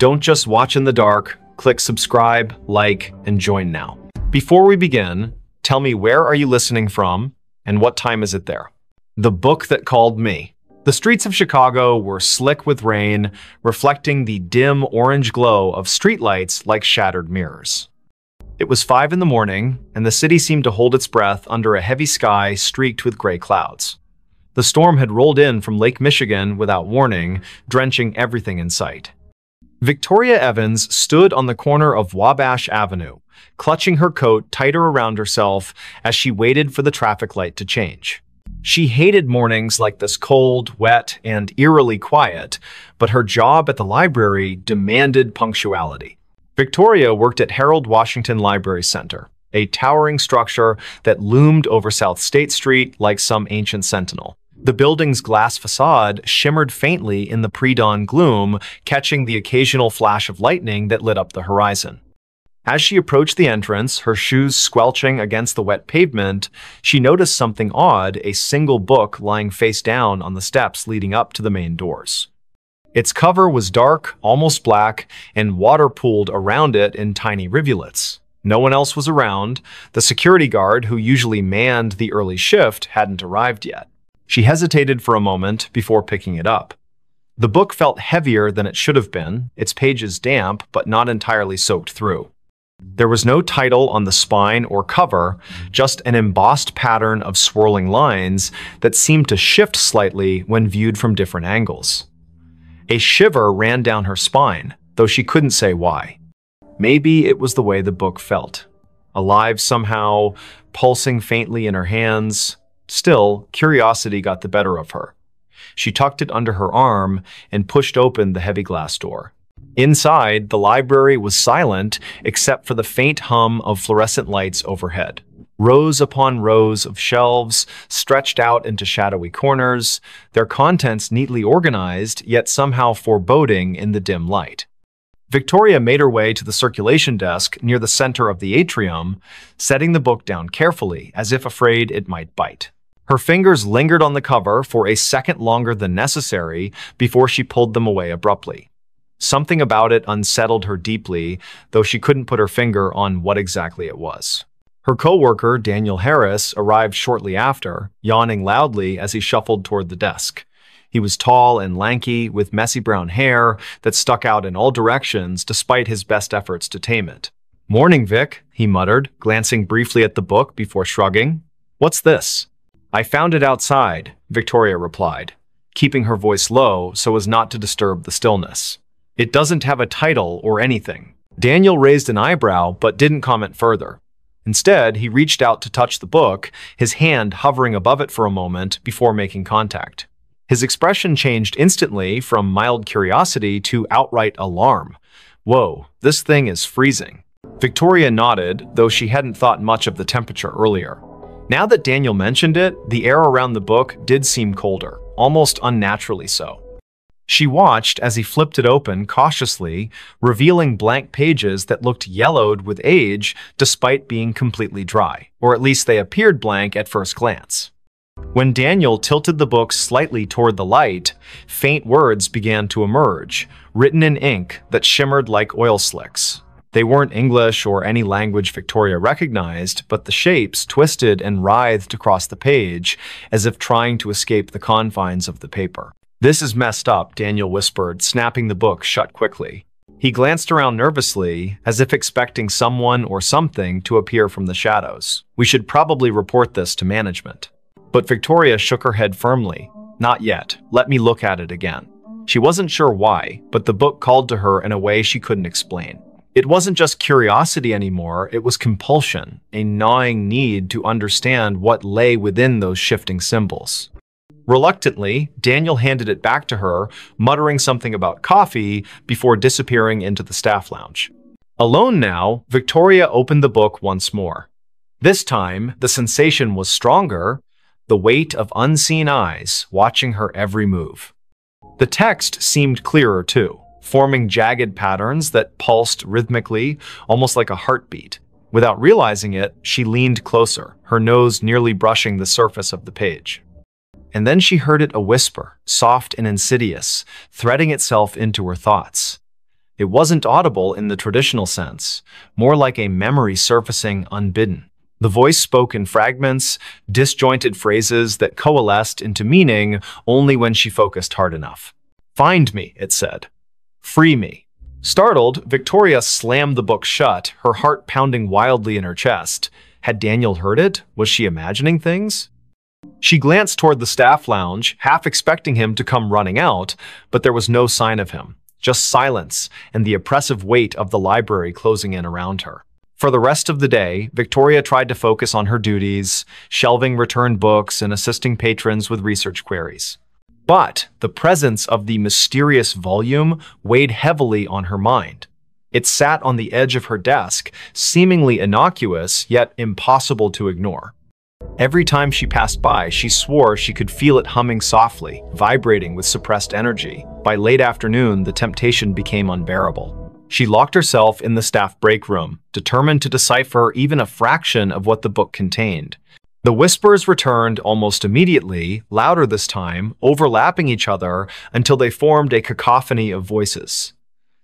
Don't just watch in the dark. Click subscribe, like, and join now. Before we begin, tell me, where are you listening from and what time is it there? The Book That Called Me. The streets of Chicago were slick with rain, reflecting the dim orange glow of streetlights like shattered mirrors. It was 5 in the morning, and the city seemed to hold its breath under a heavy sky streaked with gray clouds. The storm had rolled in from Lake Michigan without warning, drenching everything in sight. Victoria Evans stood on the corner of Wabash Avenue, clutching her coat tighter around herself as she waited for the traffic light to change. She hated mornings like this, cold, wet, and eerily quiet, but her job at the library demanded punctuality. Victoria worked at Harold Washington Library Center, a towering structure that loomed over South State Street like some ancient sentinel. The building's glass facade shimmered faintly in the pre-dawn gloom, catching the occasional flash of lightning that lit up the horizon. As she approached the entrance, her shoes squelching against the wet pavement, she noticed something odd: a single book lying face down on the steps leading up to the main doors. Its cover was dark, almost black, and water pooled around it in tiny rivulets. No one else was around. The security guard, who usually manned the early shift, hadn't arrived yet. She hesitated for a moment before picking it up. The book felt heavier than it should have been, its pages damp but not entirely soaked through. There was no title on the spine or cover, just an embossed pattern of swirling lines that seemed to shift slightly when viewed from different angles. A shiver ran down her spine, though she couldn't say why. Maybe it was the way the book felt. Alive somehow, pulsing faintly in her hands. Still, curiosity got the better of her. She tucked it under her arm and pushed open the heavy glass door. Inside, the library was silent except for the faint hum of fluorescent lights overhead. Rows upon rows of shelves stretched out into shadowy corners, their contents neatly organized, yet somehow foreboding in the dim light. Victoria made her way to the circulation desk near the center of the atrium, setting the book down carefully, as if afraid it might bite. Her fingers lingered on the cover for a second longer than necessary before she pulled them away abruptly. Something about it unsettled her deeply, though she couldn't put her finger on what exactly it was. Her co-worker, Daniel Harris, arrived shortly after, yawning loudly as he shuffled toward the desk. He was tall and lanky, with messy brown hair that stuck out in all directions despite his best efforts to tame it. "Morning, Vic," he muttered, glancing briefly at the book before shrugging. "What's this?" "I found it outside," Victoria replied, keeping her voice low so as not to disturb the stillness. "It doesn't have a title or anything." Daniel raised an eyebrow but didn't comment further. Instead, he reached out to touch the book, his hand hovering above it for a moment before making contact. His expression changed instantly from mild curiosity to outright alarm. "Whoa, this thing is freezing." Victoria nodded, though she hadn't thought much of the temperature earlier. Now that Daniel mentioned it, the air around the book did seem colder, almost unnaturally so. She watched as he flipped it open cautiously, revealing blank pages that looked yellowed with age despite being completely dry, or at least they appeared blank at first glance. When Daniel tilted the book slightly toward the light, faint words began to emerge, written in ink that shimmered like oil slicks. They weren't English or any language Victoria recognized, but the shapes twisted and writhed across the page as if trying to escape the confines of the paper. "This is messed up," Daniel whispered, snapping the book shut quickly. He glanced around nervously, as if expecting someone or something to appear from the shadows. "We should probably report this to management." But Victoria shook her head firmly. "Not yet. Let me look at it again." She wasn't sure why, but the book called to her in a way she couldn't explain. It wasn't just curiosity anymore, it was compulsion, a gnawing need to understand what lay within those shifting symbols. Reluctantly, Daniel handed it back to her, muttering something about coffee before disappearing into the staff lounge. Alone now, Victoria opened the book once more. This time, the sensation was stronger, the weight of unseen eyes watching her every move. The text seemed clearer too, forming jagged patterns that pulsed rhythmically, almost like a heartbeat. Without realizing it, she leaned closer, her nose nearly brushing the surface of the page. And then she heard it, a whisper, soft and insidious, threading itself into her thoughts. It wasn't audible in the traditional sense, more like a memory surfacing unbidden. The voice spoke in fragments, disjointed phrases that coalesced into meaning only when she focused hard enough. "Find me," it said. "Free me." Startled, Victoria slammed the book shut, her heart pounding wildly in her chest. Had Daniel heard it? Was she imagining things? She glanced toward the staff lounge, half expecting him to come running out, but there was no sign of him, just silence and the oppressive weight of the library closing in around her. For the rest of the day, Victoria tried to focus on her duties, shelving returned books and assisting patrons with research queries. But the presence of the mysterious volume weighed heavily on her mind. It sat on the edge of her desk, seemingly innocuous, yet impossible to ignore. Every time she passed by, she swore she could feel it humming softly, vibrating with suppressed energy. By late afternoon, the temptation became unbearable. She locked herself in the staff break room, determined to decipher even a fraction of what the book contained. The whispers returned almost immediately, louder this time, overlapping each other until they formed a cacophony of voices.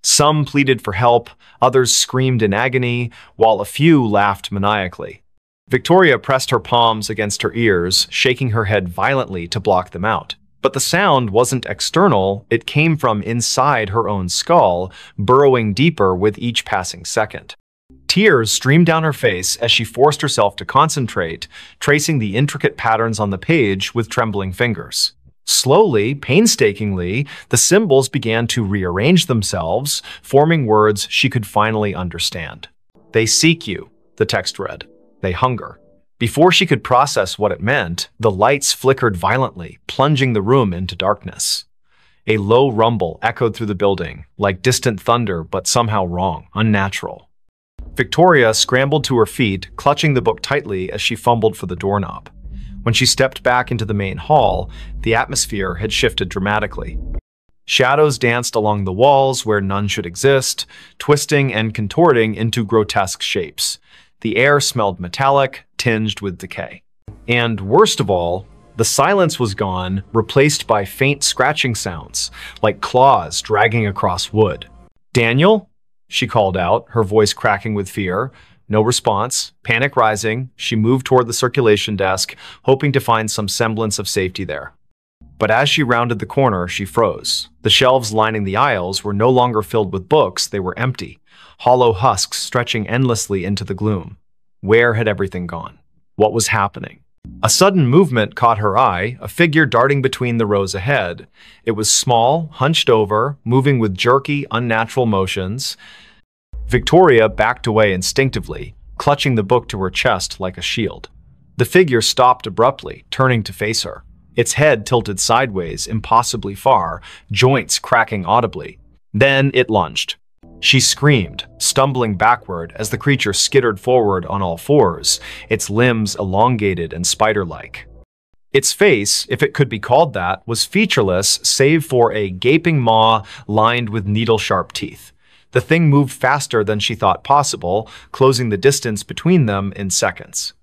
Some pleaded for help, others screamed in agony, while a few laughed maniacally. Victoria pressed her palms against her ears, shaking her head violently to block them out. But the sound wasn't external, it came from inside her own skull, burrowing deeper with each passing second. Tears streamed down her face as she forced herself to concentrate, tracing the intricate patterns on the page with trembling fingers. Slowly, painstakingly, the symbols began to rearrange themselves, forming words she could finally understand. "They seek you," the text read. "They hunger." Before she could process what it meant, the lights flickered violently, plunging the room into darkness. A low rumble echoed through the building, like distant thunder, but somehow wrong, unnatural. Victoria scrambled to her feet, clutching the book tightly as she fumbled for the doorknob. When she stepped back into the main hall, the atmosphere had shifted dramatically. Shadows danced along the walls where none should exist, twisting and contorting into grotesque shapes. The air smelled metallic, tinged with decay. And worst of all, the silence was gone, replaced by faint scratching sounds, like claws dragging across wood. "Daniel?" she called out, her voice cracking with fear. No response. Panic rising, she moved toward the circulation desk, hoping to find some semblance of safety there. But as she rounded the corner, she froze. The shelves lining the aisles were no longer filled with books, they were empty, hollow husks stretching endlessly into the gloom. Where had everything gone? What was happening? A sudden movement caught her eye, a figure darting between the rows ahead. It was small, hunched over, moving with jerky, unnatural motions. Victoria backed away instinctively, clutching the book to her chest like a shield. The figure stopped abruptly, turning to face her. Its head tilted sideways, impossibly far, joints cracking audibly. Then it lunged. She screamed, stumbling backward as the creature skittered forward on all fours, its limbs elongated and spider-like. Its face, if it could be called that, was featureless save for a gaping maw lined with needle-sharp teeth. The thing moved faster than she thought possible, closing the distance between them in seconds.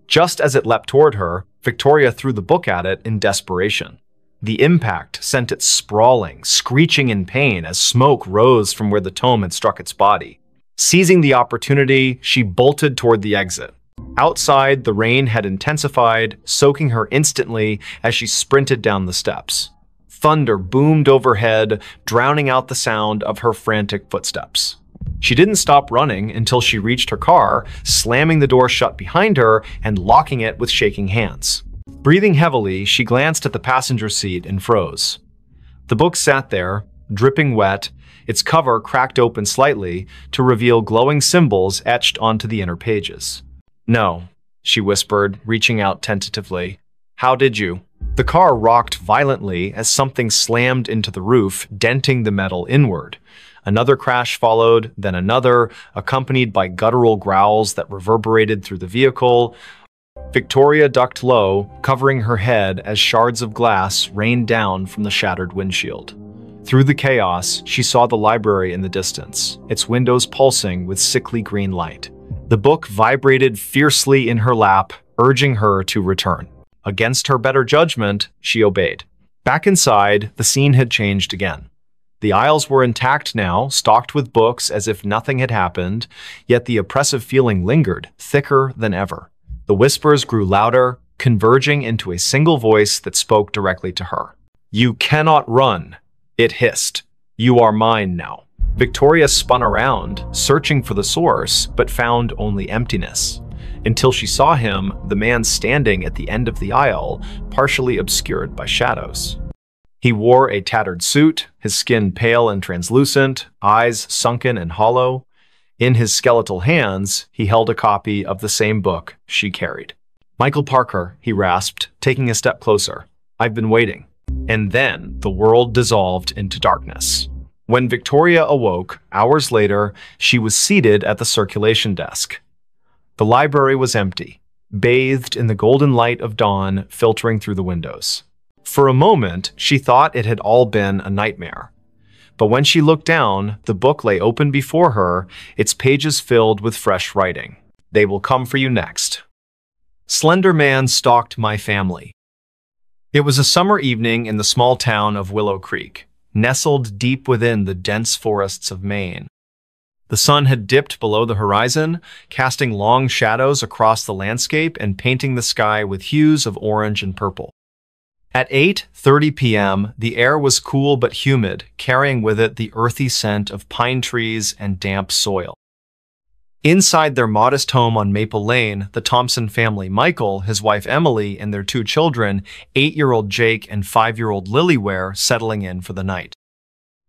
Just as it leapt toward her, Victoria threw the book at it in desperation. The impact sent it sprawling, screeching in pain as smoke rose from where the tome had struck its body. Seizing the opportunity, she bolted toward the exit. Outside, the rain had intensified, soaking her instantly as she sprinted down the steps. Thunder boomed overhead, drowning out the sound of her frantic footsteps. She didn't stop running until she reached her car, slamming the door shut behind her and locking it with shaking hands. Breathing heavily, she glanced at the passenger seat and froze. The book sat there, dripping wet, its cover cracked open slightly to reveal glowing symbols etched onto the inner pages. "No," she whispered, reaching out tentatively. "How did you?" The car rocked violently as something slammed into the roof, denting the metal inward. Another crash followed, then another, accompanied by guttural growls that reverberated through the vehicle. Victoria ducked low, covering her head as shards of glass rained down from the shattered windshield. Through the chaos, she saw the library in the distance, its windows pulsing with sickly green light. The book vibrated fiercely in her lap, urging her to return. Against her better judgment, she obeyed. Back inside, the scene had changed again. The aisles were intact now, stocked with books as if nothing had happened, yet the oppressive feeling lingered, thicker than ever. The whispers grew louder, converging into a single voice that spoke directly to her. "You cannot run," it hissed. "You are mine now." Victoria spun around, searching for the source, but found only emptiness. Until she saw him, the man standing at the end of the aisle, partially obscured by shadows. He wore a tattered suit, his skin pale and translucent, eyes sunken and hollow. In his skeletal hands, he held a copy of the same book she carried. "Michael Parker," he rasped, taking a step closer. "I've been waiting." And then the world dissolved into darkness. When Victoria awoke, hours later, she was seated at the circulation desk. The library was empty, bathed in the golden light of dawn filtering through the windows. For a moment, she thought it had all been a nightmare. But when she looked down, the book lay open before her, its pages filled with fresh writing. "They will come for you next." Slender Man Stalked My Family. It was a summer evening in the small town of Willow Creek, nestled deep within the dense forests of Maine. The sun had dipped below the horizon, casting long shadows across the landscape and painting the sky with hues of orange and purple. At 8:30 p.m., the air was cool but humid, carrying with it the earthy scent of pine trees and damp soil. Inside their modest home on Maple Lane, the Thompson family, Michael, his wife Emily, and their two children, 8-year-old Jake and 5-year-old Lily, were settling in for the night.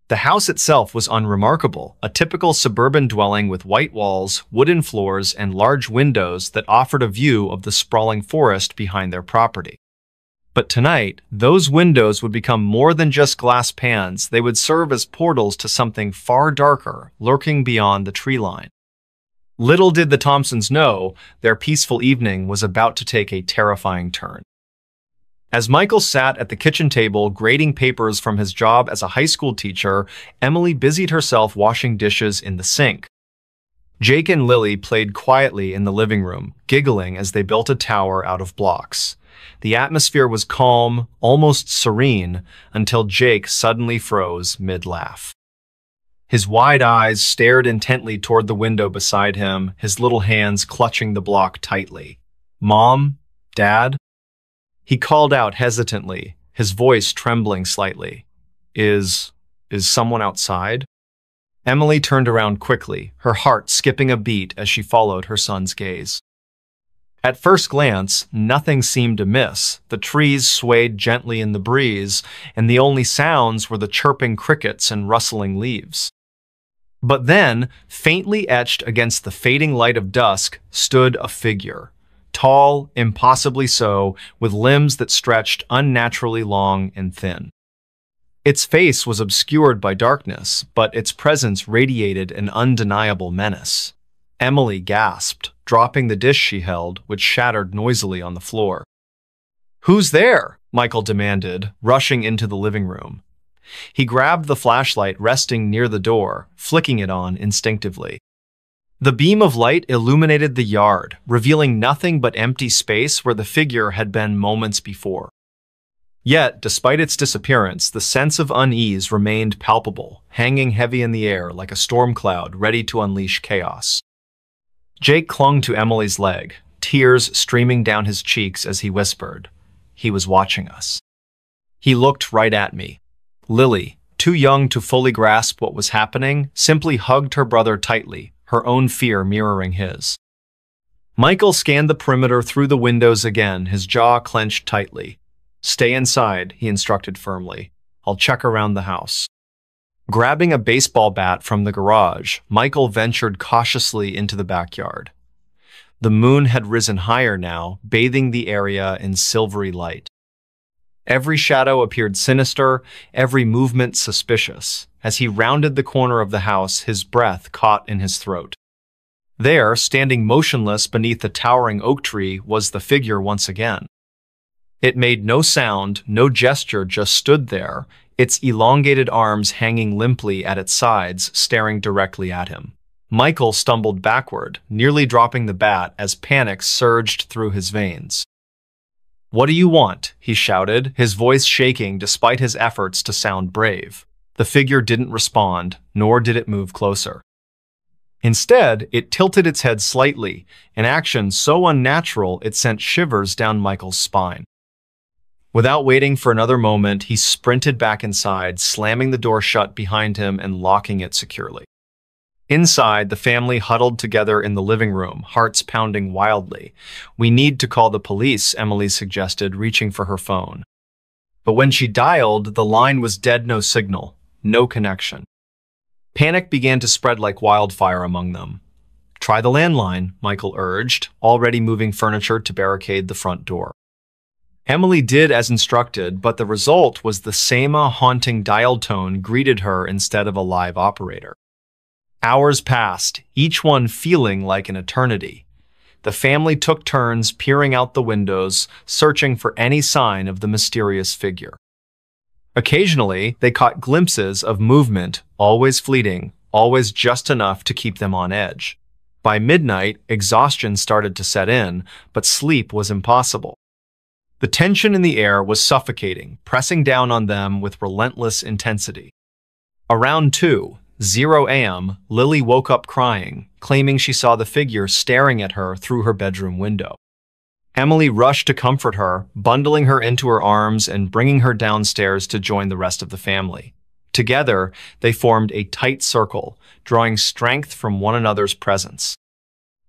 The house itself was unremarkable, a typical suburban dwelling with white walls, wooden floors, and large windows that offered a view of the sprawling forest behind their property. But tonight, those windows would become more than just glass pans. They would serve as portals to something far darker, lurking beyond the tree line. Little did the Thompsons know, their peaceful evening was about to take a terrifying turn. As Michael sat at the kitchen table grading papers from his job as a high school teacher, Emily busied herself washing dishes in the sink. Jake and Lily played quietly in the living room, giggling as they built a tower out of blocks. The atmosphere was calm, almost serene, until Jake suddenly froze mid-laugh. His wide eyes stared intently toward the window beside him, his little hands clutching the block tightly. "Mom? Dad?" He called out hesitantly, his voice trembling slightly. Is someone outside?" Emily turned around quickly, her heart skipping a beat as she followed her son's gaze. At first glance, nothing seemed amiss. The trees swayed gently in the breeze, and the only sounds were the chirping crickets and rustling leaves. But then, faintly etched against the fading light of dusk, stood a figure. Tall, impossibly so, with limbs that stretched unnaturally long and thin. Its face was obscured by darkness, but its presence radiated an undeniable menace. Emily gasped, dropping the dish she held, which shattered noisily on the floor. "Who's there?" Michael demanded, rushing into the living room. He grabbed the flashlight resting near the door, flicking it on instinctively. The beam of light illuminated the yard, revealing nothing but empty space where the figure had been moments before. Yet, despite its disappearance, the sense of unease remained palpable, hanging heavy in the air like a storm cloud ready to unleash chaos. Jake clung to Emily's leg, tears streaming down his cheeks as he whispered, "He was watching us." He looked right at me. Lily, too young to fully grasp what was happening, simply hugged her brother tightly, her own fear mirroring his. Michael scanned the perimeter through the windows again, his jaw clenched tightly. "Stay inside," he instructed firmly. "I'll check around the house." Grabbing a baseball bat from the garage, Michael ventured cautiously into the backyard. The moon had risen higher now, bathing the area in silvery light. Every shadow appeared sinister, every movement suspicious. As he rounded the corner of the house, his breath caught in his throat. There, standing motionless beneath the towering oak tree, was the figure once again. It made no sound, no gesture, just stood there, its elongated arms hanging limply at its sides, staring directly at him. Michael stumbled backward, nearly dropping the bat as panic surged through his veins. "What do you want?" he shouted, his voice shaking despite his efforts to sound brave. The figure didn't respond, nor did it move closer. Instead, it tilted its head slightly, an action so unnatural it sent shivers down Michael's spine. Without waiting for another moment, he sprinted back inside, slamming the door shut behind him and locking it securely. Inside, the family huddled together in the living room, hearts pounding wildly. "We need to call the police," Emily suggested, reaching for her phone. But when she dialed, the line was dead, no signal, no connection. Panic began to spread like wildfire among them. "Try the landline," Michael urged, already moving furniture to barricade the front door. Emily did as instructed, but the result was the same haunting dial tone greeted her instead of a live operator. Hours passed, each one feeling like an eternity. The family took turns peering out the windows, searching for any sign of the mysterious figure. Occasionally, they caught glimpses of movement, always fleeting, always just enough to keep them on edge. By midnight, exhaustion started to set in, but sleep was impossible. The tension in the air was suffocating, pressing down on them with relentless intensity. Around 2:00 a.m., Lily woke up crying, claiming she saw the figure staring at her through her bedroom window. Emily rushed to comfort her, bundling her into her arms and bringing her downstairs to join the rest of the family. Together, they formed a tight circle, drawing strength from one another's presence.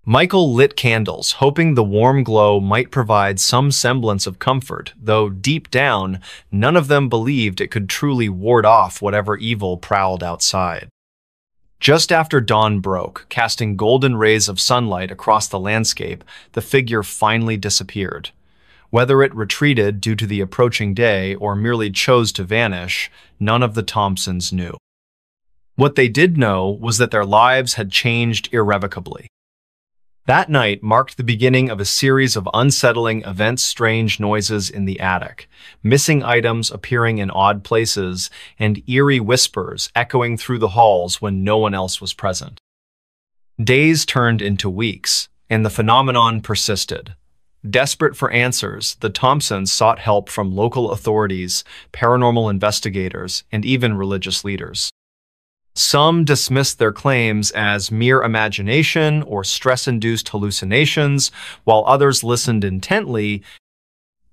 Michael lit candles, hoping the warm glow might provide some semblance of comfort, though deep down, none of them believed it could truly ward off whatever evil prowled outside. Just after dawn broke, casting golden rays of sunlight across the landscape, the figure finally disappeared. Whether it retreated due to the approaching day or merely chose to vanish, none of the Thompsons knew. What they did know was that their lives had changed irrevocably. That night marked the beginning of a series of unsettling events, strange noises in the attic, missing items appearing in odd places, and eerie whispers echoing through the halls when no one else was present. Days turned into weeks, and the phenomenon persisted. Desperate for answers, the Thompsons sought help from local authorities, paranormal investigators, and even religious leaders. Some dismissed their claims as mere imagination or stress-induced hallucinations, while others listened intently,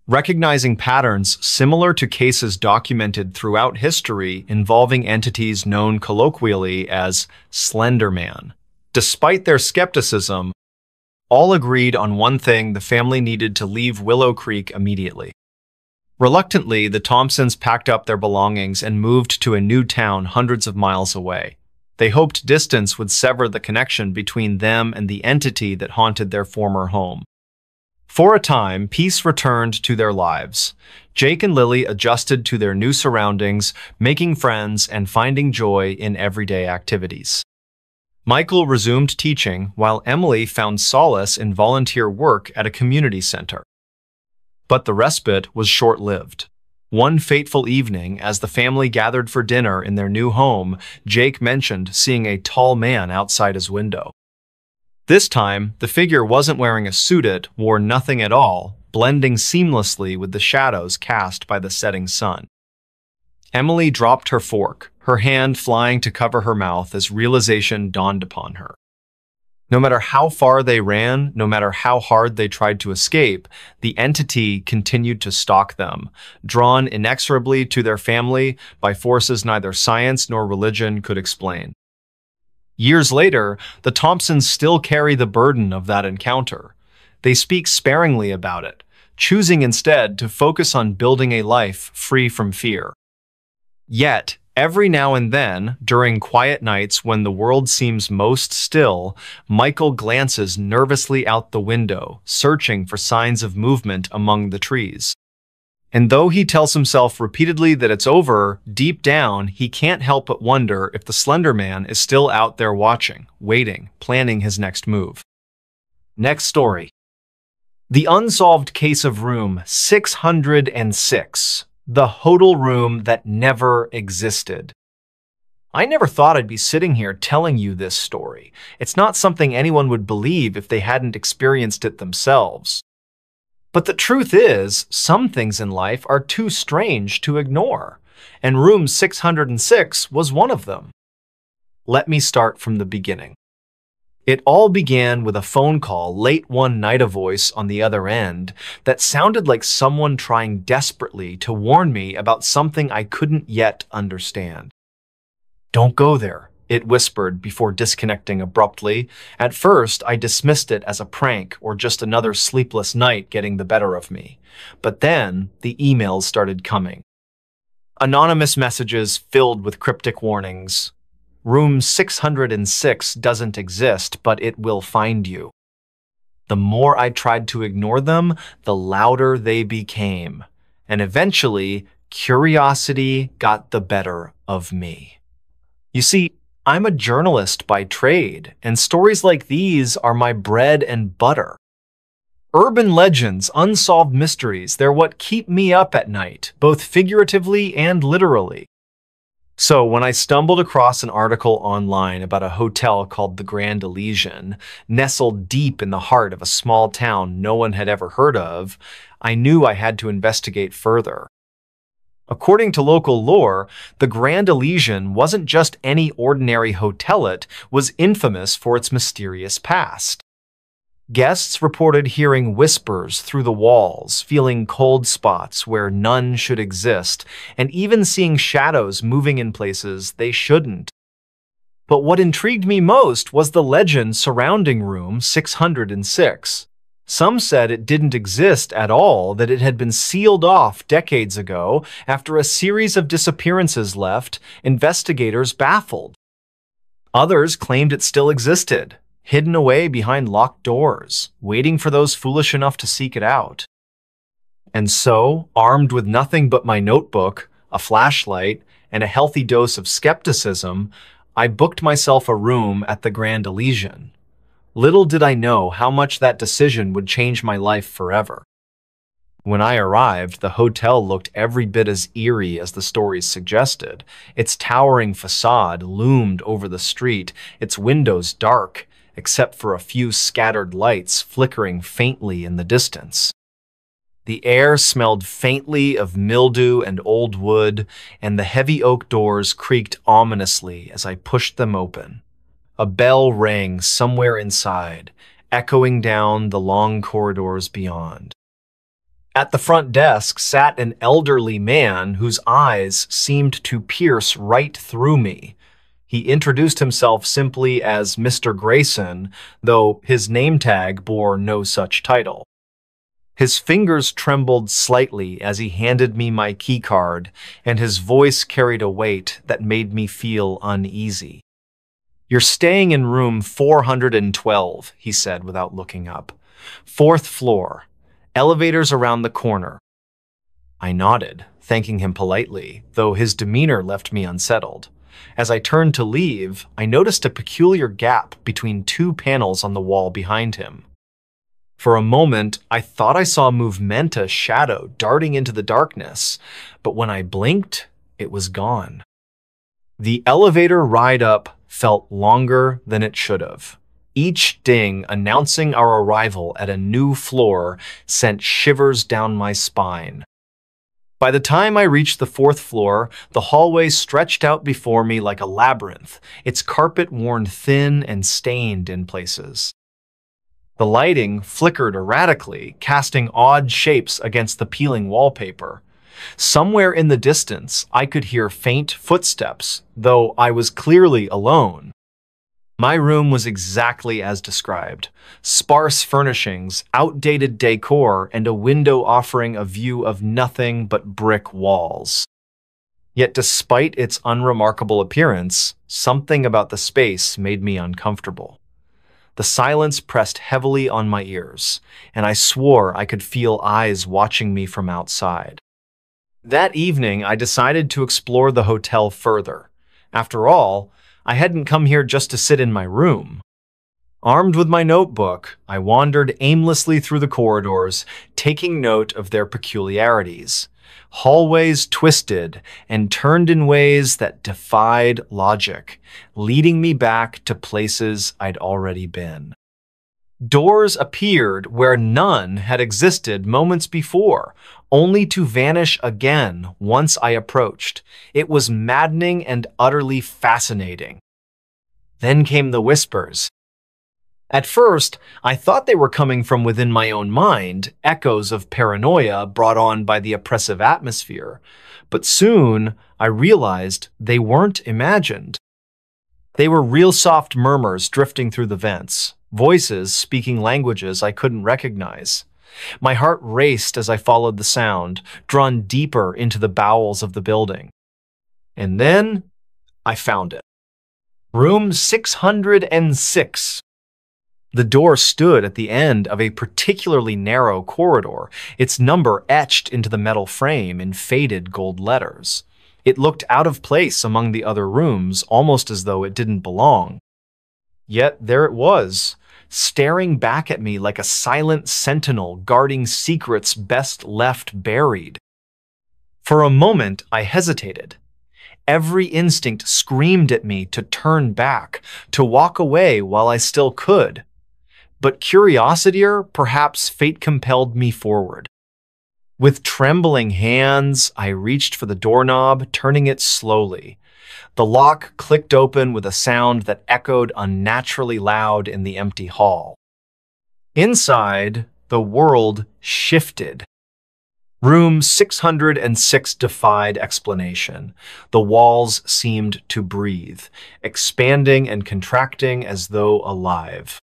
recognizing patterns similar to cases documented throughout history involving entities known colloquially as Slender Man. Despite their skepticism, all agreed on one thing: the family needed to leave Willow Creek immediately. Reluctantly, the Thompsons packed up their belongings and moved to a new town hundreds of miles away. They hoped distance would sever the connection between them and the entity that haunted their former home. For a time, peace returned to their lives. Jake and Lily adjusted to their new surroundings, making friends and finding joy in everyday activities. Michael resumed teaching, while Emily found solace in volunteer work at a community center. But the respite was short-lived. One fateful evening, as the family gathered for dinner in their new home, Jake mentioned seeing a tall man outside his window. This time, the figure wasn't wearing a suit, it wore nothing at all, blending seamlessly with the shadows cast by the setting sun. Emily dropped her fork, her hand flying to cover her mouth as realization dawned upon her. No matter how far they ran, no matter how hard they tried to escape, the entity continued to stalk them, drawn inexorably to their family by forces neither science nor religion could explain. Years later, the Thompsons still carry the burden of that encounter. They speak sparingly about it, choosing instead to focus on building a life free from fear. Yet, every now and then, during quiet nights when the world seems most still, Michael glances nervously out the window, searching for signs of movement among the trees. And though he tells himself repeatedly that it's over, deep down, he can't help but wonder if the Slender Man is still out there watching, waiting, planning his next move. Next story. The Unsolved Case of Room 606. The Hotel Room That Never Existed. I never thought I'd be sitting here telling you this story. It's not something anyone would believe if they hadn't experienced it themselves. But the truth is, some things in life are too strange to ignore. and room 606 was one of them. Let me start from the beginning. It all began with a phone call late one night, a voice on the other end that sounded like someone trying desperately to warn me about something I couldn't yet understand. "Don't go there," it whispered before disconnecting abruptly. At first, I dismissed it as a prank or just another sleepless night getting the better of me. But then, the emails started coming. Anonymous messages filled with cryptic warnings. "Room 606 doesn't exist, but it will find you." The more I tried to ignore them, the louder they became. And eventually, curiosity got the better of me. You see, I'm a journalist by trade, and stories like these are my bread and butter. Urban legends, unsolved mysteries, they're what keep me up at night, both figuratively and literally. So when I stumbled across an article online about a hotel called the Grand Elysian, nestled deep in the heart of a small town no one had ever heard of, I knew I had to investigate further. According to local lore, the Grand Elysian wasn't just any ordinary hotel, it was infamous for its mysterious past. Guests reported hearing whispers through the walls, feeling cold spots where none should exist, and even seeing shadows moving in places they shouldn't. But what intrigued me most was the legend surrounding room 606. Some said it didn't exist at all, that it had been sealed off decades ago after a series of disappearances left investigators baffled. Others claimed it still existed, hidden away behind locked doors, waiting for those foolish enough to seek it out. And so, armed with nothing but my notebook, a flashlight, and a healthy dose of skepticism, I booked myself a room at the Grand Elysian. Little did I know how much that decision would change my life forever. When I arrived, the hotel looked every bit as eerie as the stories suggested. Its towering facade loomed over the street, its windows dark, except for a few scattered lights flickering faintly in the distance. The air smelled faintly of mildew and old wood, and the heavy oak doors creaked ominously as I pushed them open. A bell rang somewhere inside, echoing down the long corridors beyond. At the front desk sat an elderly man whose eyes seemed to pierce right through me. He introduced himself simply as Mr. Grayson, though his name tag bore no such title. His fingers trembled slightly as he handed me my keycard, and his voice carried a weight that made me feel uneasy. "You're staying in room 412, he said without looking up. "4th floor. Elevators around the corner." I nodded, thanking him politely, though his demeanor left me unsettled. As I turned to leave, I noticed a peculiar gap between two panels on the wall behind him. For a moment, I thought I saw a Movementa shadow darting into the darkness, but when I blinked, it was gone. The elevator ride up felt longer than it should have. Each ding announcing our arrival at a new floor sent shivers down my spine. By the time I reached the 4th floor, the hallway stretched out before me like a labyrinth, its carpet worn thin and stained in places. The lighting flickered erratically, casting odd shapes against the peeling wallpaper. Somewhere in the distance, I could hear faint footsteps, though I was clearly alone. My room was exactly as described. Sparse furnishings, outdated decor, and a window offering a view of nothing but brick walls. Yet despite its unremarkable appearance, something about the space made me uncomfortable. The silence pressed heavily on my ears, and I swore I could feel eyes watching me from outside. That evening, I decided to explore the hotel further. After all, I hadn't come here just to sit in my room. Armed with my notebook, I wandered aimlessly through the corridors, taking note of their peculiarities. Hallways twisted and turned in ways that defied logic, leading me back to places I'd already been. Doors appeared where none had existed moments before, only to vanish again once I approached. It was maddening and utterly fascinating. Then came the whispers. At first, I thought they were coming from within my own mind, echoes of paranoia brought on by the oppressive atmosphere. But soon, I realized they weren't imagined. They were real soft murmurs drifting through the vents, voices speaking languages I couldn't recognize. My heart raced as I followed the sound, drawn deeper into the bowels of the building. And then, I found it. Room 606. The door stood at the end of a particularly narrow corridor, its number etched into the metal frame in faded gold letters. It looked out of place among the other rooms, almost as though it didn't belong. Yet there it was, staring back at me like a silent sentinel guarding secrets best left buried. For a moment, I hesitated. Every instinct screamed at me to turn back, to walk away while I still could. But curiosity, or perhaps fate, compelled me forward. With trembling hands, I reached for the doorknob, turning it slowly. The lock clicked open with a sound that echoed unnaturally loud in the empty hall. Inside, the world shifted. Room 606 defied explanation. The walls seemed to breathe, expanding and contracting as though alive.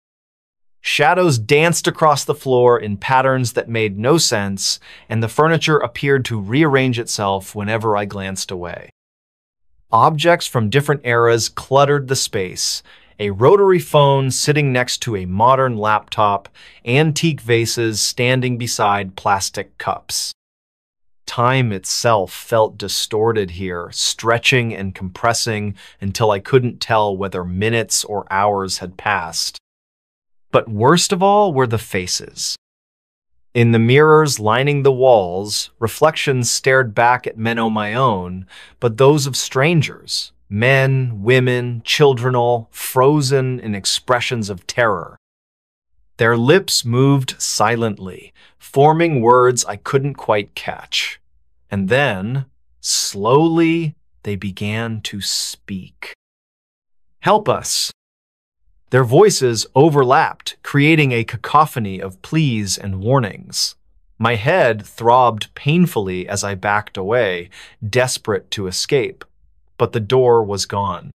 Shadows danced across the floor in patterns that made no sense, and the furniture appeared to rearrange itself whenever I glanced away. Objects from different eras cluttered the space, a rotary phone sitting next to a modern laptop, antique vases standing beside plastic cups. Time itself felt distorted here, stretching and compressing until I couldn't tell whether minutes or hours had passed. But worst of all were the faces. In the mirrors lining the walls, reflections stared back at men my own, but those of strangers, men, women, children, all frozen in expressions of terror. Their lips moved silently, forming words I couldn't quite catch. And then, slowly, they began to speak. "Help us!" Their voices overlapped, creating a cacophony of pleas and warnings. My head throbbed painfully as I backed away, desperate to escape, but the door was gone.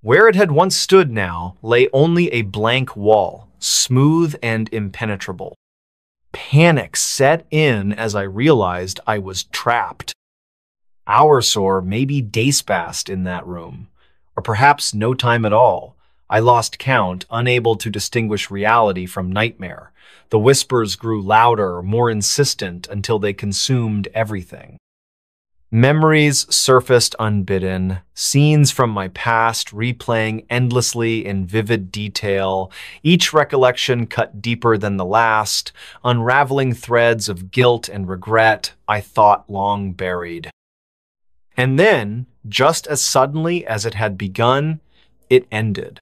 Where it had once stood now lay only a blank wall, smooth and impenetrable. Panic set in as I realized I was trapped. Hours or maybe days passed in that room, or perhaps no time at all. I lost count, unable to distinguish reality from nightmare. The whispers grew louder, more insistent, until they consumed everything. Memories surfaced unbidden, scenes from my past replaying endlessly in vivid detail, each recollection cut deeper than the last, unraveling threads of guilt and regret I thought long buried. And then, just as suddenly as it had begun, it ended.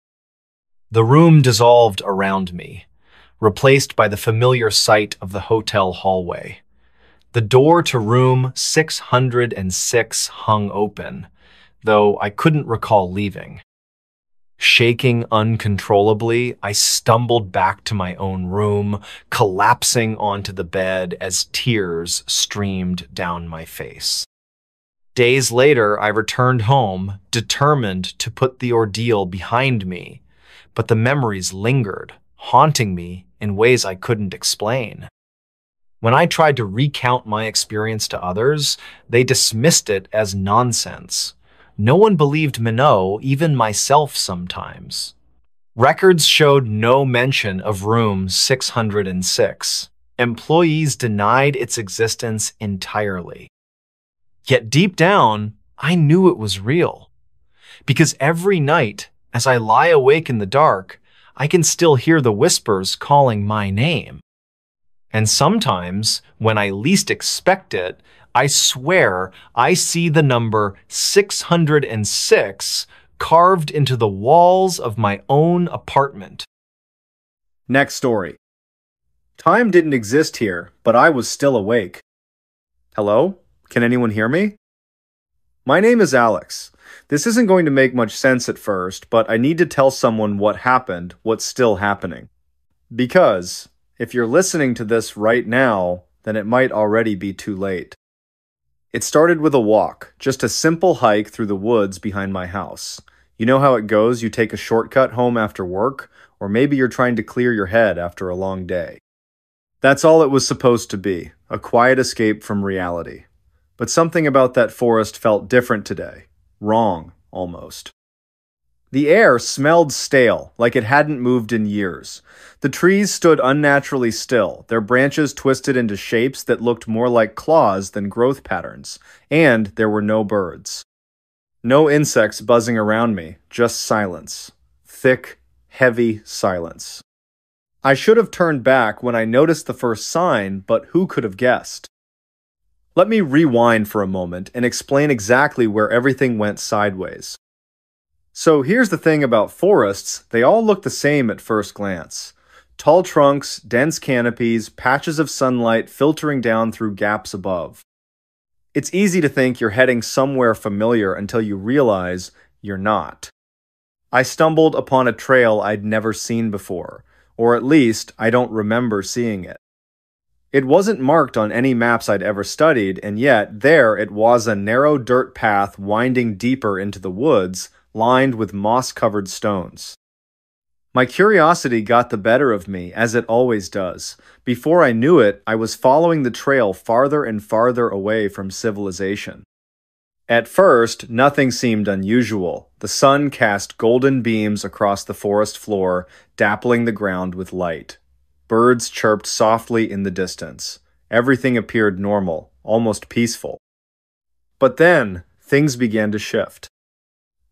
The room dissolved around me, replaced by the familiar sight of the hotel hallway. The door to room 606 hung open, though I couldn't recall leaving. Shaking uncontrollably, I stumbled back to my own room, collapsing onto the bed as tears streamed down my face. Days later, I returned home, determined to put the ordeal behind me. But the memories lingered, haunting me in ways I couldn't explain. When I tried to recount my experience to others, they dismissed it as nonsense. No one believed Minot, even myself sometimes. Records showed no mention of room 606. Employees denied its existence entirely. Yet deep down, I knew it was real. Because every night, as I lie awake in the dark, I can still hear the whispers calling my name. And sometimes, when I least expect it, I swear I see the number 606 carved into the walls of my own apartment. Next story. Time didn't exist here, but I was still awake. Hello? Can anyone hear me? My name is Alex. This isn't going to make much sense at first, but I need to tell someone what happened, what's still happening. Because, if you're listening to this right now, then it might already be too late. It started with a walk, just a simple hike through the woods behind my house. You know how it goes, you take a shortcut home after work, or maybe you're trying to clear your head after a long day. That's all it was supposed to be, a quiet escape from reality. But something about that forest felt different today. Wrong, almost. The air smelled stale, like it hadn't moved in years. The trees stood unnaturally still, their branches twisted into shapes that looked more like claws than growth patterns, and there were no birds. No insects buzzing around me, just silence. Thick, heavy silence. I should have turned back when I noticed the first sign, but who could have guessed? Let me rewind for a moment and explain exactly where everything went sideways. So here's the thing about forests, they all look the same at first glance. Tall trunks, dense canopies, patches of sunlight filtering down through gaps above. It's easy to think you're heading somewhere familiar until you realize you're not. I stumbled upon a trail I'd never seen before, or at least I don't remember seeing it. It wasn't marked on any maps I'd ever studied, and yet there it was, a narrow dirt path winding deeper into the woods, lined with moss-covered stones. My curiosity got the better of me, as it always does. Before I knew it, I was following the trail farther and farther away from civilization. At first, nothing seemed unusual. The sun cast golden beams across the forest floor, dappling the ground with light. Birds chirped softly in the distance. Everything appeared normal, almost peaceful. But then, things began to shift.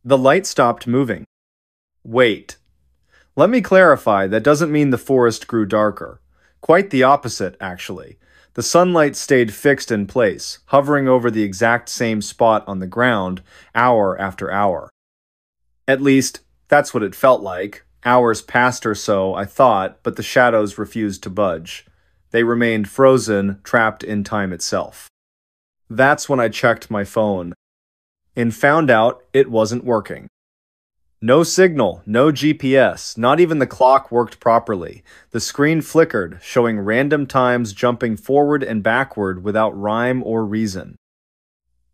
The light stopped moving. Wait. Let me clarify, that doesn't mean the forest grew darker. Quite the opposite, actually. The sunlight stayed fixed in place, hovering over the exact same spot on the ground, hour after hour. At least, that's what it felt like. Hours passed or so, I thought, but the shadows refused to budge. They remained frozen, trapped in time itself. That's when I checked my phone, and found out it wasn't working. No signal, no GPS, not even the clock worked properly. The screen flickered, showing random times jumping forward and backward without rhyme or reason.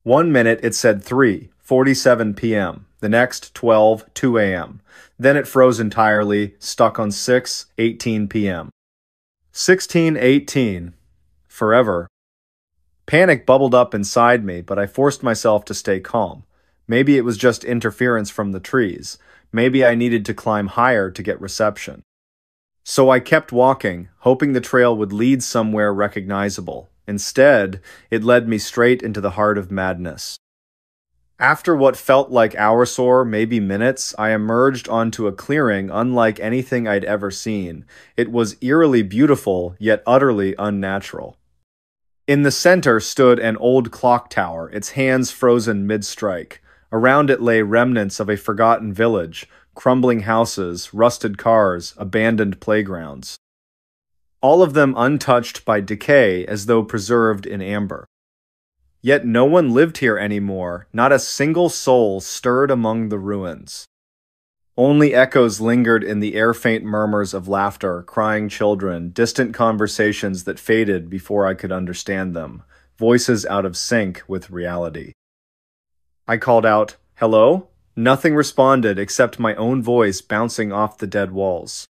1 minute it said 3:47 p.m., the next 12:02 a.m. Then it froze entirely, stuck on 6:18 p.m. 16:18. Forever. Panic bubbled up inside me, but I forced myself to stay calm. Maybe it was just interference from the trees. Maybe I needed to climb higher to get reception. So I kept walking, hoping the trail would lead somewhere recognizable. Instead, it led me straight into the heart of madness. After what felt like hours or maybe minutes, I emerged onto a clearing unlike anything I'd ever seen. It was eerily beautiful, yet utterly unnatural. In the center stood an old clock tower, its hands frozen mid-strike. Around it lay remnants of a forgotten village, crumbling houses, rusted cars, abandoned playgrounds. All of them untouched by decay, as though preserved in amber. Yet no one lived here anymore, not a single soul stirred among the ruins. Only echoes lingered in the air-faint murmurs of laughter, crying children, distant conversations that faded before I could understand them, voices out of sync with reality. I called out, "Hello?" Nothing responded except my own voice bouncing off the dead walls.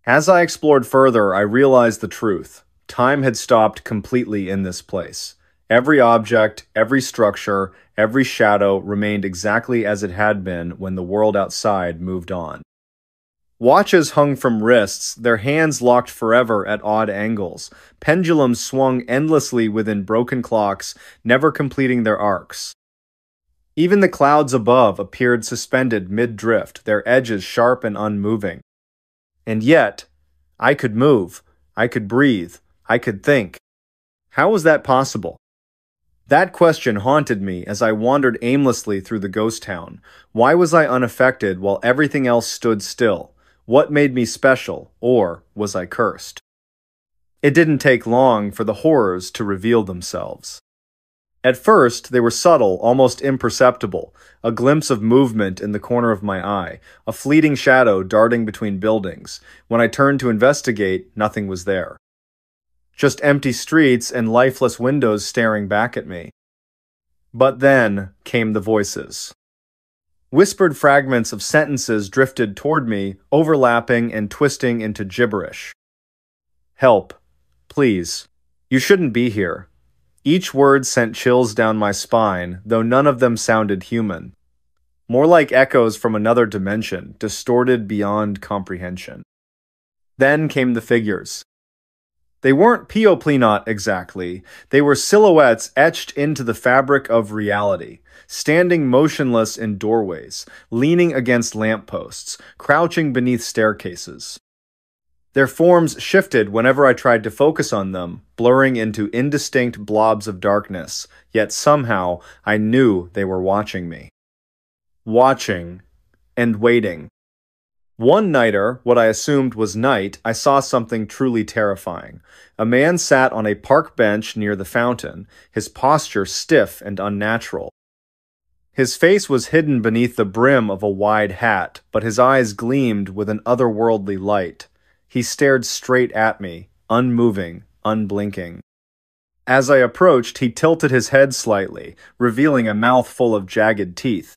As I explored further, I realized the truth. Time had stopped completely in this place. Every object, every structure, every shadow remained exactly as it had been when the world outside moved on. Watches hung from wrists, their hands locked forever at odd angles. Pendulums swung endlessly within broken clocks, never completing their arcs. Even the clouds above appeared suspended mid-drift, their edges sharp and unmoving. And yet, I could move, I could breathe, I could think. How was that possible? That question haunted me as I wandered aimlessly through the ghost town. Why was I unaffected while everything else stood still? What made me special, or was I cursed? It didn't take long for the horrors to reveal themselves. At first, they were subtle, almost imperceptible, a glimpse of movement in the corner of my eye, a fleeting shadow darting between buildings. When I turned to investigate, nothing was there. Just empty streets and lifeless windows staring back at me. But then came the voices. Whispered fragments of sentences drifted toward me, overlapping and twisting into gibberish. Help. Please. You shouldn't be here. Each word sent chills down my spine, though none of them sounded human. More like echoes from another dimension, distorted beyond comprehension. Then came the figures. They weren't Pioplinot exactly. They were silhouettes etched into the fabric of reality, standing motionless in doorways, leaning against lampposts, crouching beneath staircases. Their forms shifted whenever I tried to focus on them, blurring into indistinct blobs of darkness, yet somehow I knew they were watching me. Watching and waiting. One nighter, what I assumed was night, I saw something truly terrifying. A man sat on a park bench near the fountain, his posture stiff and unnatural. His face was hidden beneath the brim of a wide hat, but his eyes gleamed with an otherworldly light. He stared straight at me, unmoving, unblinking. As I approached, he tilted his head slightly, revealing a mouth full of jagged teeth.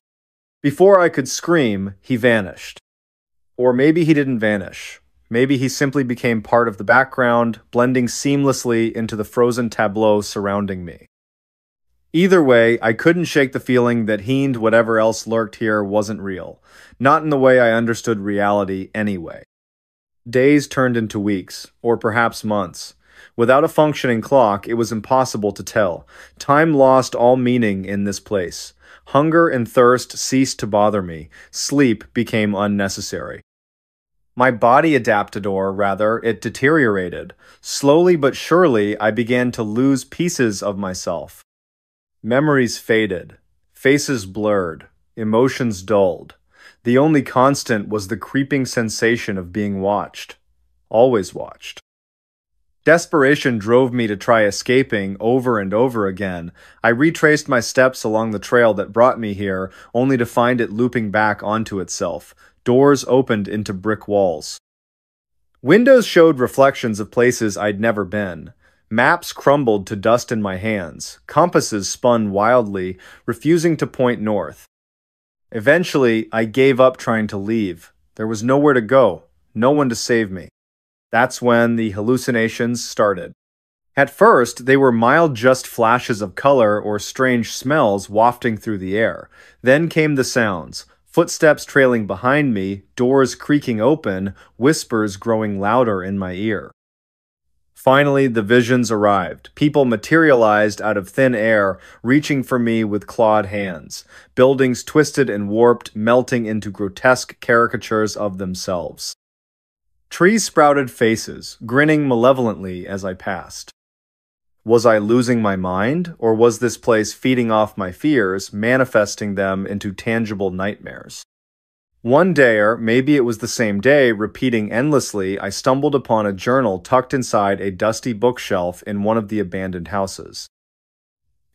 Before I could scream, he vanished. Or maybe he didn't vanish. Maybe he simply became part of the background, blending seamlessly into the frozen tableau surrounding me. Either way, I couldn't shake the feeling that he and whatever else lurked here wasn't real. Not in the way I understood reality anyway. Days turned into weeks, or perhaps months. Without a functioning clock, it was impossible to tell. Time lost all meaning in this place. Hunger and thirst ceased to bother me. Sleep became unnecessary. My body adapted, or rather, it deteriorated. Slowly but surely, I began to lose pieces of myself. Memories faded. Faces blurred. Emotions dulled. The only constant was the creeping sensation of being watched. Always watched. Desperation drove me to try escaping over and over again. I retraced my steps along the trail that brought me here, only to find it looping back onto itself. Doors opened into brick walls. Windows showed reflections of places I'd never been. Maps crumbled to dust in my hands. Compasses spun wildly, refusing to point north. Eventually, I gave up trying to leave. There was nowhere to go, no one to save me. That's when the hallucinations started. At first, they were mild just flashes of color or strange smells wafting through the air. Then came the sounds, footsteps trailing behind me, doors creaking open, whispers growing louder in my ear. Finally, the visions arrived. People materialized out of thin air, reaching for me with clawed hands. Buildings twisted and warped, melting into grotesque caricatures of themselves. Trees sprouted faces, grinning malevolently as I passed. Was I losing my mind, or was this place feeding off my fears, manifesting them into tangible nightmares? One day, or maybe it was the same day, repeating endlessly, I stumbled upon a journal tucked inside a dusty bookshelf in one of the abandoned houses.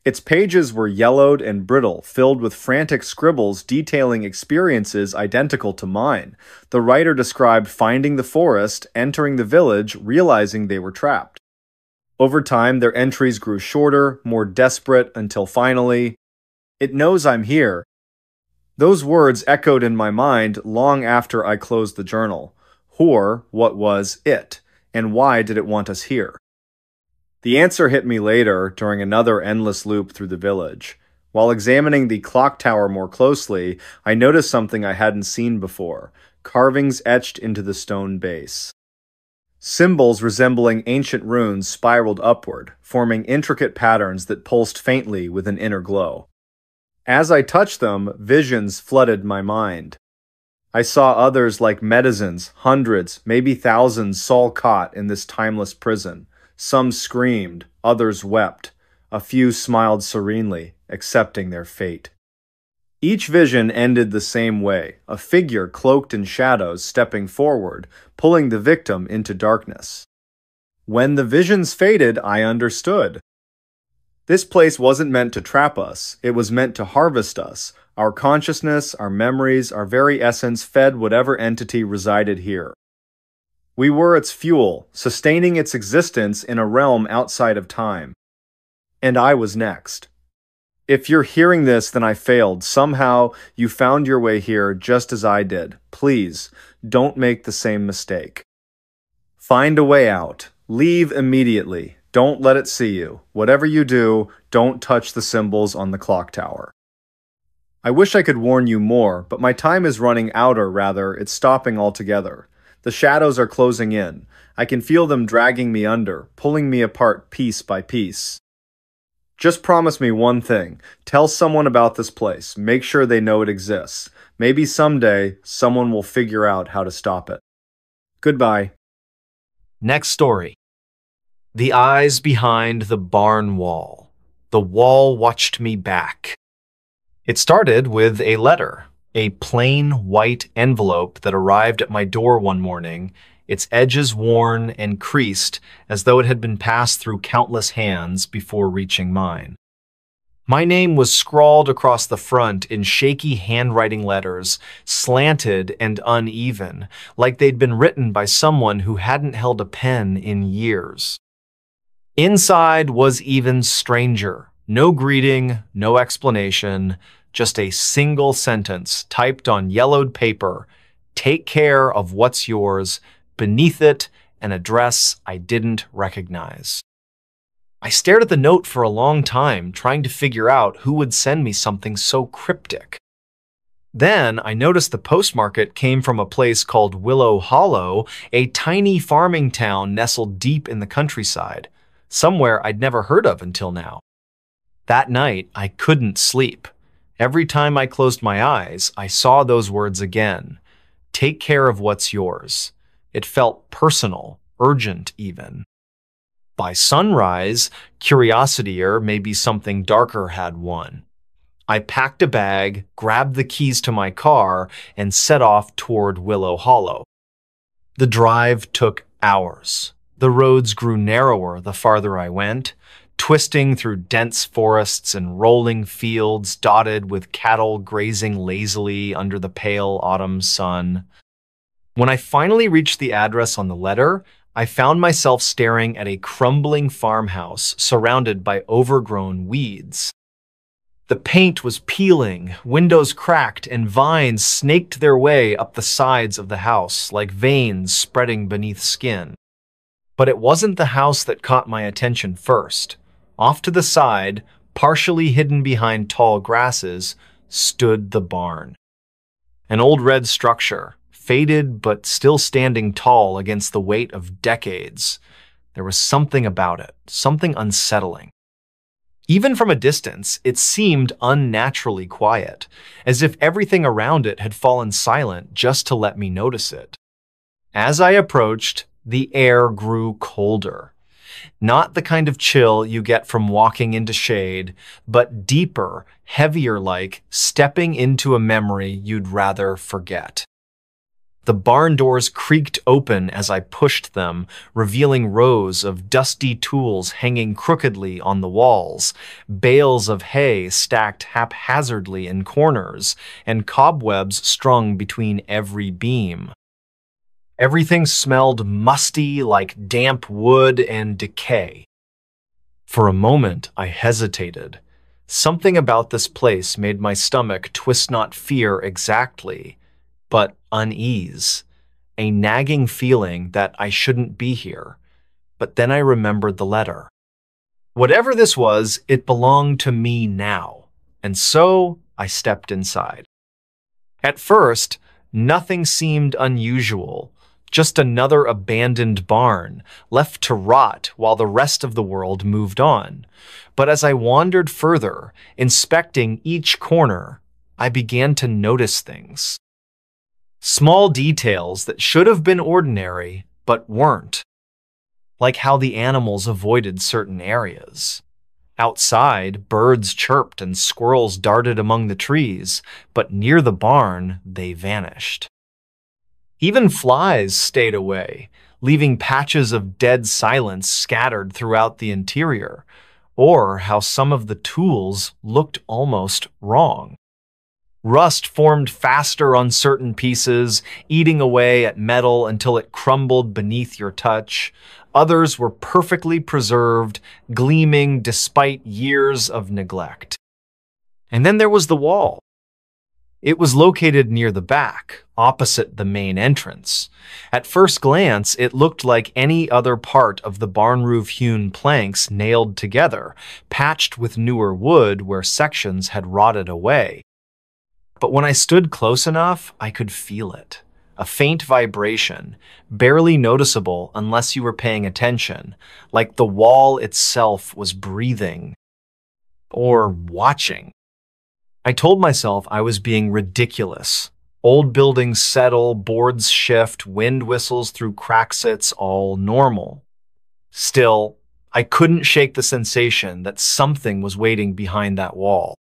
Its pages were yellowed and brittle, filled with frantic scribbles detailing experiences identical to mine. The writer described finding the forest, entering the village, realizing they were trapped. Over time, their entries grew shorter, more desperate, until finally, "It knows I'm here." Those words echoed in my mind long after I closed the journal. Or, what was it? And why did it want us here? The answer hit me later, during another endless loop through the village. While examining the clock tower more closely, I noticed something I hadn't seen before: carvings etched into the stone base. Symbols resembling ancient runes spiraled upward, forming intricate patterns that pulsed faintly with an inner glow. As I touched them, visions flooded my mind. I saw others like medicines, hundreds, maybe thousands, Saul caught in this timeless prison. Some screamed, others wept. A few smiled serenely, accepting their fate. Each vision ended the same way, a figure cloaked in shadows stepping forward, pulling the victim into darkness. When the visions faded, I understood. This place wasn't meant to trap us, it was meant to harvest us. Our consciousness, our memories, our very essence fed whatever entity resided here. We were its fuel, sustaining its existence in a realm outside of time. And I was next. If you're hearing this, then I failed. Somehow, you found your way here just as I did. Please, don't make the same mistake. Find a way out. Leave immediately. Don't let it see you. Whatever you do, don't touch the symbols on the clock tower. I wish I could warn you more, but my time is running out, or rather, it's stopping altogether. The shadows are closing in. I can feel them dragging me under, pulling me apart piece by piece. Just promise me one thing. Tell someone about this place. Make sure they know it exists. Maybe someday, someone will figure out how to stop it. Goodbye. Next story. The eyes behind the barn wall. The wall watched me back. It started with a letter, a plain white envelope that arrived at my door one morning, its edges worn and creased as though it had been passed through countless hands before reaching mine. My name was scrawled across the front in shaky handwriting letters, slanted and uneven, like they'd been written by someone who hadn't held a pen in years. Inside was even stranger. No greeting, no explanation, just a single sentence typed on yellowed paper. Take care of what's yours. Beneath it, an address I didn't recognize. I stared at the note for a long time, trying to figure out who would send me something so cryptic. Then I noticed the postmark came from a place called Willow Hollow, a tiny farming town nestled deep in the countryside, somewhere I'd never heard of until now. That night, I couldn't sleep. Every time I closed my eyes, I saw those words again. Take care of what's yours. It felt personal, urgent even. By sunrise, curiosity or maybe something darker had won. I packed a bag, grabbed the keys to my car, and set off toward Willow Hollow. The drive took hours. The roads grew narrower the farther I went, twisting through dense forests and rolling fields dotted with cattle grazing lazily under the pale autumn sun. When I finally reached the address on the letter, I found myself staring at a crumbling farmhouse surrounded by overgrown weeds. The paint was peeling, windows cracked, and vines snaked their way up the sides of the house like veins spreading beneath skin. But it wasn't the house that caught my attention first. Off to the side, partially hidden behind tall grasses, stood the barn. An old red structure, faded but still standing tall against the weight of decades. There was something about it, something unsettling. Even from a distance, it seemed unnaturally quiet, as if everything around it had fallen silent just to let me notice it. As I approached, the air grew colder. Not the kind of chill you get from walking into shade, but deeper, heavier, like stepping into a memory you'd rather forget. The barn doors creaked open as I pushed them, revealing rows of dusty tools hanging crookedly on the walls, bales of hay stacked haphazardly in corners, and cobwebs strung between every beam. Everything smelled musty like damp wood and decay. For a moment, I hesitated. Something about this place made my stomach twist not fear exactly, but unease, a nagging feeling that I shouldn't be here. But then I remembered the letter. Whatever this was, it belonged to me now, and so I stepped inside. At first, nothing seemed unusual, just another abandoned barn, left to rot while the rest of the world moved on. But as I wandered further, inspecting each corner, I began to notice things. Small details that should have been ordinary, but weren't. Like how the animals avoided certain areas. Outside, birds chirped and squirrels darted among the trees, but near the barn, they vanished. Even flies stayed away, leaving patches of dead silence scattered throughout the interior, or how some of the tools looked almost wrong. Rust formed faster on certain pieces, eating away at metal until it crumbled beneath your touch. Others were perfectly preserved, gleaming despite years of neglect. And then there was the wall. It was located near the back, opposite the main entrance. At first glance, it looked like any other part of the barn roof-hewn planks nailed together, patched with newer wood where sections had rotted away. But when I stood close enough, I could feel it. A faint vibration, barely noticeable unless you were paying attention, like the wall itself was breathing or watching. I told myself I was being ridiculous. Old buildings settle, boards shift, wind whistles through cracks, it's all normal. Still, I couldn't shake the sensation that something was waiting behind that wall,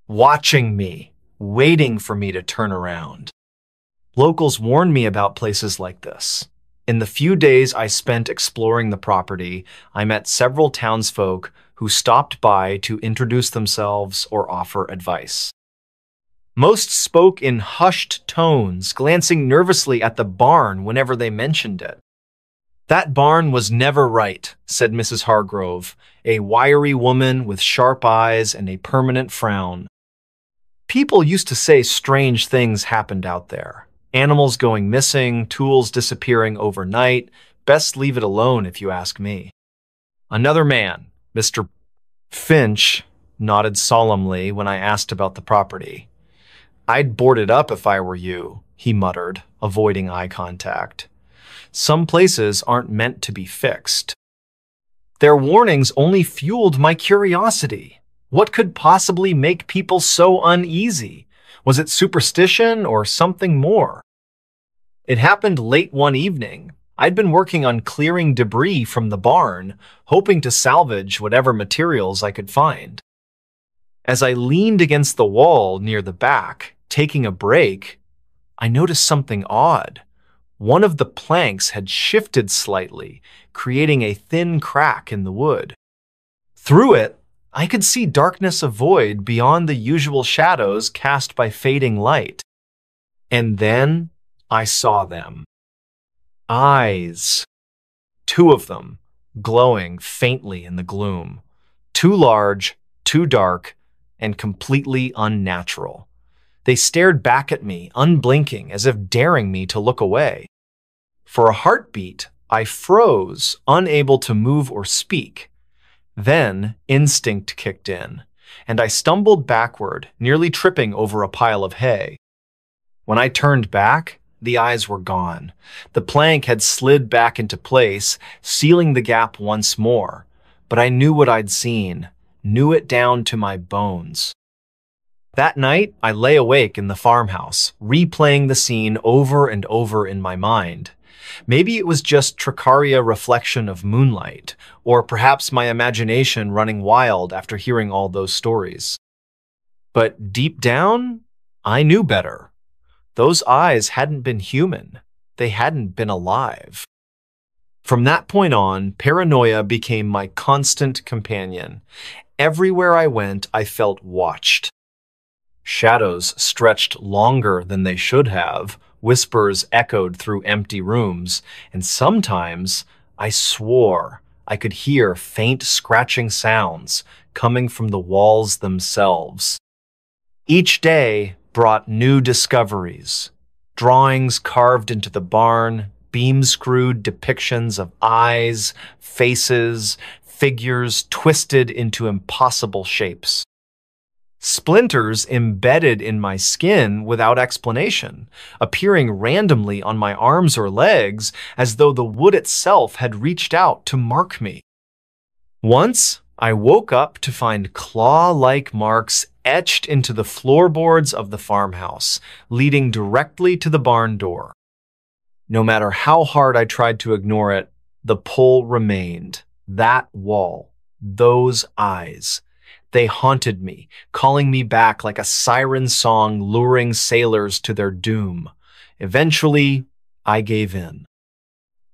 watching me, waiting for me to turn around. Locals warned me about places like this. In the few days I spent exploring the property, I met several townsfolk who stopped by to introduce themselves or offer advice. Most spoke in hushed tones, glancing nervously at the barn whenever they mentioned it. "That barn was never right," said Mrs. Hargrove, a wiry woman with sharp eyes and a permanent frown. "People used to say strange things happened out there. Animals going missing, tools disappearing overnight. Best leave it alone if you ask me." Another man, Mr. Finch, nodded solemnly when I asked about the property. "I'd board it up if I were you," he muttered, avoiding eye contact. "Some places aren't meant to be fixed." Their warnings only fueled my curiosity. What could possibly make people so uneasy? Was it superstition or something more? It happened late one evening. I'd been working on clearing debris from the barn, hoping to salvage whatever materials I could find. As I leaned against the wall near the back, taking a break, I noticed something odd. One of the planks had shifted slightly, creating a thin crack in the wood. Through it, I could see darkness of void beyond the usual shadows cast by fading light. And then I saw them. Eyes. Two of them, glowing faintly in the gloom. Too large, too dark, and completely unnatural. They stared back at me, unblinking, as if daring me to look away. For a heartbeat, I froze, unable to move or speak. Then instinct kicked in, and I stumbled backward, nearly tripping over a pile of hay. When I turned back, the eyes were gone. The plank had slid back into place, sealing the gap once more. But I knew what I'd seen, knew it down to my bones. That night, I lay awake in the farmhouse, replaying the scene over and over in my mind. Maybe it was just Tricaria reflection of moonlight, or perhaps my imagination running wild after hearing all those stories. But deep down, I knew better. Those eyes hadn't been human. They hadn't been alive. From that point on, paranoia became my constant companion. Everywhere I went, I felt watched. Shadows stretched longer than they should have, whispers echoed through empty rooms, and sometimes I swore I could hear faint scratching sounds coming from the walls themselves. Each day brought new discoveries. Drawings carved into the barn, beam-screwed depictions of eyes, faces, figures twisted into impossible shapes. Splinters embedded in my skin without explanation, appearing randomly on my arms or legs as though the wood itself had reached out to mark me. Once, I woke up to find claw-like marks etched into the floorboards of the farmhouse, leading directly to the barn door. No matter how hard I tried to ignore it, the pull remained. That wall, Those eyes. They haunted me, calling me back like a siren song luring sailors to their doom. Eventually, I gave in.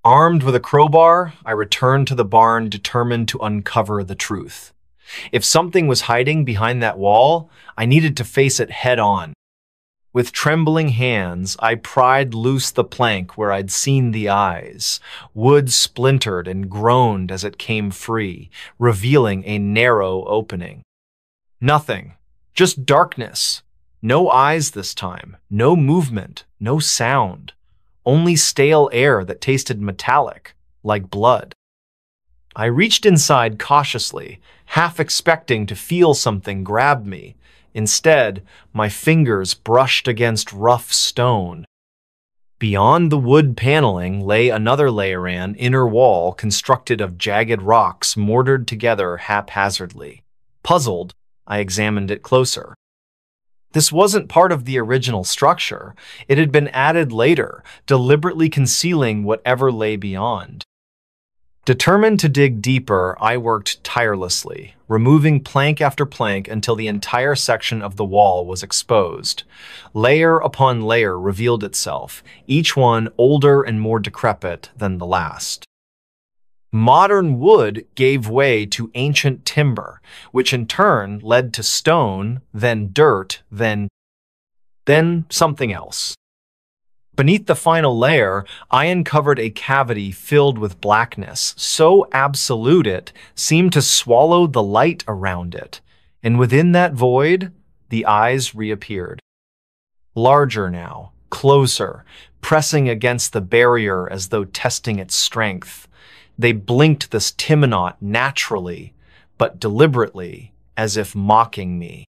Armed with a crowbar, I returned to the barn determined to uncover the truth. If something was hiding behind that wall, I needed to face it head on. With trembling hands, I pried loose the plank where I'd seen the eyes. Wood splintered and groaned as it came free, revealing a narrow opening. Nothing, just darkness. No eyes this time, no movement, no sound. Only stale air that tasted metallic, like blood. I reached inside cautiously, half expecting to feel something grab me. Instead, my fingers brushed against rough stone. Beyond the wood paneling lay another Layeran inner wall constructed of jagged rocks mortared together haphazardly. Puzzled, I examined it closer. This wasn't part of the original structure. It had been added later, deliberately concealing whatever lay beyond. Determined to dig deeper, I worked tirelessly, removing plank after plank until the entire section of the wall was exposed. Layer upon layer revealed itself, each one older and more decrepit than the last. Modern wood gave way to ancient timber, which in turn led to stone, then dirt, then something else. Beneath the final layer, I uncovered a cavity filled with blackness, so absolute it seemed to swallow the light around it, and within that void, the eyes reappeared. Larger now, closer, pressing against the barrier as though testing its strength. They blinked this Timonot naturally, but deliberately, as if mocking me.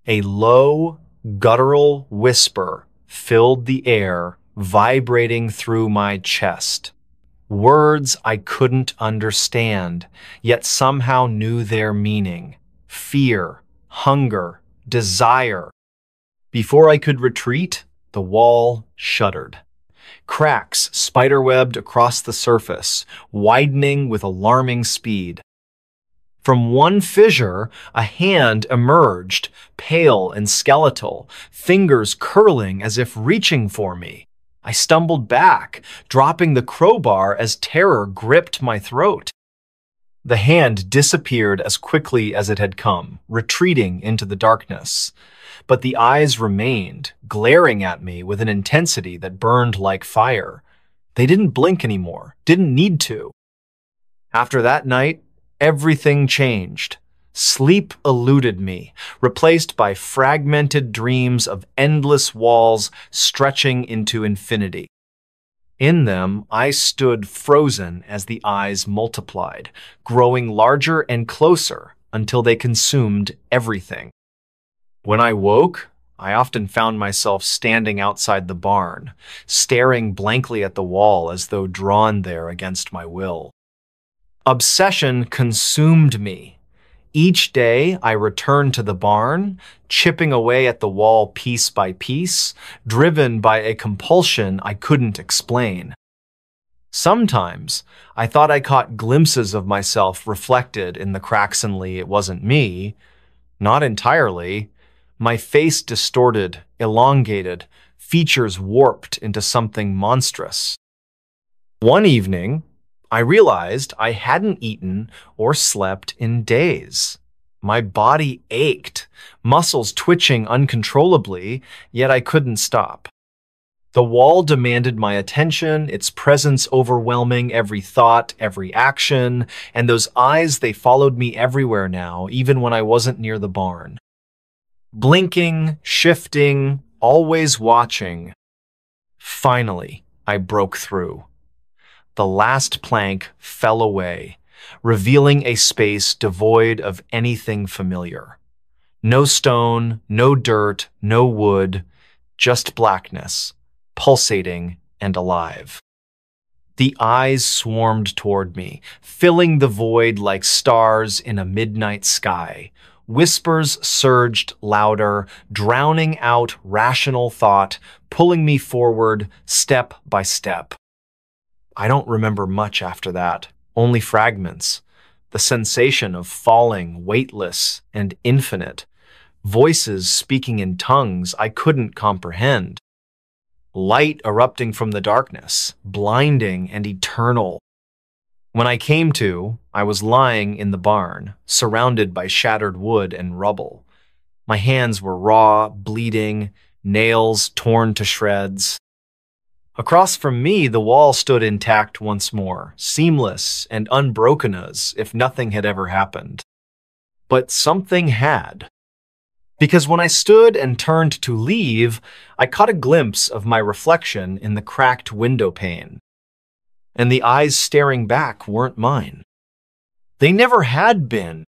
A low, guttural whisper filled the air, vibrating through my chest. Words I couldn't understand, yet somehow knew their meaning. Fear, hunger, desire. Before I could retreat, the wall shuddered. Cracks spiderwebbed across the surface, widening with alarming speed. From one fissure, a hand emerged, pale and skeletal, fingers curling as if reaching for me. I stumbled back, dropping the crowbar as terror gripped my throat. The hand disappeared as quickly as it had come, retreating into the darkness. But the eyes remained, glaring at me with an intensity that burned like fire. They didn't blink anymore, didn't need to. After that night, everything changed. Sleep eluded me, replaced by fragmented dreams of endless walls stretching into infinity. In them, I stood frozen as the eyes multiplied, growing larger and closer until they consumed everything. When I woke, I often found myself standing outside the barn, staring blankly at the wall as though drawn there against my will. Obsession consumed me. Each day, I returned to the barn, chipping away at the wall piece by piece, driven by a compulsion I couldn't explain. Sometimes, I thought I caught glimpses of myself reflected in the cracks and it wasn't me. Not entirely. My face distorted, elongated, features warped into something monstrous. One evening, I realized I hadn't eaten or slept in days. My body ached, muscles twitching uncontrollably, yet I couldn't stop. The wall demanded my attention, its presence overwhelming every thought, every action, and those eyes, they followed me everywhere now, even when I wasn't near the barn. Blinking, shifting, always watching. Finally, I broke through. The last plank fell away, revealing a space devoid of anything familiar. No stone, no dirt, no wood, just blackness, pulsating and alive. The eyes swarmed toward me, filling the void like stars in a midnight sky. Whispers surged louder, drowning out rational thought, pulling me forward step by step. I don't remember much after that, only fragments. the sensation of falling, weightless and infinite. Voices speaking in tongues I couldn't comprehend. Light erupting from the darkness, blinding and eternal. When I came to, I was lying in the barn, surrounded by shattered wood and rubble. My hands were raw, bleeding, nails torn to shreds. Across from me, the wall stood intact once more, seamless and unbroken as if nothing had ever happened. But something had. Because when I stood and turned to leave, I caught a glimpse of my reflection in the cracked window pane. And the eyes staring back weren't mine. They never had been.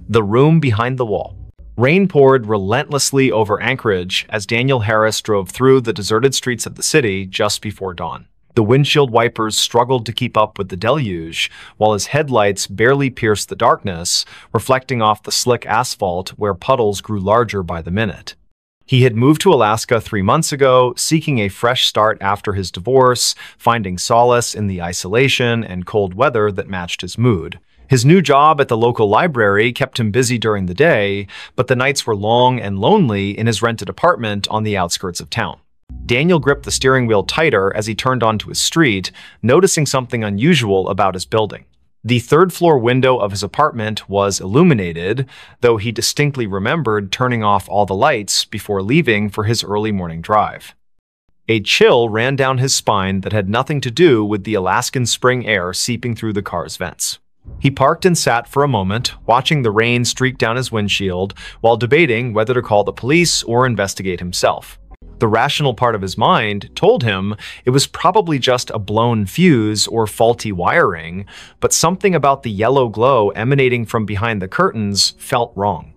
The room behind the wall. Rain poured relentlessly over Anchorage as Daniel Harris drove through the deserted streets of the city just before dawn. The windshield wipers struggled to keep up with the deluge, while his headlights barely pierced the darkness, reflecting off the slick asphalt where puddles grew larger by the minute. He had moved to Alaska 3 months ago, seeking a fresh start after his divorce, finding solace in the isolation and cold weather that matched his mood. His new job at the local library kept him busy during the day, but the nights were long and lonely in his rented apartment on the outskirts of town. Daniel gripped the steering wheel tighter as he turned onto his street, noticing something unusual about his building. The third-floor window of his apartment was illuminated, though he distinctly remembered turning off all the lights before leaving for his early morning drive. A chill ran down his spine that had nothing to do with the Alaskan spring air seeping through the car's vents. He parked and sat for a moment, watching the rain streak down his windshield while debating whether to call the police or investigate himself. The rational part of his mind told him it was probably just a blown fuse or faulty wiring, but something about the yellow glow emanating from behind the curtains felt wrong.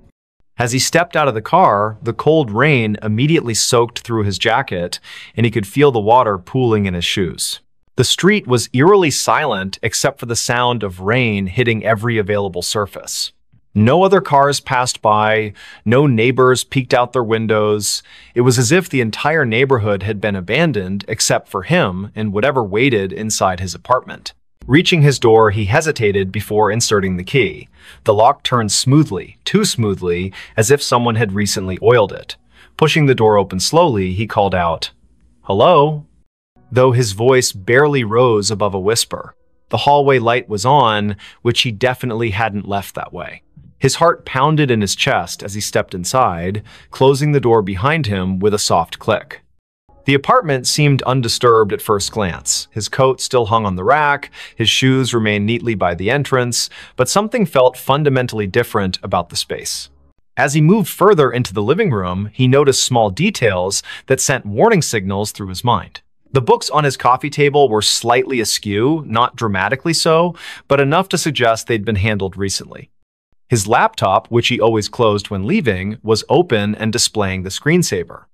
As he stepped out of the car, the cold rain immediately soaked through his jacket, and he could feel the water pooling in his shoes. The street was eerily silent except for the sound of rain hitting every available surface. No other cars passed by, no neighbors peeked out their windows. It was as if the entire neighborhood had been abandoned except for him and whatever waited inside his apartment. Reaching his door, he hesitated before inserting the key. The lock turned smoothly, too smoothly, as if someone had recently oiled it. Pushing the door open slowly, he called out, "Hello?" Though his voice barely rose above a whisper. The hallway light was on, which he definitely hadn't left that way. His heart pounded in his chest as he stepped inside, closing the door behind him with a soft click. The apartment seemed undisturbed at first glance. His coat still hung on the rack, his shoes remained neatly by the entrance, but something felt fundamentally different about the space. As he moved further into the living room, he noticed small details that sent warning signals through his mind. The books on his coffee table were slightly askew, not dramatically so, but enough to suggest they'd been handled recently. His laptop, which he always closed when leaving, was open and displaying the screensaver.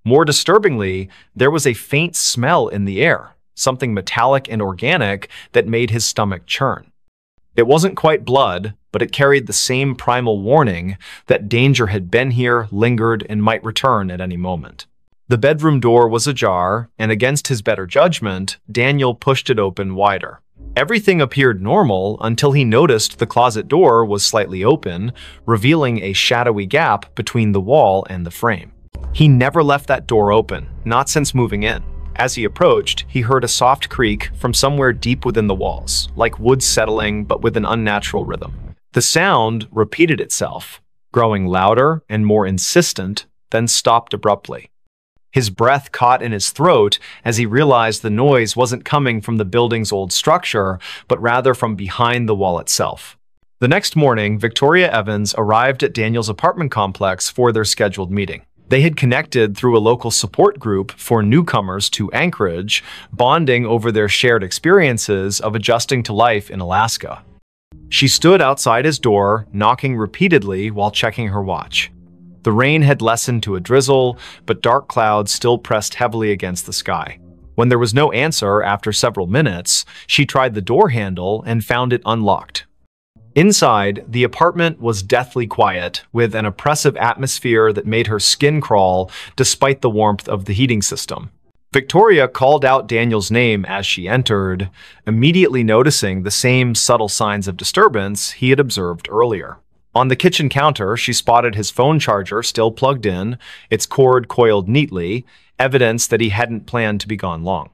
More disturbingly, there was a faint smell in the air, something metallic and organic that made his stomach churn. It wasn't quite blood, but it carried the same primal warning that danger had been here, lingered, and might return at any moment. The bedroom door was ajar, and against his better judgment, Daniel pushed it open wider. Everything appeared normal until he noticed the closet door was slightly open, revealing a shadowy gap between the wall and the frame. He never left that door open, not since moving in. As he approached, he heard a soft creak from somewhere deep within the walls, like wood settling but with an unnatural rhythm. The sound repeated itself, growing louder and more insistent, then stopped abruptly. His breath caught in his throat as he realized the noise wasn't coming from the building's old structure, but rather from behind the wall itself. The next morning, Victoria Evans arrived at Daniel's apartment complex for their scheduled meeting. They had connected through a local support group for newcomers to Anchorage, bonding over their shared experiences of adjusting to life in Alaska. She stood outside his door, knocking repeatedly while checking her watch. The rain had lessened to a drizzle, but dark clouds still pressed heavily against the sky. When there was no answer after several minutes, she tried the door handle and found it unlocked. Inside, the apartment was deathly quiet, with an oppressive atmosphere that made her skin crawl despite the warmth of the heating system. Victoria called out Daniel's name as she entered, immediately noticing the same subtle signs of disturbance he had observed earlier. On the kitchen counter, she spotted his phone charger still plugged in, its cord coiled neatly, evidence that he hadn't planned to be gone long.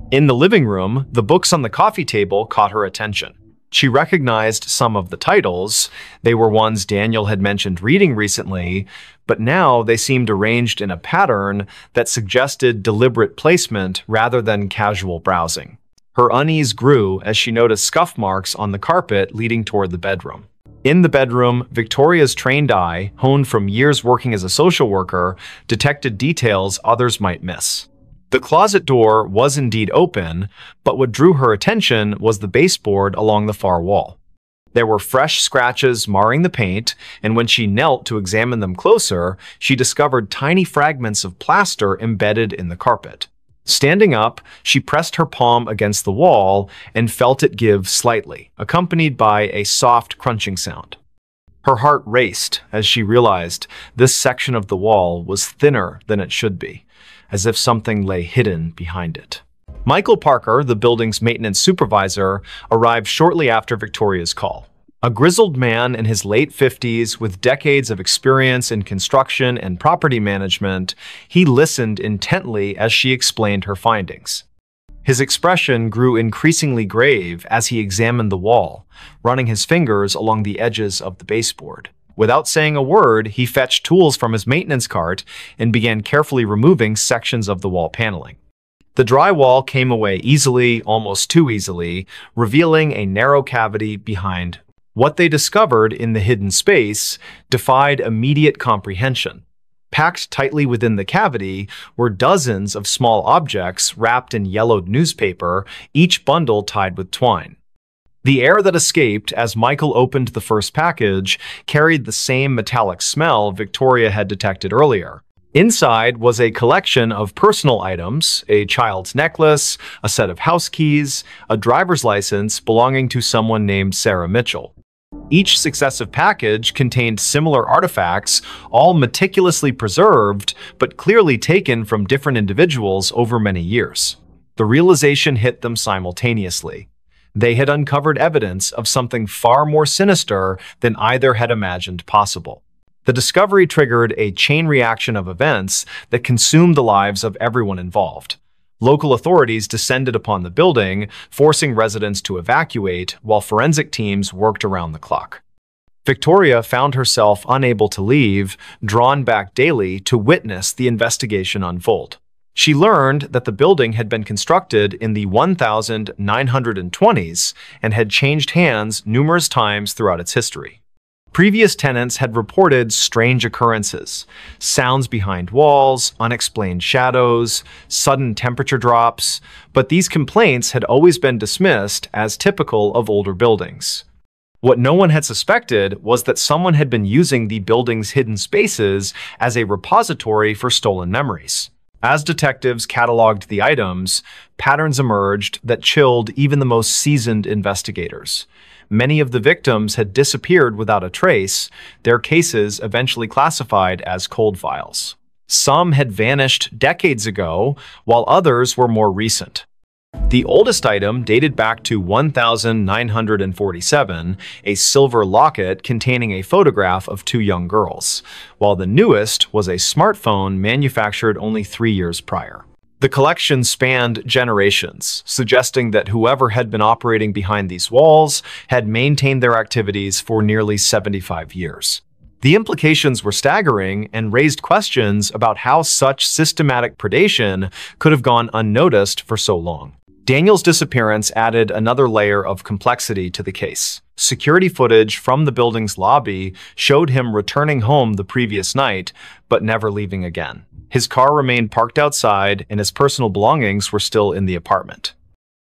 In the living room, the books on the coffee table caught her attention. She recognized some of the titles. They were ones Daniel had mentioned reading recently, but now they seemed arranged in a pattern that suggested deliberate placement rather than casual browsing. Her unease grew as she noticed scuff marks on the carpet leading toward the bedroom. In the bedroom, Victoria's trained eye, honed from years working as a social worker, detected details others might miss. The closet door was indeed open, but what drew her attention was the baseboard along the far wall. There were fresh scratches marring the paint, and when she knelt to examine them closer, she discovered tiny fragments of plaster embedded in the carpet. Standing up, she pressed her palm against the wall and felt it give slightly, accompanied by a soft crunching sound. Her heart raced as she realized this section of the wall was thinner than it should be, as if something lay hidden behind it. Michael Parker, the building's maintenance supervisor, arrived shortly after Victoria's call. A grizzled man in his late 50s with decades of experience in construction and property management, he listened intently as she explained her findings. His expression grew increasingly grave as he examined the wall, running his fingers along the edges of the baseboard. Without saying a word, he fetched tools from his maintenance cart and began carefully removing sections of the wall paneling. The drywall came away easily, almost too easily, revealing a narrow cavity behind. What they discovered in the hidden space defied immediate comprehension. Packed tightly within the cavity were dozens of small objects wrapped in yellowed newspaper, each bundle tied with twine. The air that escaped as Michael opened the first package carried the same metallic smell Victoria had detected earlier. Inside was a collection of personal items, a child's necklace, a set of house keys, a driver's license belonging to someone named Sarah Mitchell. Each successive package contained similar artifacts, all meticulously preserved, but clearly taken from different individuals over many years. The realization hit them simultaneously. They had uncovered evidence of something far more sinister than either had imagined possible. The discovery triggered a chain reaction of events that consumed the lives of everyone involved. Local authorities descended upon the building, forcing residents to evacuate, while forensic teams worked around the clock. Victoria found herself unable to leave, drawn back daily to witness the investigation unfold. She learned that the building had been constructed in the 1920s and had changed hands numerous times throughout its history. Previous tenants had reported strange occurrences, sounds behind walls, unexplained shadows, sudden temperature drops, but these complaints had always been dismissed as typical of older buildings. What no one had suspected was that someone had been using the building's hidden spaces as a repository for stolen memories. As detectives cataloged the items, patterns emerged that chilled even the most seasoned investigators. Many of the victims had disappeared without a trace, their cases eventually classified as cold files. Some had vanished decades ago, while others were more recent. The oldest item dated back to 1947, a silver locket containing a photograph of two young girls, while the newest was a smartphone manufactured only 3 years prior. The collection spanned generations, suggesting that whoever had been operating behind these walls had maintained their activities for nearly 75 years. The implications were staggering and raised questions about how such systematic predation could have gone unnoticed for so long. Daniel's disappearance added another layer of complexity to the case. Security footage from the building's lobby showed him returning home the previous night, but never leaving again. His car remained parked outside, and his personal belongings were still in the apartment.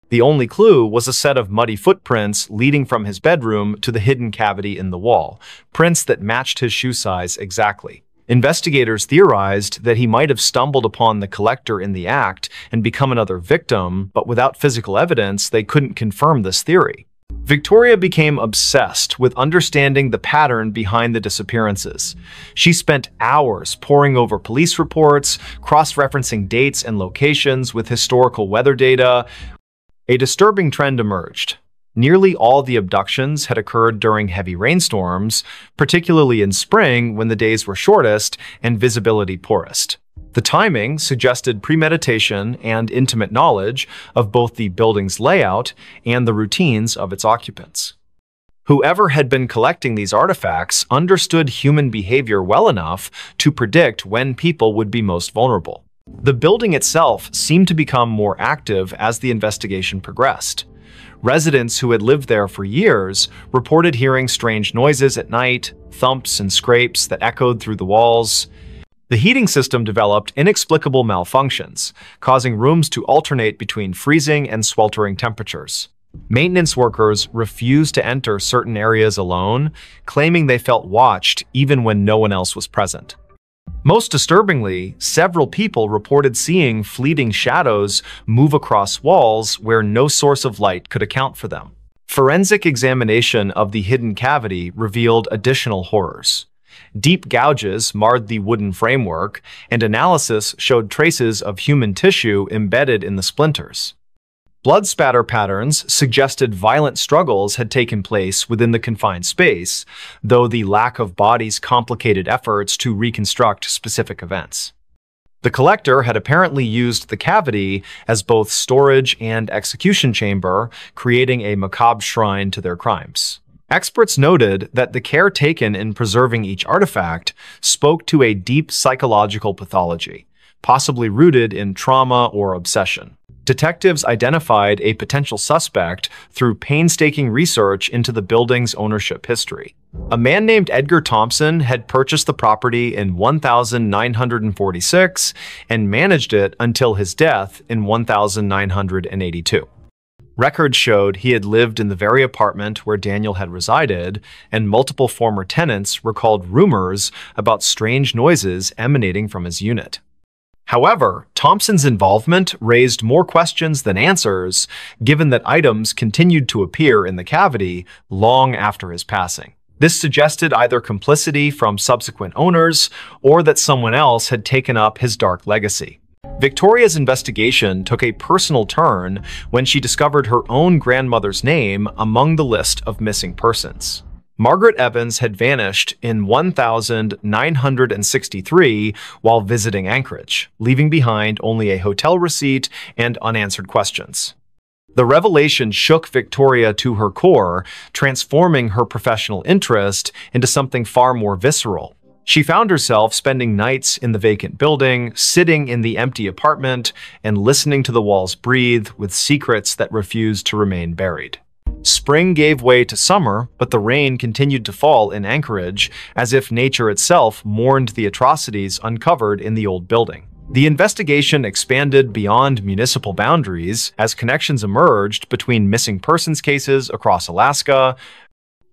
The only clue was a set of muddy footprints leading from his bedroom to the hidden cavity in the wall, prints that matched his shoe size exactly. Investigators theorized that he might have stumbled upon the collector in the act and become another victim, but without physical evidence, they couldn't confirm this theory. Victoria became obsessed with understanding the pattern behind the disappearances. She spent hours poring over police reports, cross-referencing dates and locations with historical weather data. A disturbing trend emerged. Nearly all the abductions had occurred during heavy rainstorms, particularly in spring when the days were shortest and visibility poorest. The timing suggested premeditation and intimate knowledge of both the building's layout and the routines of its occupants. Whoever had been collecting these artifacts understood human behavior well enough to predict when people would be most vulnerable. The building itself seemed to become more active as the investigation progressed. Residents who had lived there for years reported hearing strange noises at night, thumps and scrapes that echoed through the walls. The heating system developed inexplicable malfunctions, causing rooms to alternate between freezing and sweltering temperatures. Maintenance workers refused to enter certain areas alone, claiming they felt watched even when no one else was present. Most disturbingly, several people reported seeing fleeting shadows move across walls where no source of light could account for them. Forensic examination of the hidden cavity revealed additional horrors. Deep gouges marred the wooden framework, and analysis showed traces of human tissue embedded in the splinters. Blood spatter patterns suggested violent struggles had taken place within the confined space, though the lack of bodies complicated efforts to reconstruct specific events. The collector had apparently used the cavity as both storage and execution chamber, creating a macabre shrine to their crimes. Experts noted that the care taken in preserving each artifact spoke to a deep psychological pathology, possibly rooted in trauma or obsession. Detectives identified a potential suspect through painstaking research into the building's ownership history. A man named Edgar Thompson had purchased the property in 1946 and managed it until his death in 1982. Records showed he had lived in the very apartment where Daniel had resided, and multiple former tenants recalled rumors about strange noises emanating from his unit. However, Thompson's involvement raised more questions than answers, given that items continued to appear in the cavity long after his passing. This suggested either complicity from subsequent owners or that someone else had taken up his dark legacy. Victoria's investigation took a personal turn when she discovered her own grandmother's name among the list of missing persons. Margaret Evans had vanished in 1963 while visiting Anchorage, leaving behind only a hotel receipt and unanswered questions. The revelation shook Victoria to her core, transforming her professional interest into something far more visceral. She found herself spending nights in the vacant building, sitting in the empty apartment, and listening to the walls breathe with secrets that refused to remain buried. Spring gave way to summer, but the rain continued to fall in Anchorage, as if nature itself mourned the atrocities uncovered in the old building. The investigation expanded beyond municipal boundaries as connections emerged between missing persons cases across Alaska.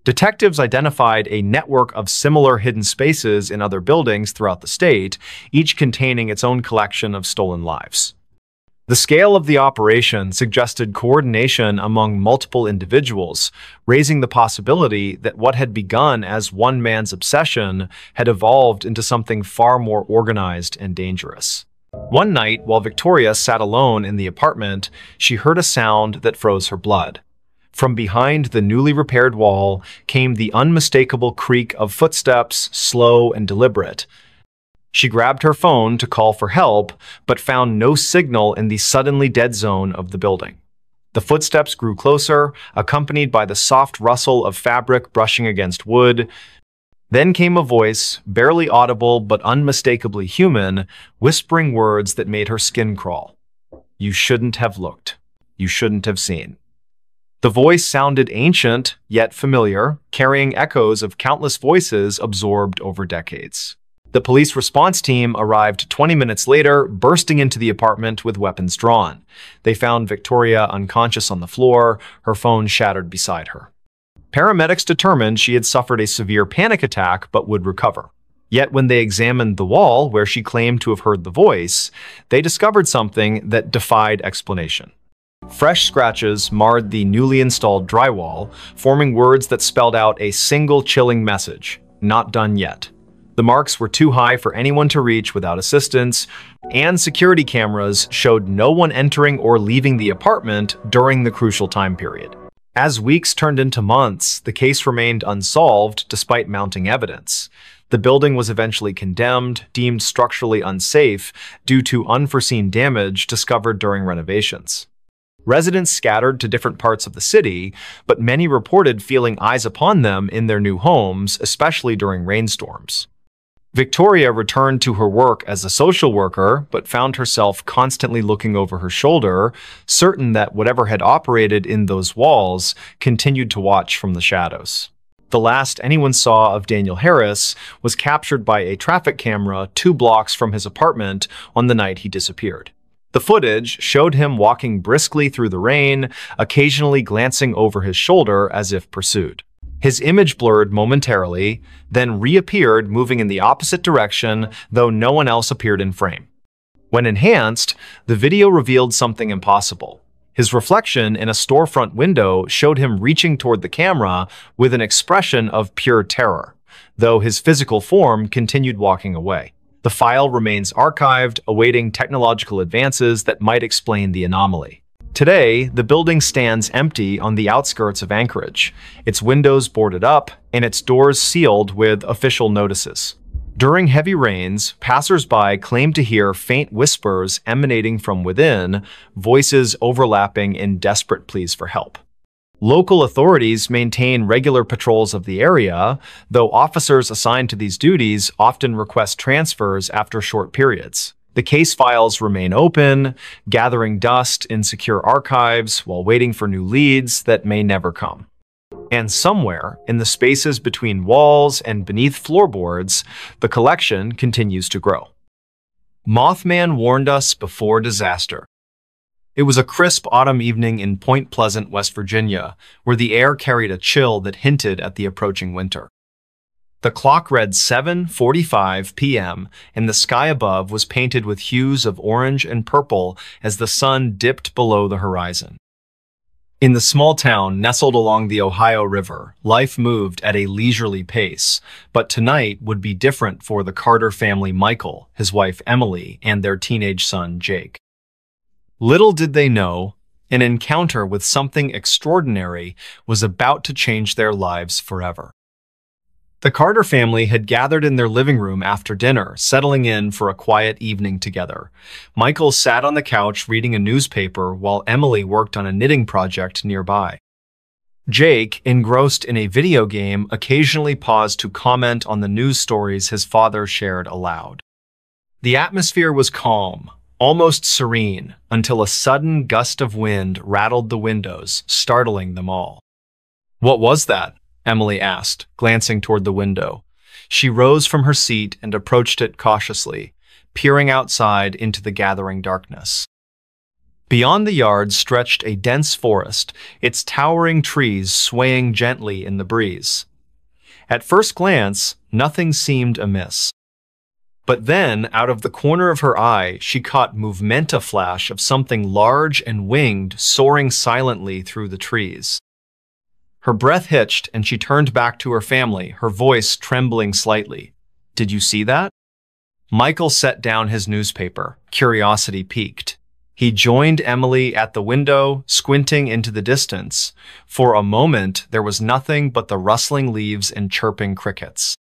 Detectives identified a network of similar hidden spaces in other buildings throughout the state, each containing its own collection of stolen lives. The scale of the operation suggested coordination among multiple individuals, raising the possibility that what had begun as one man's obsession had evolved into something far more organized and dangerous. One night, while Victoria sat alone in the apartment, she heard a sound that froze her blood. From behind the newly repaired wall came the unmistakable creak of footsteps, slow and deliberate. She grabbed her phone to call for help, but found no signal in the suddenly dead zone of the building. The footsteps grew closer, accompanied by the soft rustle of fabric brushing against wood. Then came a voice, barely audible but unmistakably human, whispering words that made her skin crawl. "You shouldn't have looked. You shouldn't have seen." The voice sounded ancient, yet familiar, carrying echoes of countless voices absorbed over decades. The police response team arrived 20 minutes later, bursting into the apartment with weapons drawn. They found Victoria unconscious on the floor, her phone shattered beside her. Paramedics determined she had suffered a severe panic attack but would recover. Yet when they examined the wall where she claimed to have heard the voice, they discovered something that defied explanation. Fresh scratches marred the newly installed drywall, forming words that spelled out a single chilling message: "Not done yet." The marks were too high for anyone to reach without assistance, and security cameras showed no one entering or leaving the apartment during the crucial time period. As weeks turned into months, the case remained unsolved despite mounting evidence. The building was eventually condemned, deemed structurally unsafe due to unforeseen damage discovered during renovations. Residents scattered to different parts of the city, but many reported feeling eyes upon them in their new homes, especially during rainstorms. Victoria returned to her work as a social worker, but found herself constantly looking over her shoulder, certain that whatever had operated in those walls continued to watch from the shadows. The last anyone saw of Daniel Harris was captured by a traffic camera 2 blocks from his apartment on the night he disappeared. The footage showed him walking briskly through the rain, occasionally glancing over his shoulder as if pursued. His image blurred momentarily, then reappeared moving in the opposite direction, though no one else appeared in frame. When enhanced, the video revealed something impossible. His reflection in a storefront window showed him reaching toward the camera with an expression of pure terror, though his physical form continued walking away. The file remains archived, awaiting technological advances that might explain the anomaly. Today, the building stands empty on the outskirts of Anchorage, its windows boarded up and its doors sealed with official notices. During heavy rains, passers-by claimed to hear faint whispers emanating from within, voices overlapping in desperate pleas for help. Local authorities maintain regular patrols of the area, though officers assigned to these duties often request transfers after short periods. The case files remain open, gathering dust in secure archives while waiting for new leads that may never come. And somewhere, in the spaces between walls and beneath floorboards, the collection continues to grow. Mothman warned us before disaster. It was a crisp autumn evening in Point Pleasant, West Virginia, where the air carried a chill that hinted at the approaching winter. The clock read 7:45 p.m., and the sky above was painted with hues of orange and purple as the sun dipped below the horizon. In the small town nestled along the Ohio River, life moved at a leisurely pace, but tonight would be different for the Carter family: Michael, his wife Emily, and their teenage son Jake. Little did they know, an encounter with something extraordinary was about to change their lives forever. The Carter family had gathered in their living room after dinner, settling in for a quiet evening together. Michael sat on the couch reading a newspaper while Emily worked on a knitting project nearby. Jake, engrossed in a video game, occasionally paused to comment on the news stories his father shared aloud. The atmosphere was calm, almost serene, until a sudden gust of wind rattled the windows, startling them all. "What was that?" Emily asked, glancing toward the window. She rose from her seat and approached it cautiously, peering outside into the gathering darkness. Beyond the yard stretched a dense forest, its towering trees swaying gently in the breeze. At first glance, nothing seemed amiss. But then, out of the corner of her eye, she caught a flash of something large and winged soaring silently through the trees. Her breath hitched and she turned back to her family, her voice trembling slightly. "Did you see that?" Michael set down his newspaper, curiosity piqued. He joined Emily at the window, squinting into the distance. For a moment, there was nothing but the rustling leaves and chirping crickets.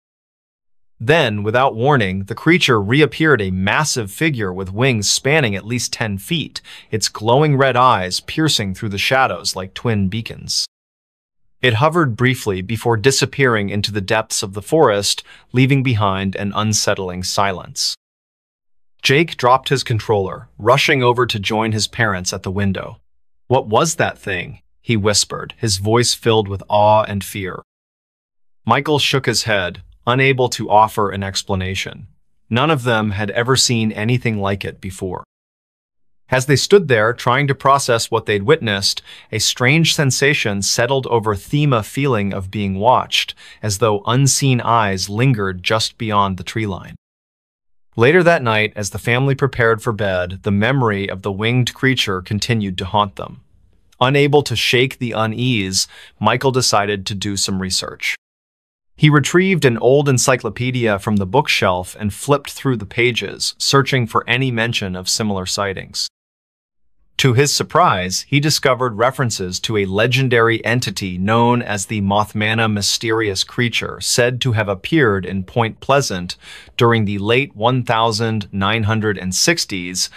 Then, without warning, the creature reappeared, a massive figure with wings spanning at least 10 feet, its glowing red eyes piercing through the shadows like twin beacons. It hovered briefly before disappearing into the depths of the forest, leaving behind an unsettling silence. Jake dropped his controller, rushing over to join his parents at the window. "What was that thing?" he whispered, his voice filled with awe and fear. Michael shook his head, unable to offer an explanation. None of them had ever seen anything like it before. As they stood there, trying to process what they'd witnessed, a strange sensation settled over them, a feeling of being watched, as though unseen eyes lingered just beyond the tree line. Later that night, as the family prepared for bed, the memory of the winged creature continued to haunt them. Unable to shake the unease, Michael decided to do some research. He retrieved an old encyclopedia from the bookshelf and flipped through the pages, searching for any mention of similar sightings. To his surprise, he discovered references to a legendary entity known as the Mothmanna mysterious creature said to have appeared in Point Pleasant during the late 1960s,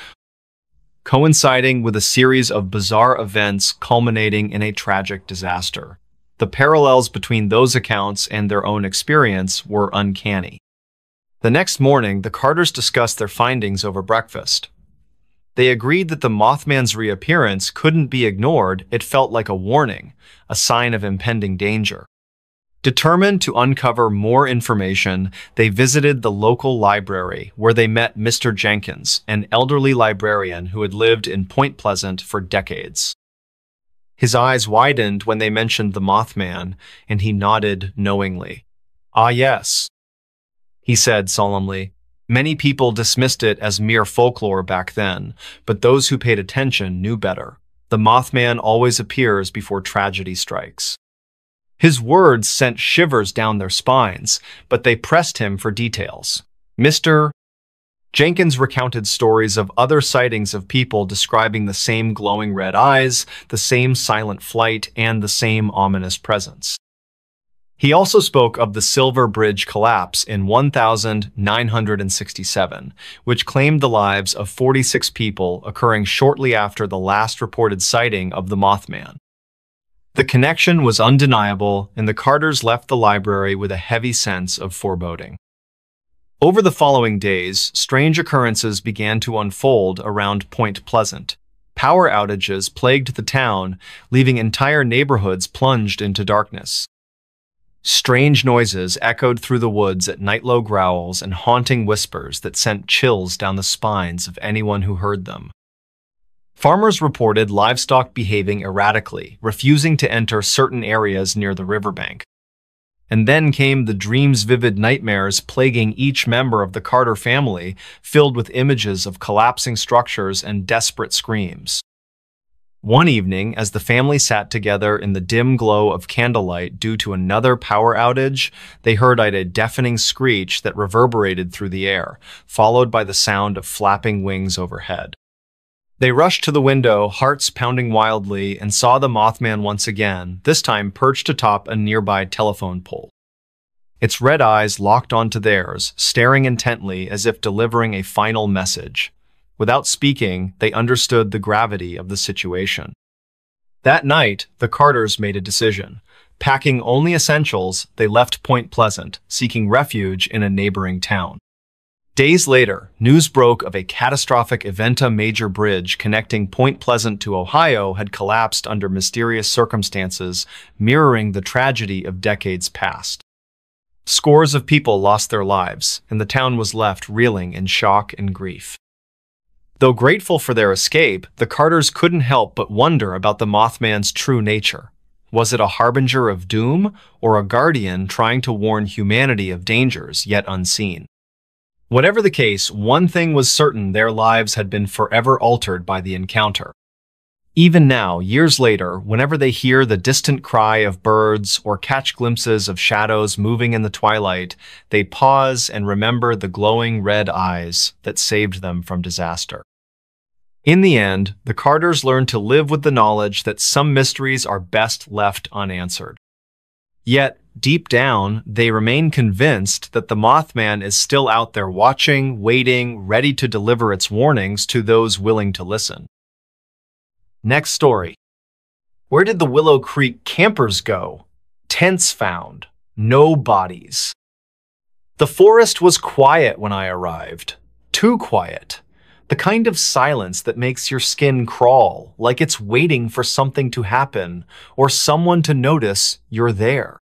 coinciding with a series of bizarre events culminating in a tragic disaster. The parallels between those accounts and their own experience were uncanny. The next morning, the Carters discussed their findings over breakfast. They agreed that the Mothman's reappearance couldn't be ignored. It felt like a warning, a sign of impending danger. Determined to uncover more information, they visited the local library where they met Mr. Jenkins, an elderly librarian who had lived in Point Pleasant for decades. His eyes widened when they mentioned the Mothman, and he nodded knowingly. "Ah, yes," he said solemnly. Many people dismissed it as mere folklore back then, but those who paid attention knew better. The Mothman always appears before tragedy strikes. His words sent shivers down their spines, but they pressed him for details. Mr. Jenkins recounted stories of other sightings of people describing the same glowing red eyes, the same silent flight, and the same ominous presence. He also spoke of the Silver Bridge collapse in 1967, which claimed the lives of 46 people, occurring shortly after the last reported sighting of the Mothman. The connection was undeniable, and the Carters left the library with a heavy sense of foreboding. Over the following days, strange occurrences began to unfold around Point Pleasant. Power outages plagued the town, leaving entire neighborhoods plunged into darkness. Strange noises echoed through the woods at night-low growls and haunting whispers that sent chills down the spines of anyone who heard them. Farmers reported livestock behaving erratically, refusing to enter certain areas near the riverbank. And then came the dreams-vivid nightmares plaguing each member of the Carter family, filled with images of collapsing structures and desperate screams. One evening, as the family sat together in the dim glow of candlelight due to another power outage, they heard a deafening screech that reverberated through the air, followed by the sound of flapping wings overhead. They rushed to the window, hearts pounding wildly, and saw the Mothman once again, this time perched atop a nearby telephone pole. Its red eyes locked onto theirs, staring intently as if delivering a final message. Without speaking, they understood the gravity of the situation. That night, the Carters made a decision. Packing only essentials, they left Point Pleasant, seeking refuge in a neighboring town. Days later, news broke of a catastrophic Aventa Major bridge connecting Point Pleasant to Ohio had collapsed under mysterious circumstances, mirroring the tragedy of decades past. Scores of people lost their lives, and the town was left reeling in shock and grief. Though grateful for their escape, the Carters couldn't help but wonder about the Mothman's true nature. Was it a harbinger of doom, or a guardian trying to warn humanity of dangers yet unseen? Whatever the case, one thing was certain: their lives had been forever altered by the encounter. Even now, years later, whenever they hear the distant cry of birds or catch glimpses of shadows moving in the twilight, they pause and remember the glowing red eyes that saved them from disaster. In the end, the Carters learned to live with the knowledge that some mysteries are best left unanswered. Yet, deep down, they remain convinced that the Mothman is still out there watching, waiting, ready to deliver its warnings to those willing to listen. Next story. Where did the Willow Creek campers go? Tents found. No bodies. The forest was quiet when I arrived. Too quiet. The kind of silence that makes your skin crawl, like it's waiting for something to happen or someone to notice you're there.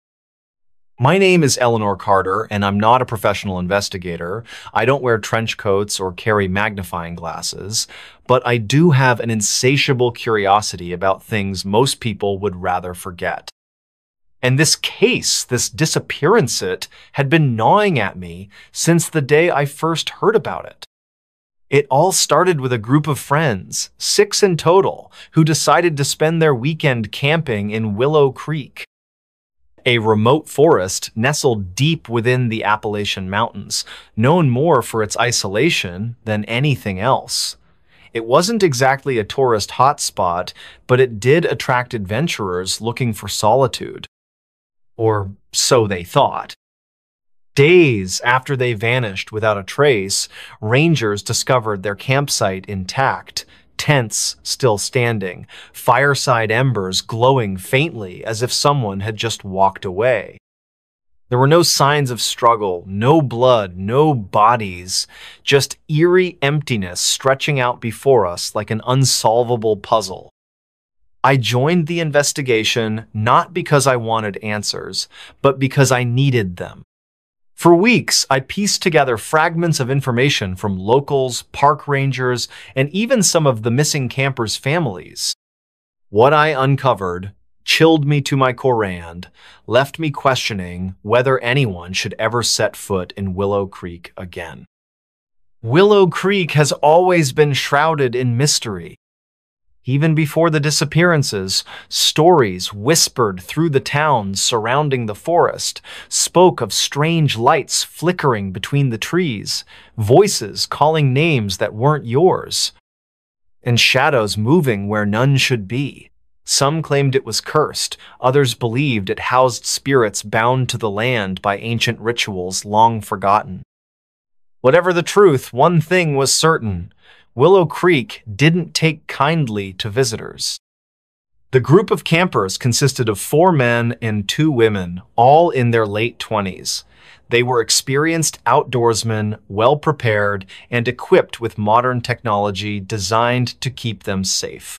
My name is Eleanor Carter, and I'm not a professional investigator. I don't wear trench coats or carry magnifying glasses, but I do have an insatiable curiosity about things most people would rather forget. And this case, this disappearance, had been gnawing at me since the day I first heard about it. It all started with a group of friends, 6 in total, who decided to spend their weekend camping in Willow Creek, a remote forest nestled deep within the Appalachian Mountains, known more for its isolation than anything else. It wasn't exactly a tourist hotspot, but it did attract adventurers looking for solitude. Or so they thought. Days after they vanished without a trace, rangers discovered their campsite intact, tents still standing, fireside embers glowing faintly as if someone had just walked away. There were no signs of struggle, no blood, no bodies, just eerie emptiness stretching out before us like an unsolvable puzzle. I joined the investigation not because I wanted answers, but because I needed them. For weeks, I pieced together fragments of information from locals, park rangers, and even some of the missing campers' families. What I uncovered chilled me to my core and left me questioning whether anyone should ever set foot in Willow Creek again. Willow Creek has always been shrouded in mystery. Even before the disappearances, stories whispered through the towns surrounding the forest spoke of strange lights flickering between the trees, voices calling names that weren't yours, and shadows moving where none should be. Some claimed it was cursed, others believed it housed spirits bound to the land by ancient rituals long forgotten. Whatever the truth, one thing was certain: Willow Creek didn't take kindly to visitors. The group of campers consisted of 4 men and 2 women, all in their late 20s. They were experienced outdoorsmen, well-prepared, and equipped with modern technology designed to keep them safe.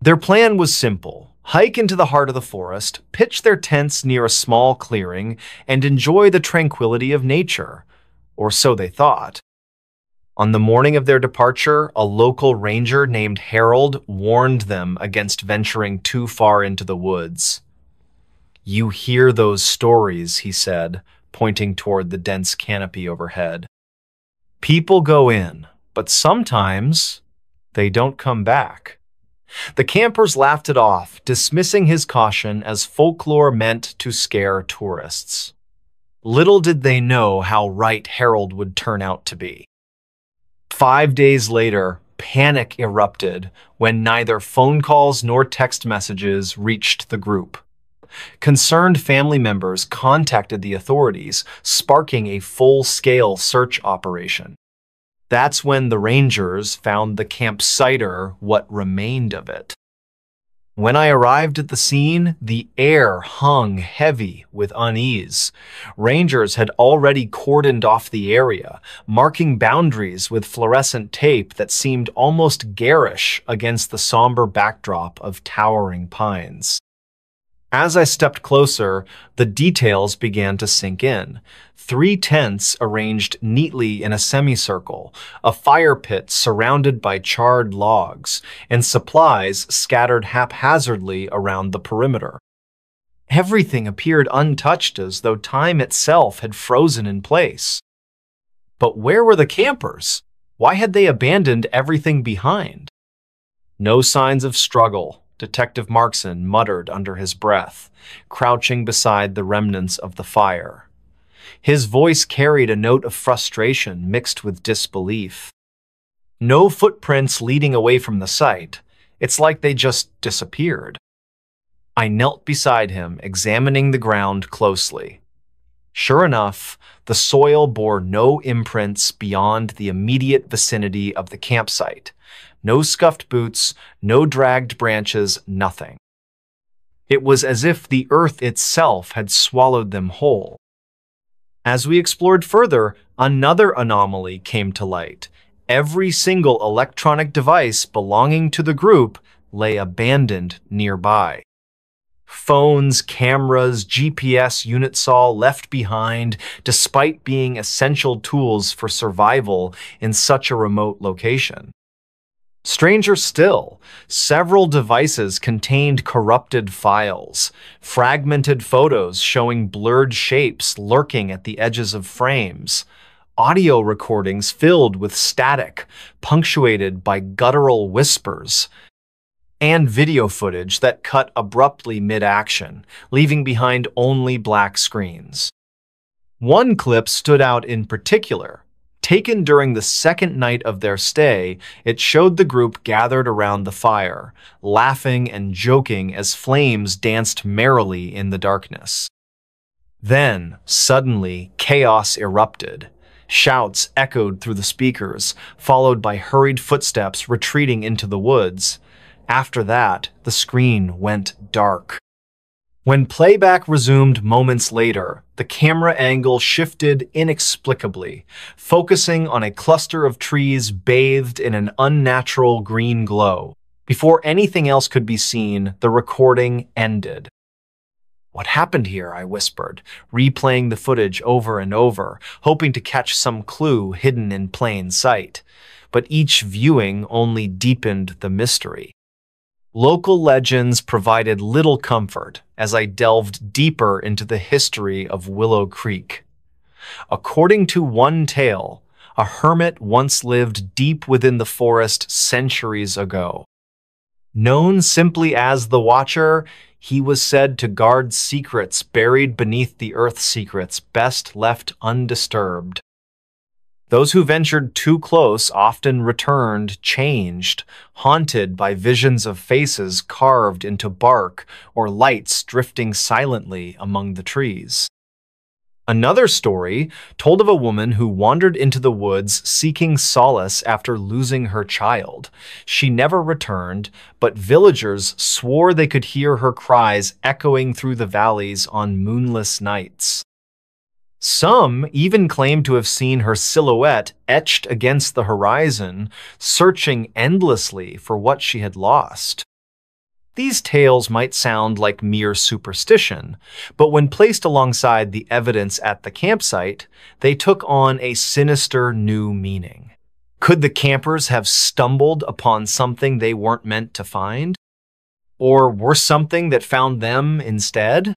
Their plan was simple: hike into the heart of the forest, pitch their tents near a small clearing, and enjoy the tranquility of nature. Or so they thought. On the morning of their departure, a local ranger named Harold warned them against venturing too far into the woods. "You hear those stories," he said, pointing toward the dense canopy overhead. "People go in, but sometimes they don't come back." The campers laughed it off, dismissing his caution as folklore meant to scare tourists. Little did they know how right Harold would turn out to be. 5 days later, panic erupted when neither phone calls nor text messages reached the group. Concerned family members contacted the authorities, sparking a full-scale search operation. That's when the rangers found the campsite, or what remained of it. When I arrived at the scene, the air hung heavy with unease. Rangers had already cordoned off the area, marking boundaries with fluorescent tape that seemed almost garish against the somber backdrop of towering pines. As I stepped closer, the details began to sink in. 3 tents arranged neatly in a semicircle, a fire pit surrounded by charred logs, and supplies scattered haphazardly around the perimeter. Everything appeared untouched, as though time itself had frozen in place. But where were the campers? Why had they abandoned everything behind? No signs of struggle, Detective Markson muttered under his breath, crouching beside the remnants of the fire. His voice carried a note of frustration mixed with disbelief. No footprints leading away from the site. It's like they just disappeared. I knelt beside him, examining the ground closely. Sure enough, the soil bore no imprints beyond the immediate vicinity of the campsite. No scuffed boots, no dragged branches, nothing. It was as if the earth itself had swallowed them whole. As we explored further, another anomaly came to light. Every single electronic device belonging to the group lay abandoned nearby. Phones, cameras, GPS units all left behind, despite being essential tools for survival in such a remote location. Stranger still, several devices contained corrupted files, fragmented photos showing blurred shapes lurking at the edges of frames, audio recordings filled with static, punctuated by guttural whispers, and video footage that cut abruptly mid-action, leaving behind only black screens. One clip stood out in particular. Taken during the second night of their stay, it showed the group gathered around the fire, laughing and joking as flames danced merrily in the darkness. Then, suddenly, chaos erupted. Shouts echoed through the speakers, followed by hurried footsteps retreating into the woods. After that, the screen went dark. When playback resumed moments later, the camera angle shifted inexplicably, focusing on a cluster of trees bathed in an unnatural green glow. Before anything else could be seen, the recording ended. "What happened here?" I whispered, replaying the footage over and over, hoping to catch some clue hidden in plain sight. But each viewing only deepened the mystery. Local legends provided little comfort as I delved deeper into the history of Willow Creek. According to one tale, a hermit once lived deep within the forest centuries ago. Known simply as the Watcher, he was said to guard secrets buried beneath the earth's secrets best left undisturbed. Those who ventured too close often returned changed, haunted by visions of faces carved into bark or lights drifting silently among the trees. Another story told of a woman who wandered into the woods seeking solace after losing her child. She never returned, but villagers swore they could hear her cries echoing through the valleys on moonless nights. Some even claimed to have seen her silhouette etched against the horizon, searching endlessly for what she had lost. These tales might sound like mere superstition, but when placed alongside the evidence at the campsite, they took on a sinister new meaning. Could the campers have stumbled upon something they weren't meant to find? Or were something that found them instead?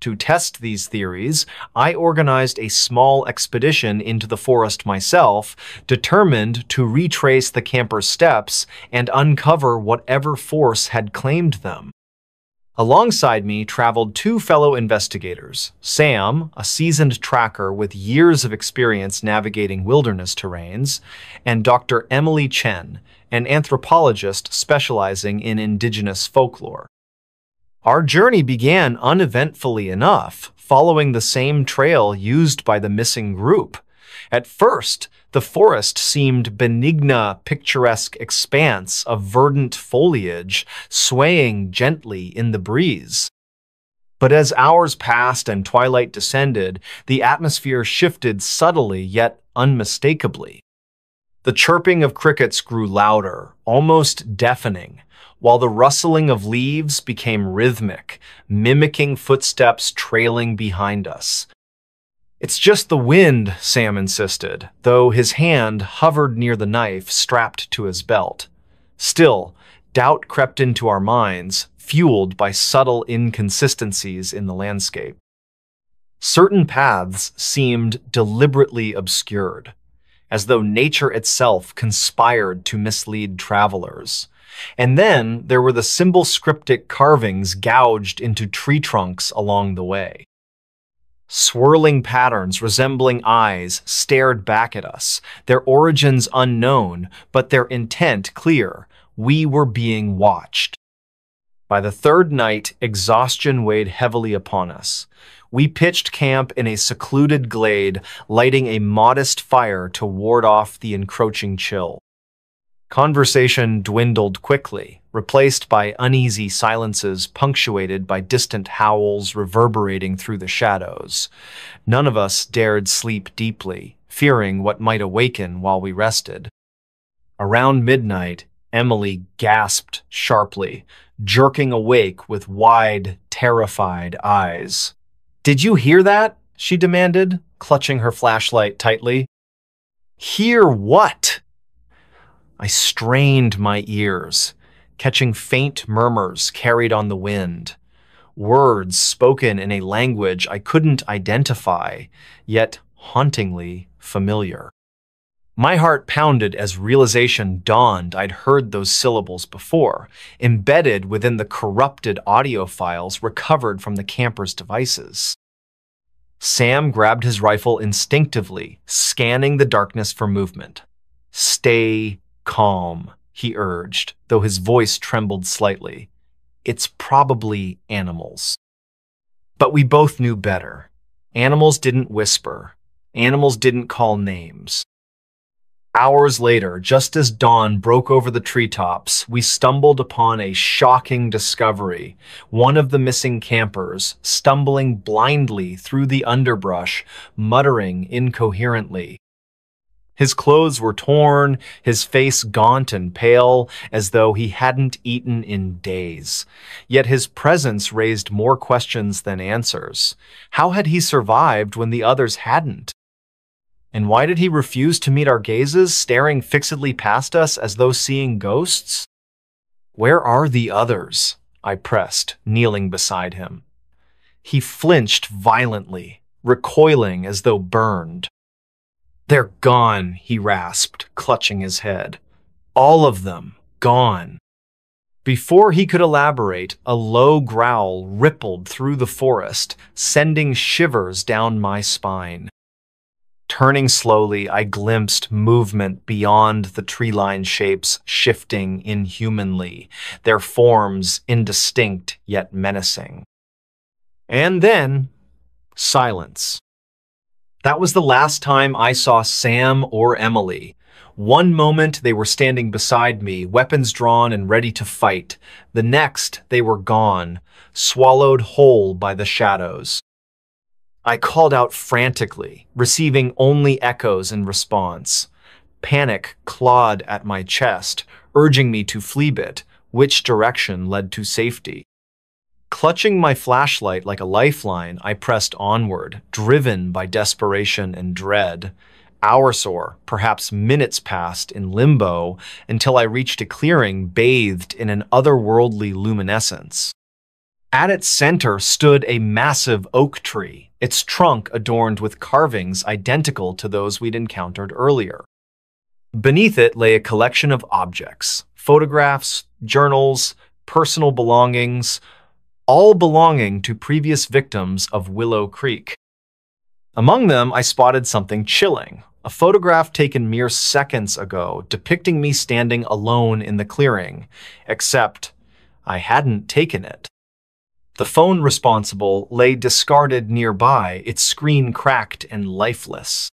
To test these theories, I organized a small expedition into the forest myself, determined to retrace the campers' steps and uncover whatever force had claimed them. Alongside me traveled two fellow investigators, Sam, a seasoned tracker with years of experience navigating wilderness terrains, and Dr. Emily Chen, an anthropologist specializing in indigenous folklore. Our journey began uneventfully enough, following the same trail used by the missing group. At first, the forest seemed benigna, picturesque expanse of verdant foliage swaying gently in the breeze. But as hours passed and twilight descended, the atmosphere shifted subtly yet unmistakably. The chirping of crickets grew louder, almost deafening, while the rustling of leaves became rhythmic, mimicking footsteps trailing behind us. "It's just the wind," Sam insisted, though his hand hovered near the knife strapped to his belt. Still, doubt crept into our minds, fueled by subtle inconsistencies in the landscape. Certain paths seemed deliberately obscured, as though nature itself conspired to mislead travelers. And then there were the symbol-scriptic carvings gouged into tree trunks along the way. Swirling patterns resembling eyes stared back at us, their origins unknown, but their intent clear. We were being watched. By the third night, exhaustion weighed heavily upon us. We pitched camp in a secluded glade, lighting a modest fire to ward off the encroaching chill. Conversation dwindled quickly, replaced by uneasy silences punctuated by distant howls reverberating through the shadows. None of us dared sleep deeply, fearing what might awaken while we rested. Around midnight, Emily gasped sharply, jerking awake with wide, terrified eyes. "Did you hear that?" she demanded, clutching her flashlight tightly. "Hear what?" I strained my ears, catching faint murmurs carried on the wind. Words spoken in a language I couldn't identify, yet hauntingly familiar. My heart pounded as realization dawned I'd heard those syllables before, embedded within the corrupted audio files recovered from the campers' devices. Sam grabbed his rifle instinctively, scanning the darkness for movement. "Stay calm," he urged, though his voice trembled slightly. "It's probably animals." But we both knew better. Animals didn't whisper. Animals didn't call names. Hours later, just as dawn broke over the treetops, we stumbled upon a shocking discovery. One of the missing campers, stumbling blindly through the underbrush, muttering incoherently. His clothes were torn, his face gaunt and pale, as though he hadn't eaten in days. Yet his presence raised more questions than answers. How had he survived when the others hadn't? And why did he refuse to meet our gazes, staring fixedly past us as though seeing ghosts? "Where are the others?" I pressed, kneeling beside him. He flinched violently, recoiling as though burned. "They're gone," he rasped, clutching his head. "All of them, gone." Before he could elaborate, a low growl rippled through the forest, sending shivers down my spine. Turning slowly, I glimpsed movement beyond the tree-lined shapes shifting inhumanly, their forms indistinct yet menacing. And then, silence. That was the last time I saw Sam or Emily. One moment they were standing beside me, weapons drawn and ready to fight. The next, they were gone, swallowed whole by the shadows. I called out frantically, receiving only echoes in response. Panic clawed at my chest, urging me to flee it, which direction led to safety. Clutching my flashlight like a lifeline, I pressed onward, driven by desperation and dread. Hours or perhaps minutes passed in limbo until I reached a clearing bathed in an otherworldly luminescence. At its center stood a massive oak tree, its trunk adorned with carvings identical to those we'd encountered earlier. Beneath it lay a collection of objects, photographs, journals, personal belongings, all belonging to previous victims of Willow Creek. Among them, I spotted something chilling, a photograph taken mere seconds ago depicting me standing alone in the clearing, except I hadn't taken it. The phone responsible lay discarded nearby, its screen cracked and lifeless.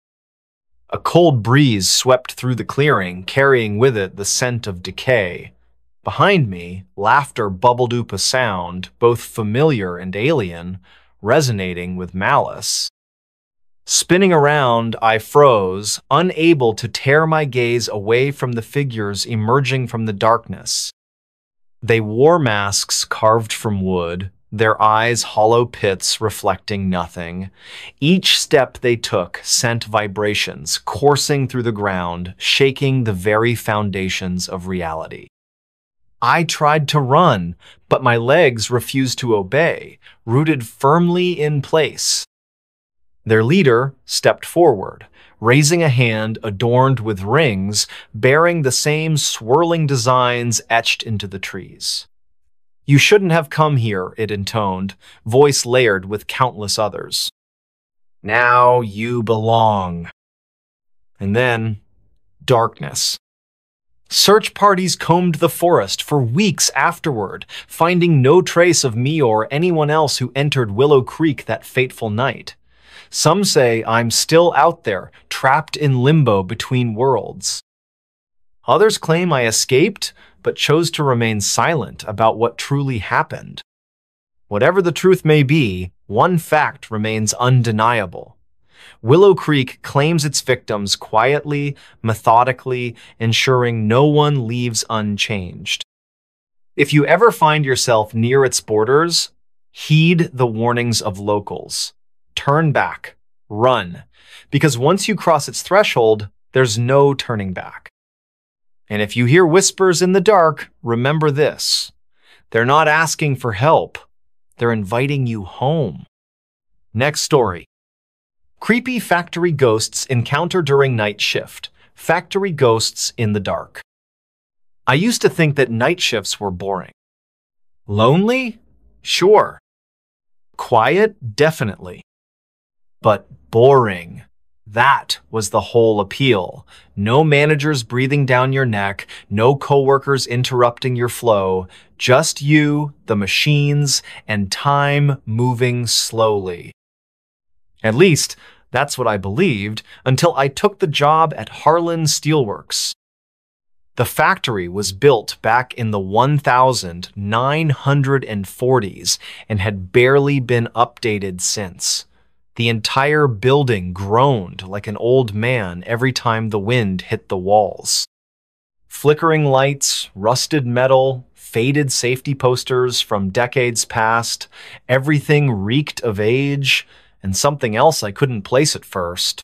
A cold breeze swept through the clearing, carrying with it the scent of decay. Behind me, laughter bubbled up a sound, both familiar and alien, resonating with malice. Spinning around, I froze, unable to tear my gaze away from the figures emerging from the darkness. They wore masks carved from wood, their eyes hollow pits reflecting nothing. Each step they took sent vibrations coursing through the ground, shaking the very foundations of reality. I tried to run, but my legs refused to obey, rooted firmly in place. Their leader stepped forward, raising a hand adorned with rings, bearing the same swirling designs etched into the trees. "You shouldn't have come here," it intoned, voice layered with countless others. "Now you belong." And then, darkness. Search parties combed the forest for weeks afterward, finding no trace of me or anyone else who entered Willow Creek that fateful night. Some say I'm still out there, trapped in limbo between worlds. Others claim I escaped, but chose to remain silent about what truly happened. Whatever the truth may be, one fact remains undeniable. Willow Creek claims its victims quietly, methodically, ensuring no one leaves unchanged. If you ever find yourself near its borders, heed the warnings of locals. Turn back, run, because once you cross its threshold, there's no turning back. And if you hear whispers in the dark, remember this. They're not asking for help. They're inviting you home. Next story. Creepy factory ghosts encounter during night shift. Factory ghosts in the dark. I used to think that night shifts were boring. Lonely? Sure. Quiet? Definitely. But boring. That was the whole appeal. No managers breathing down your neck, no coworkers interrupting your flow, just you, the machines, and time moving slowly. At least, that's what I believed until I took the job at Harlan Steelworks. The factory was built back in the 1940s and had barely been updated since. The entire building groaned like an old man every time the wind hit the walls. Flickering lights, rusted metal, faded safety posters from decades past, everything reeked of age, and something else I couldn't place at first.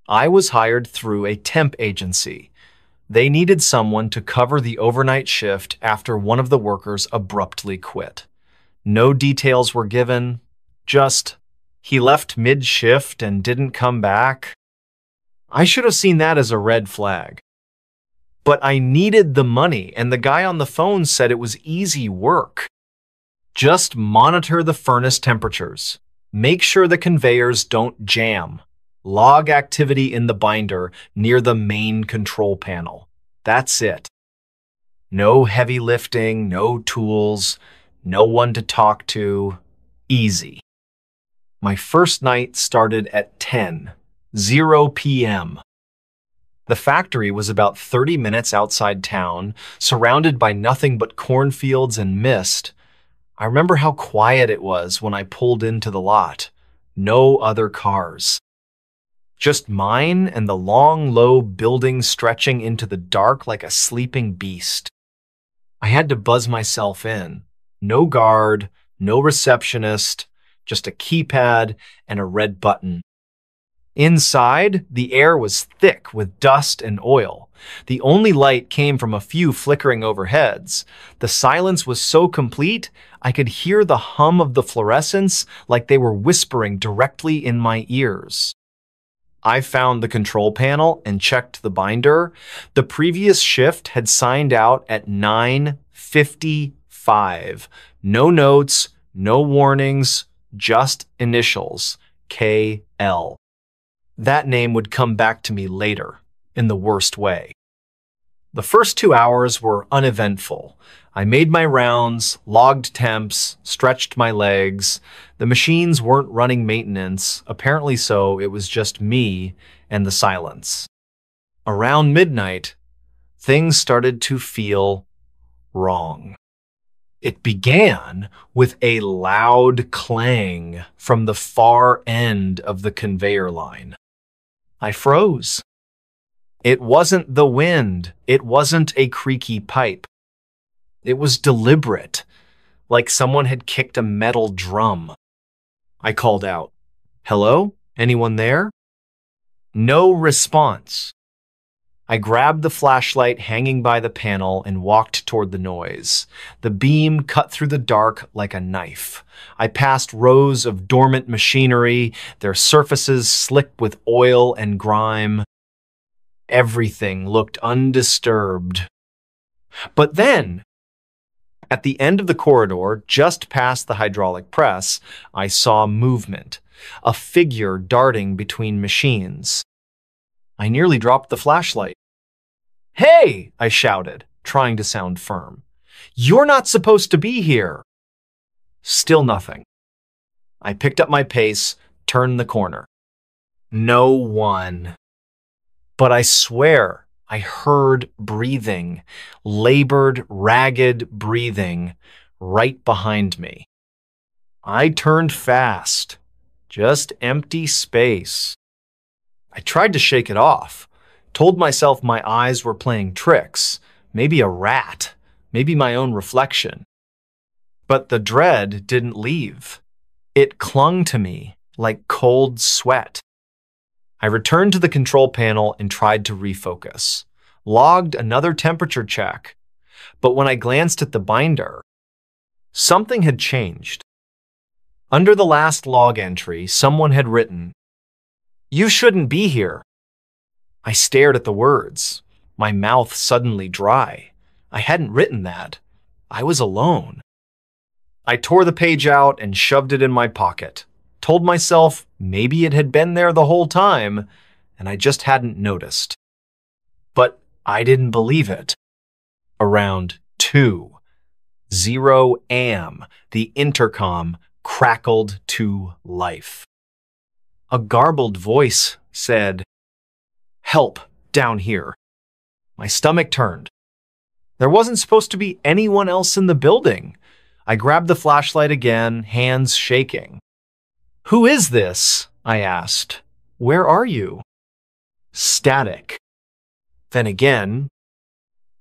I was hired through a temp agency. They needed someone to cover the overnight shift after one of the workers abruptly quit. No details were given, just he left mid-shift and didn't come back. I should have seen that as a red flag. But I needed the money, and the guy on the phone said it was easy work. Just monitor the furnace temperatures. Make sure the conveyors don't jam. Log activity in the binder near the main control panel. That's it. No heavy lifting, no tools, no one to talk to. Easy. My first night started at 10:00 p.m. The factory was about 30 minutes outside town, surrounded by nothing but cornfields and mist. I remember how quiet it was when I pulled into the lot. No other cars. Just mine and the long, low building stretching into the dark like a sleeping beast. I had to buzz myself in. No guard, no receptionist, just a keypad and a red button. Inside, the air was thick with dust and oil. The only light came from a few flickering overheads. The silence was so complete, I could hear the hum of the fluorescents like they were whispering directly in my ears. I found the control panel and checked the binder. The previous shift had signed out at 9:55. No notes, no warnings, just initials, KL. That name would come back to me later, in the worst way. The first 2 hours were uneventful. I made my rounds, logged temps, stretched my legs. The machines weren't running maintenance, apparently so it was just me and the silence. Around midnight, things started to feel wrong. It began with a loud clang from the far end of the conveyor line. I froze. It wasn't the wind. It wasn't a creaky pipe. It was deliberate, like someone had kicked a metal drum. I called out, "Hello? Anyone there?" No response. I grabbed the flashlight hanging by the panel and walked toward the noise. The beam cut through the dark like a knife. I passed rows of dormant machinery, their surfaces slick with oil and grime. Everything looked undisturbed. But then, at the end of the corridor, just past the hydraulic press, I saw movement, a figure darting between machines. I nearly dropped the flashlight. "Hey!" I shouted, trying to sound firm. "You're not supposed to be here!" Still nothing. I picked up my pace, turned the corner. No one. But I swear I heard breathing, labored, ragged breathing, right behind me. I turned fast. Just empty space. I tried to shake it off. Told myself my eyes were playing tricks, maybe a rat, maybe my own reflection. But the dread didn't leave. It clung to me like cold sweat. I returned to the control panel and tried to refocus. Logged another temperature check. But when I glanced at the binder, something had changed. Under the last log entry, someone had written, You shouldn't be here. I stared at the words, my mouth suddenly dry. I hadn't written that. I was alone. I tore the page out and shoved it in my pocket, told myself maybe it had been there the whole time, and I just hadn't noticed. But I didn't believe it. Around 2:00 a.m., the intercom crackled to life. A garbled voice said, "Help, down here." My stomach turned. There wasn't supposed to be anyone else in the building. I grabbed the flashlight again, hands shaking. "Who is this?" I asked. "Where are you?" Static. Then again,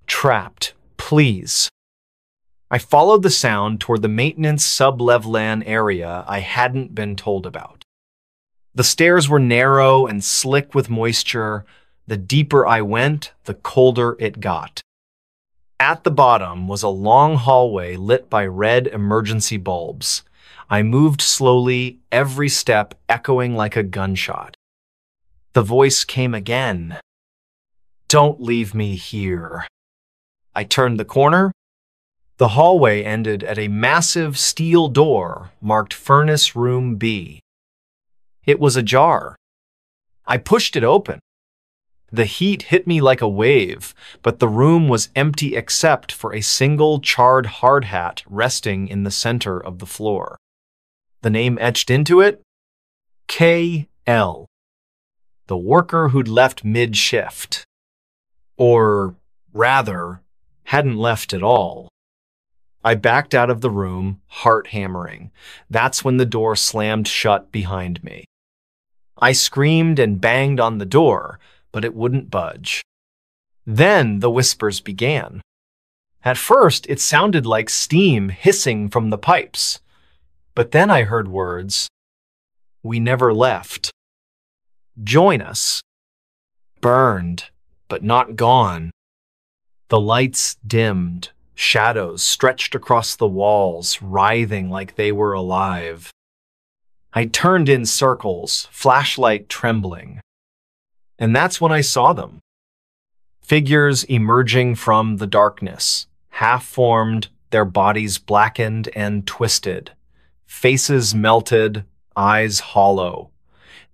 "Trapped, please." I followed the sound toward the maintenance sub-levelan area I hadn't been told about. The stairs were narrow and slick with moisture. The deeper I went, the colder it got. At the bottom was a long hallway lit by red emergency bulbs. I moved slowly, every step echoing like a gunshot. The voice came again. "Don't leave me here." I turned the corner. The hallway ended at a massive steel door marked Furnace Room B. It was ajar. I pushed it open. The heat hit me like a wave, but the room was empty except for a single charred hard hat resting in the center of the floor. The name etched into it? K.L. The worker who'd left mid-shift. Or, rather, hadn't left at all. I backed out of the room, heart hammering. That's when the door slammed shut behind me. I screamed and banged on the door, but it wouldn't budge. Then the whispers began. At first, it sounded like steam hissing from the pipes. But then I heard words. "We never left." "Join us." "Burned, but not gone." The lights dimmed. Shadows stretched across the walls, writhing like they were alive. I turned in circles, flashlight trembling. And that's when I saw them. Figures emerging from the darkness, half-formed, their bodies blackened and twisted. Faces melted, eyes hollow.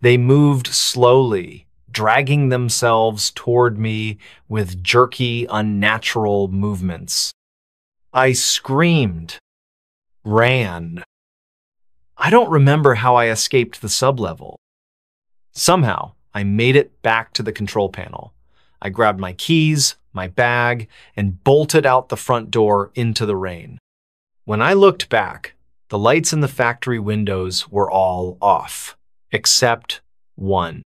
They moved slowly, dragging themselves toward me with jerky, unnatural movements. I screamed, ran. I don't remember how I escaped the sublevel. Somehow, I made it back to the control panel. I grabbed my keys, my bag, and bolted out the front door into the rain. When I looked back, the lights in the factory windows were all off, except one,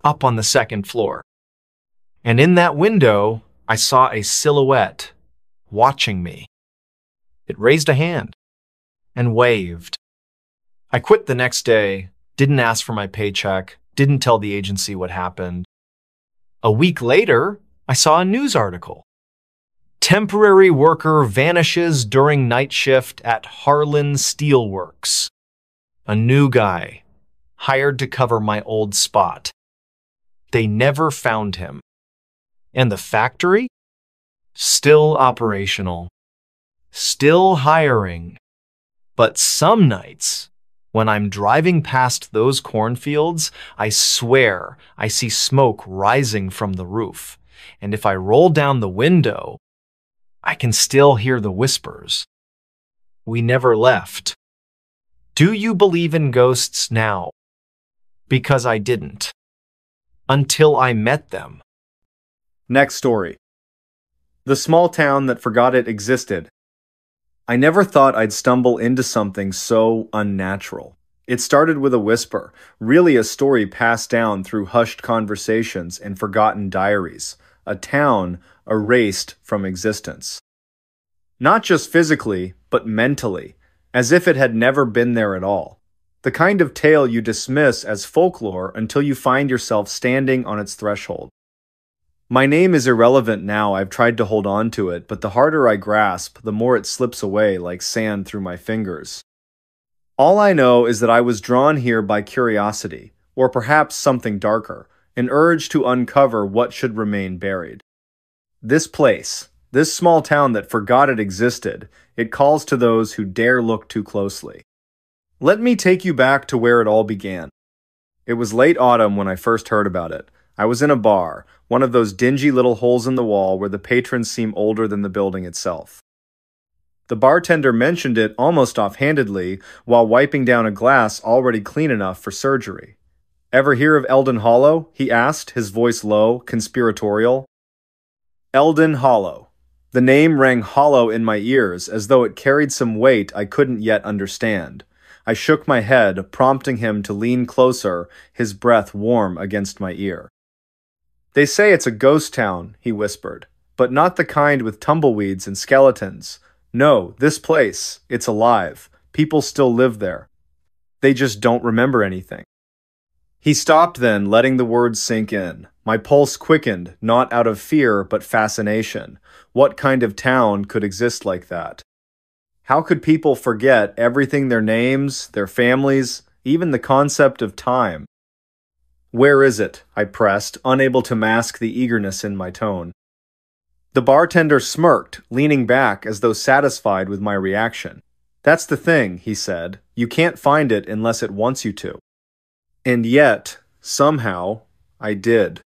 up on the second floor. And in that window, I saw a silhouette watching me. It raised a hand and waved. I quit the next day, didn't ask for my paycheck, didn't tell the agency what happened. A week later, I saw a news article. Temporary worker vanishes during night shift at Harlan Steelworks. A new guy, hired to cover my old spot. They never found him. And the factory? Still operational. Still hiring. But some nights, when I'm driving past those cornfields, I swear I see smoke rising from the roof. And if I roll down the window, I can still hear the whispers. We never left. Do you believe in ghosts now? Because I didn't. Until I met them. Next story. The small town that forgot it existed. I never thought I'd stumble into something so unnatural. It started with a whisper, really a story passed down through hushed conversations and forgotten diaries. A town erased from existence. Not just physically, but mentally, as if it had never been there at all. The kind of tale you dismiss as folklore until you find yourself standing on its threshold. My name is irrelevant now. I've tried to hold on to it, but the harder I grasp, the more it slips away like sand through my fingers. All I know is that I was drawn here by curiosity, or perhaps something darker, an urge to uncover what should remain buried. This place, this small town that forgot it existed, it calls to those who dare look too closely. Let me take you back to where it all began. It was late autumn when I first heard about it. I was in a bar, one of those dingy little holes in the wall where the patrons seem older than the building itself. The bartender mentioned it almost offhandedly while wiping down a glass already clean enough for surgery. "Ever hear of Eldon Hollow?" he asked, his voice low, conspiratorial. Eldon Hollow. The name rang hollow in my ears as though it carried some weight I couldn't yet understand. I shook my head, prompting him to lean closer, his breath warm against my ear. "They say it's a ghost town," he whispered, "but not the kind with tumbleweeds and skeletons. No, this place, it's alive. People still live there. They just don't remember anything." He stopped then, letting the words sink in. My pulse quickened, not out of fear, but fascination. What kind of town could exist like that? How could people forget everything, their names, their families, even the concept of time? "Where is it?" I pressed, unable to mask the eagerness in my tone. The bartender smirked, leaning back as though satisfied with my reaction. "That's the thing," he said. "You can't find it unless it wants you to." And yet, somehow, I did.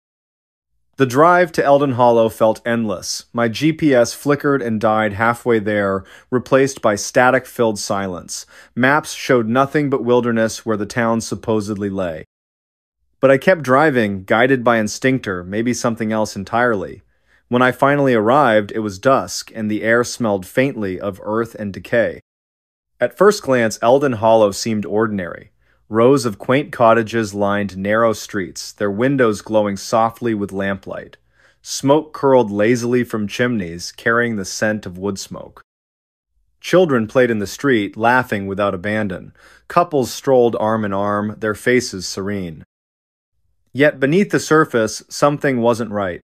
The drive to Eldon Hollow felt endless. My GPS flickered and died halfway there, replaced by static-filled silence. Maps showed nothing but wilderness where the town supposedly lay. But I kept driving, guided by instinctor, maybe something else entirely. When I finally arrived, it was dusk, and the air smelled faintly of earth and decay. At first glance, Eldon Hollow seemed ordinary. Rows of quaint cottages lined narrow streets, their windows glowing softly with lamplight. Smoke curled lazily from chimneys, carrying the scent of wood smoke. Children played in the street, laughing without abandon. Couples strolled arm in arm, their faces serene. Yet beneath the surface, something wasn't right.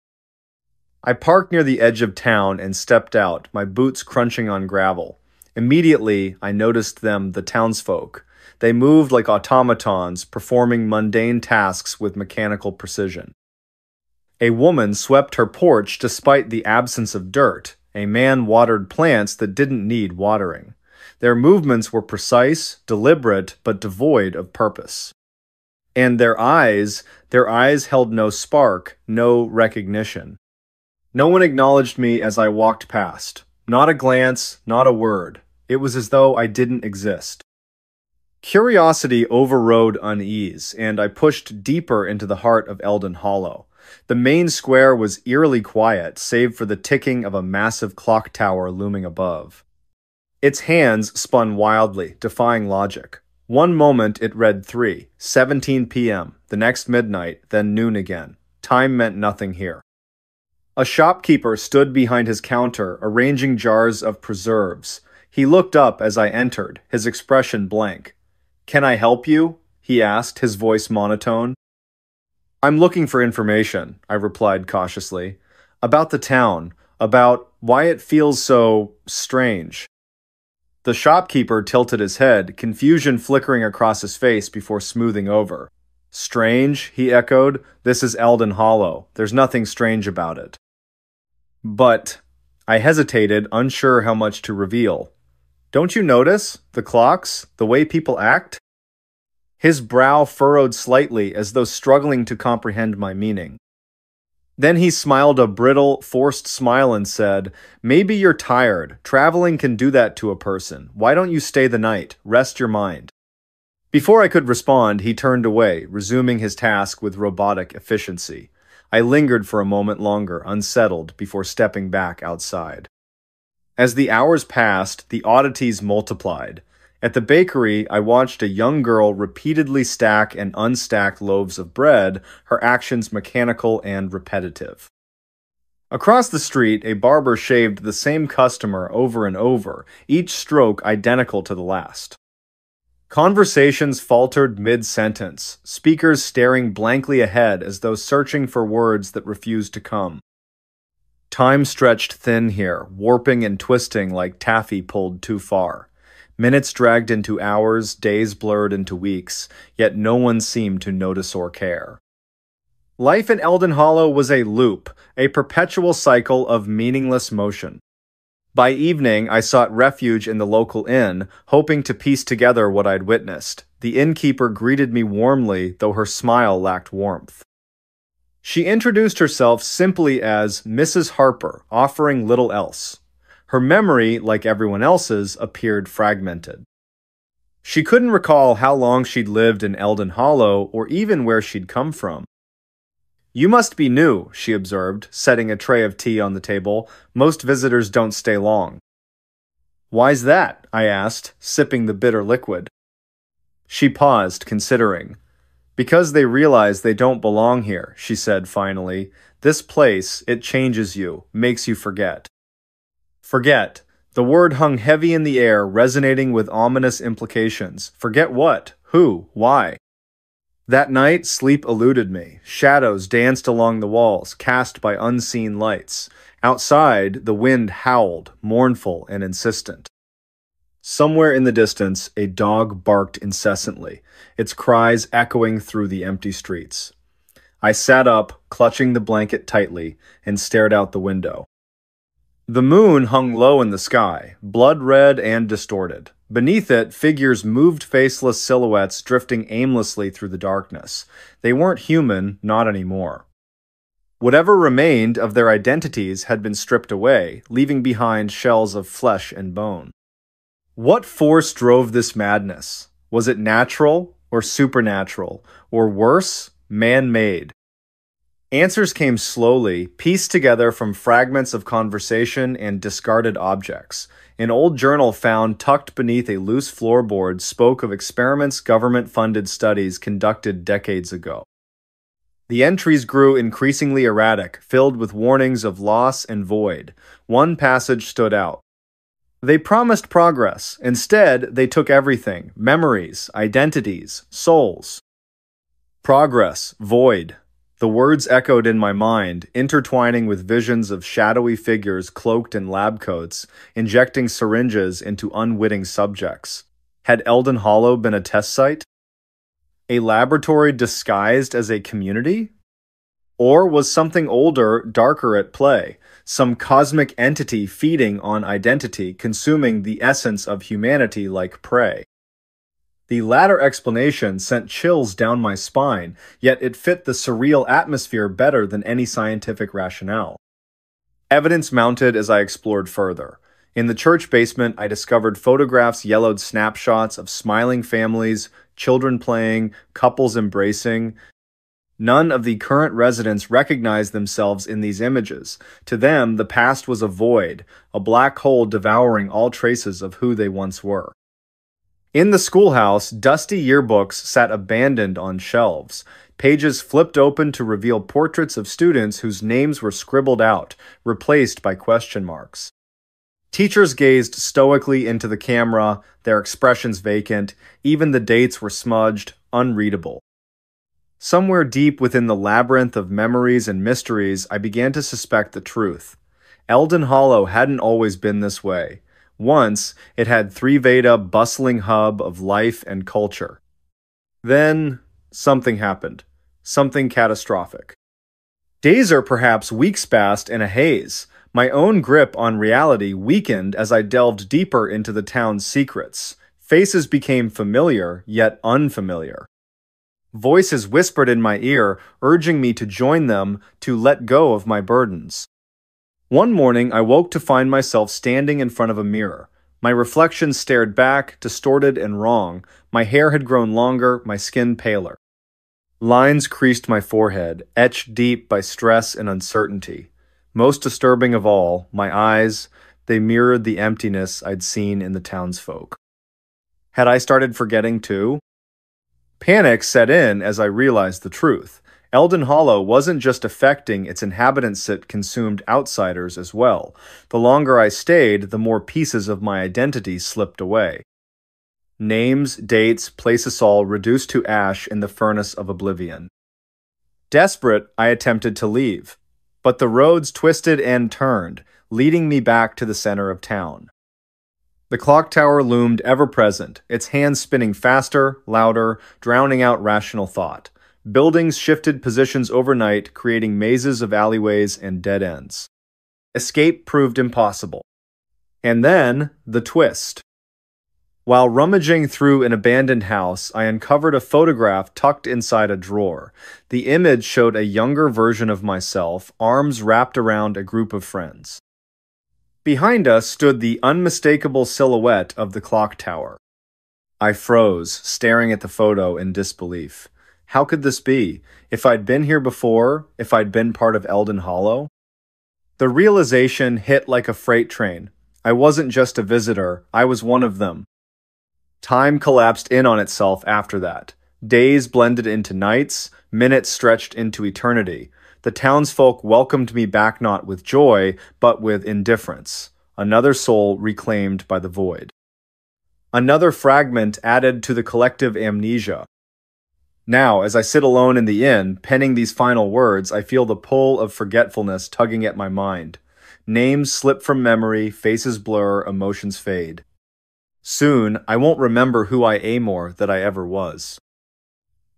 I parked near the edge of town and stepped out, my boots crunching on gravel. Immediately, I noticed them, the townsfolk. They moved like automatons, performing mundane tasks with mechanical precision. A woman swept her porch despite the absence of dirt. A man watered plants that didn't need watering. Their movements were precise, deliberate, but devoid of purpose. And their eyes held no spark, no recognition. No one acknowledged me as I walked past. Not a glance, not a word. It was as though I didn't exist. Curiosity overrode unease, and I pushed deeper into the heart of Eldon Hollow. The main square was eerily quiet, save for the ticking of a massive clock tower looming above. Its hands spun wildly, defying logic. One moment it read 3:17 p.m., the next midnight, then noon again. Time meant nothing here. A shopkeeper stood behind his counter, arranging jars of preserves. He looked up as I entered, his expression blank. "Can I help you?" he asked, his voice monotone. "I'm looking for information," I replied cautiously. "About the town, about why it feels so strange." The shopkeeper tilted his head, confusion flickering across his face before smoothing over. "Strange?" he echoed. "This is Eldon Hollow. There's nothing strange about it." "But..." I hesitated, unsure how much to reveal. "Don't you notice? The clocks? The way people act?" His brow furrowed slightly as though struggling to comprehend my meaning. Then he smiled a brittle, forced smile and said, "Maybe you're tired. Traveling can do that to a person. Why don't you stay the night? Rest your mind." Before I could respond, he turned away, resuming his task with robotic efficiency. I lingered for a moment longer, unsettled, before stepping back outside. As the hours passed, the oddities multiplied. At the bakery, I watched a young girl repeatedly stack and unstack loaves of bread, her actions mechanical and repetitive. Across the street, a barber shaved the same customer over and over, each stroke identical to the last. Conversations faltered mid-sentence, speakers staring blankly ahead as though searching for words that refused to come. Time stretched thin here, warping and twisting like taffy pulled too far. Minutes dragged into hours, days blurred into weeks, yet no one seemed to notice or care. Life in Eldon Hollow was a loop, a perpetual cycle of meaningless motion. By evening, I sought refuge in the local inn, hoping to piece together what I'd witnessed. The innkeeper greeted me warmly, though her smile lacked warmth. She introduced herself simply as Mrs. Harper, offering little else. Her memory, like everyone else's, appeared fragmented. She couldn't recall how long she'd lived in Eldon Hollow or even where she'd come from. "You must be new," she observed, setting a tray of tea on the table. "Most visitors don't stay long." "Why's that?" I asked, sipping the bitter liquid. She paused, considering. "Because they realize they don't belong here," she said finally. "This place, it changes you, makes you forget." Forget. The word hung heavy in the air, resonating with ominous implications. Forget what? Who? Why? That night, sleep eluded me. Shadows danced along the walls, cast by unseen lights. Outside, the wind howled, mournful and insistent. Somewhere in the distance, a dog barked incessantly, its cries echoing through the empty streets. I sat up, clutching the blanket tightly, and stared out the window. The moon hung low in the sky, blood-red and distorted. Beneath it, figures moved faceless silhouettes drifting aimlessly through the darkness. They weren't human, not anymore. Whatever remained of their identities had been stripped away, leaving behind shells of flesh and bone. What force drove this madness? Was it natural or supernatural, or worse, man-made? Answers came slowly, pieced together from fragments of conversation and discarded objects. An old journal found tucked beneath a loose floorboard spoke of experiments government-funded studies conducted decades ago. The entries grew increasingly erratic, filled with warnings of loss and void. One passage stood out. They promised progress. Instead, they took everything: memories, identities, souls. Progress, void. The words echoed in my mind, intertwining with visions of shadowy figures cloaked in lab coats, injecting syringes into unwitting subjects. Had Eldon Hollow been a test site? A laboratory disguised as a community? Or was something older, darker at play? Some cosmic entity feeding on identity, consuming the essence of humanity like prey? The latter explanation sent chills down my spine, yet it fit the surreal atmosphere better than any scientific rationale. Evidence mounted as I explored further. In the church basement, I discovered photographs yellowed snapshots of smiling families, children playing, couples embracing. None of the current residents recognized themselves in these images. To them, the past was a void, a black hole devouring all traces of who they once were. In the schoolhouse, dusty yearbooks sat abandoned on shelves, pages flipped open to reveal portraits of students whose names were scribbled out, replaced by question marks. Teachers gazed stoically into the camera, their expressions vacant, even the dates were smudged, unreadable. Somewhere deep within the labyrinth of memories and mysteries, I began to suspect the truth. Eldon Hollow hadn't always been this way. Once, it had Three-Veda bustling hub of life and culture. Then, something happened. Something catastrophic. Days or perhaps weeks passed in a haze. My own grip on reality weakened as I delved deeper into the town's secrets. Faces became familiar, yet unfamiliar. Voices whispered in my ear, urging me to join them, to let go of my burdens. One morning, I woke to find myself standing in front of a mirror. My reflection stared back, distorted and wrong. My hair had grown longer, my skin paler. Lines creased my forehead, etched deep by stress and uncertainty. Most disturbing of all, my eyes, they mirrored the emptiness I'd seen in the townsfolk. Had I started forgetting too? Panic set in as I realized the truth. Eldon Hollow wasn't just affecting its inhabitants, it consumed outsiders as well. The longer I stayed, the more pieces of my identity slipped away. Names, dates, places all reduced to ash in the furnace of oblivion. Desperate, I attempted to leave, but the roads twisted and turned, leading me back to the center of town. The clock tower loomed ever-present, its hands spinning faster, louder, drowning out rational thought. Buildings shifted positions overnight, creating mazes of alleyways and dead ends. Escape proved impossible. And then, the twist. While rummaging through an abandoned house, I uncovered a photograph tucked inside a drawer. The image showed a younger version of myself, arms wrapped around a group of friends. Behind us stood the unmistakable silhouette of the clock tower. I froze, staring at the photo in disbelief. How could this be? If I'd been here before, if I'd been part of Eldon Hollow? The realization hit like a freight train. I wasn't just a visitor, I was one of them. Time collapsed in on itself after that. Days blended into nights, minutes stretched into eternity. The townsfolk welcomed me back not with joy, but with indifference. Another soul reclaimed by the void. Another fragment added to the collective amnesia. Now, as I sit alone in the inn, penning these final words, I feel the pull of forgetfulness tugging at my mind. Names slip from memory, faces blur, emotions fade. Soon, I won't remember who I am or that I ever was.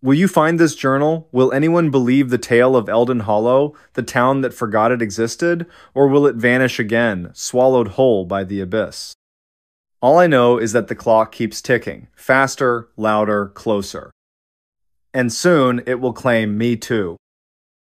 Will you find this journal? Will anyone believe the tale of Eldon Hollow, the town that forgot it existed? Or will it vanish again, swallowed whole by the abyss? All I know is that the clock keeps ticking, faster, louder, closer. And soon, it will claim me too.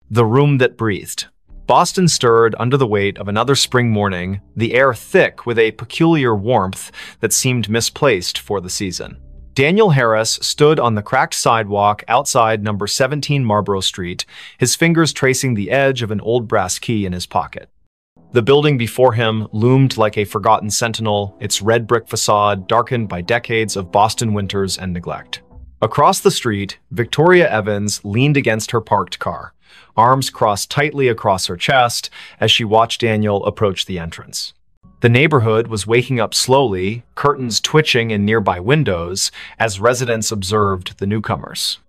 The room that breathed. Boston stirred under the weight of another spring morning, the air thick with a peculiar warmth that seemed misplaced for the season. Daniel Harris stood on the cracked sidewalk outside number 17 Marlborough Street, his fingers tracing the edge of an old brass key in his pocket. The building before him loomed like a forgotten sentinel, its red brick facade darkened by decades of Boston winters and neglect. Across the street, Victoria Evans leaned against her parked car, arms crossed tightly across her chest as she watched Daniel approach the entrance. The neighborhood was waking up slowly, curtains twitching in nearby windows as residents observed the newcomers.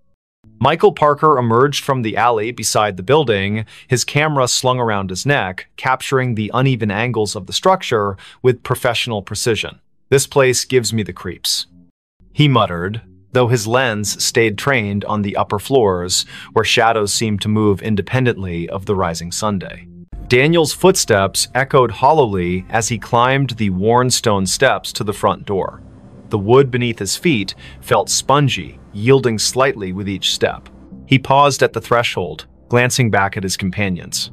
Michael Parker emerged from the alley beside the building, his camera slung around his neck, capturing the uneven angles of the structure with professional precision. "This place gives me the creeps," he muttered, though his lens stayed trained on the upper floors, where shadows seemed to move independently of the rising Sunday. Daniel's footsteps echoed hollowly as he climbed the worn stone steps to the front door. The wood beneath his feet felt spongy, yielding slightly with each step. He paused at the threshold, glancing back at his companions.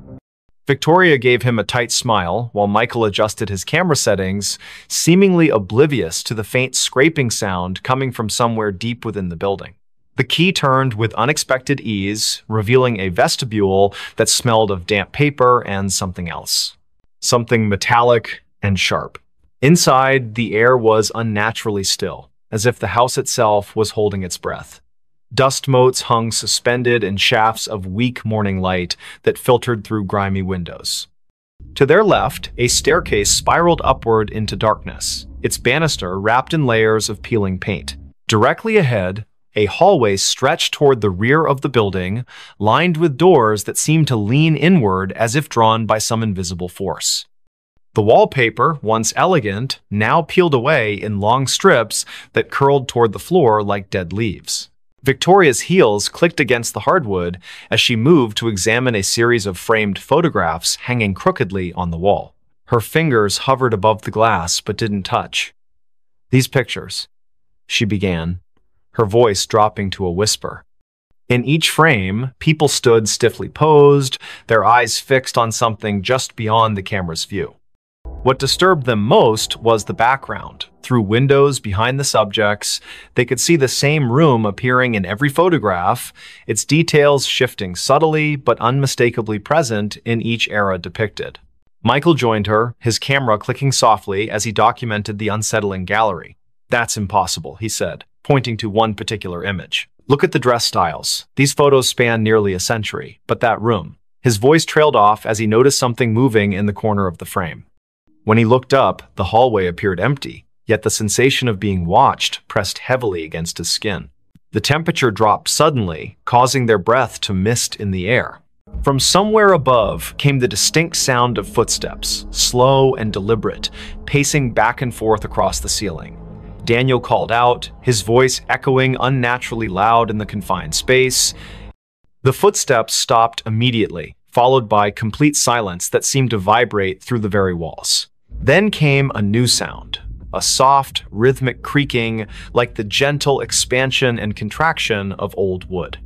Victoria gave him a tight smile while Michael adjusted his camera settings, seemingly oblivious to the faint scraping sound coming from somewhere deep within the building. The key turned with unexpected ease, revealing a vestibule that smelled of damp paper and something else. Something metallic and sharp. Inside, the air was unnaturally still, as if the house itself was holding its breath. Dust motes hung suspended in shafts of weak morning light that filtered through grimy windows. To their left, a staircase spiraled upward into darkness, its banister wrapped in layers of peeling paint. Directly ahead, a hallway stretched toward the rear of the building, lined with doors that seemed to lean inward as if drawn by some invisible force. The wallpaper, once elegant, now peeled away in long strips that curled toward the floor like dead leaves. Victoria's heels clicked against the hardwood as she moved to examine a series of framed photographs hanging crookedly on the wall. Her fingers hovered above the glass but didn't touch. "These pictures," she began, her voice dropping to a whisper. In each frame, people stood stiffly posed, their eyes fixed on something just beyond the camera's view. What disturbed them most was the background. Through windows behind the subjects, they could see the same room appearing in every photograph, its details shifting subtly but unmistakably present in each era depicted. Michael joined her, his camera clicking softly as he documented the unsettling gallery. "That's impossible," he said, pointing to one particular image. "Look at the dress styles. These photos span nearly a century, but that room." His voice trailed off as he noticed something moving in the corner of the frame. When he looked up, the hallway appeared empty, yet the sensation of being watched pressed heavily against his skin. The temperature dropped suddenly, causing their breath to mist in the air. From somewhere above came the distinct sound of footsteps, slow and deliberate, pacing back and forth across the ceiling. Daniel called out, his voice echoing unnaturally loud in the confined space. The footsteps stopped immediately, followed by complete silence that seemed to vibrate through the very walls. Then came a new sound, a soft, rhythmic creaking like the gentle expansion and contraction of old wood.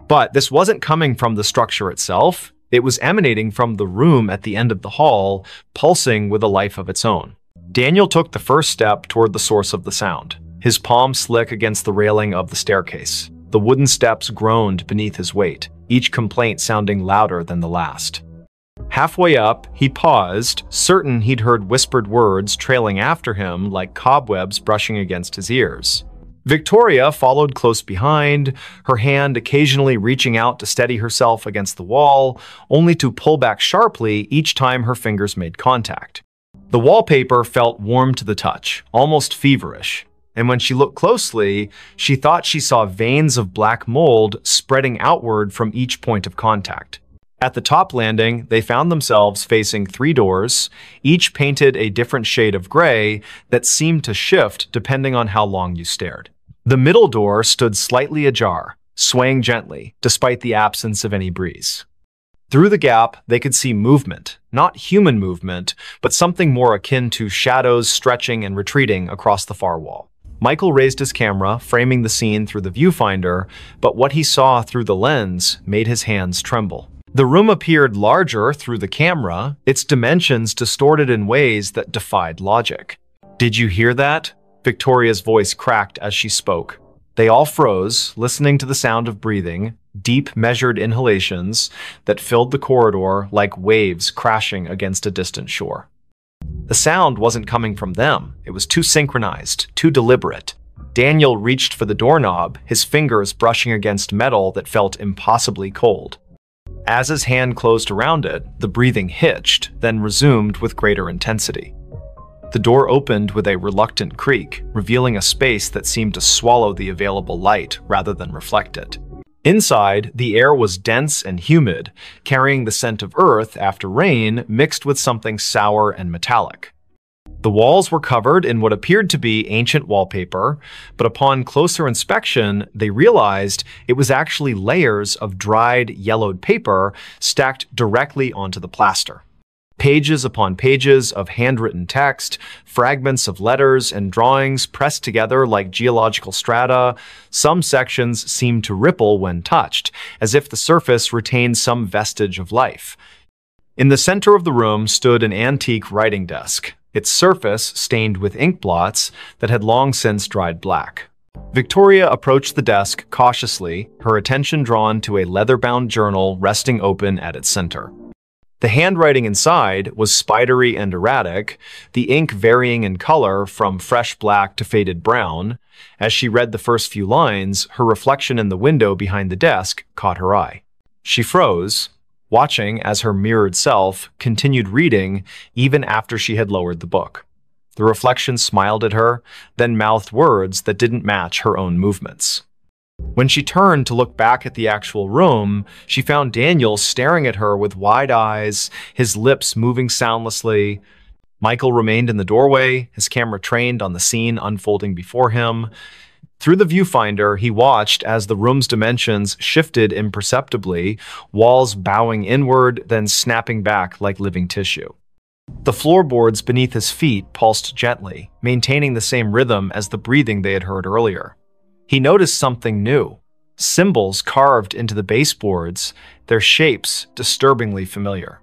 But this wasn't coming from the structure itself. It was emanating from the room at the end of the hall, pulsing with a life of its own. Daniel took the first step toward the source of the sound, his palm slick against the railing of the staircase. The wooden steps groaned beneath his weight, each complaint sounding louder than the last. Halfway up, he paused, certain he'd heard whispered words trailing after him like cobwebs brushing against his ears. Victoria followed close behind, her hand occasionally reaching out to steady herself against the wall, only to pull back sharply each time her fingers made contact. The wallpaper felt warm to the touch, almost feverish, and when she looked closely, she thought she saw veins of black mold spreading outward from each point of contact. At the top landing, they found themselves facing 3 doors, each painted a different shade of gray that seemed to shift depending on how long you stared. The middle door stood slightly ajar, swaying gently, despite the absence of any breeze. Through the gap, they could see movement, not human movement, but something more akin to shadows stretching and retreating across the far wall. Michael raised his camera, framing the scene through the viewfinder, but what he saw through the lens made his hands tremble. The room appeared larger through the camera, its dimensions distorted in ways that defied logic. "Did you hear that?" Victoria's voice cracked as she spoke. They all froze, listening to the sound of breathing, deep, measured inhalations that filled the corridor like waves crashing against a distant shore. The sound wasn't coming from them. It was too synchronized, too deliberate. Daniel reached for the doorknob, his fingers brushing against metal that felt impossibly cold. As his hand closed around it, the breathing hitched, then resumed with greater intensity. The door opened with a reluctant creak, revealing a space that seemed to swallow the available light rather than reflect it. Inside, the air was dense and humid, carrying the scent of earth after rain mixed with something sour and metallic. The walls were covered in what appeared to be ancient wallpaper, but upon closer inspection, they realized it was actually layers of dried, yellowed paper stacked directly onto the plaster. Pages upon pages of handwritten text, fragments of letters and drawings pressed together like geological strata. Some sections seemed to ripple when touched, as if the surface retained some vestige of life. In the center of the room stood an antique writing desk, its surface stained with ink blots that had long since dried black. Victoria approached the desk cautiously, her attention drawn to a leather-bound journal resting open at its center. The handwriting inside was spidery and erratic, the ink varying in color from fresh black to faded brown. As she read the first few lines, her reflection in the window behind the desk caught her eye. She froze, watching as her mirrored self continued reading even after she had lowered the book. The reflection smiled at her, then mouthed words that didn't match her own movements. When she turned to look back at the actual room, she found Daniel staring at her with wide eyes, his lips moving soundlessly. Michael remained in the doorway, his camera trained on the scene unfolding before him. Through the viewfinder, he watched as the room's dimensions shifted imperceptibly, walls bowing inward, then snapping back like living tissue. The floorboards beneath his feet pulsed gently, maintaining the same rhythm as the breathing they had heard earlier. He noticed something new. Symbols carved into the baseboards, their shapes disturbingly familiar.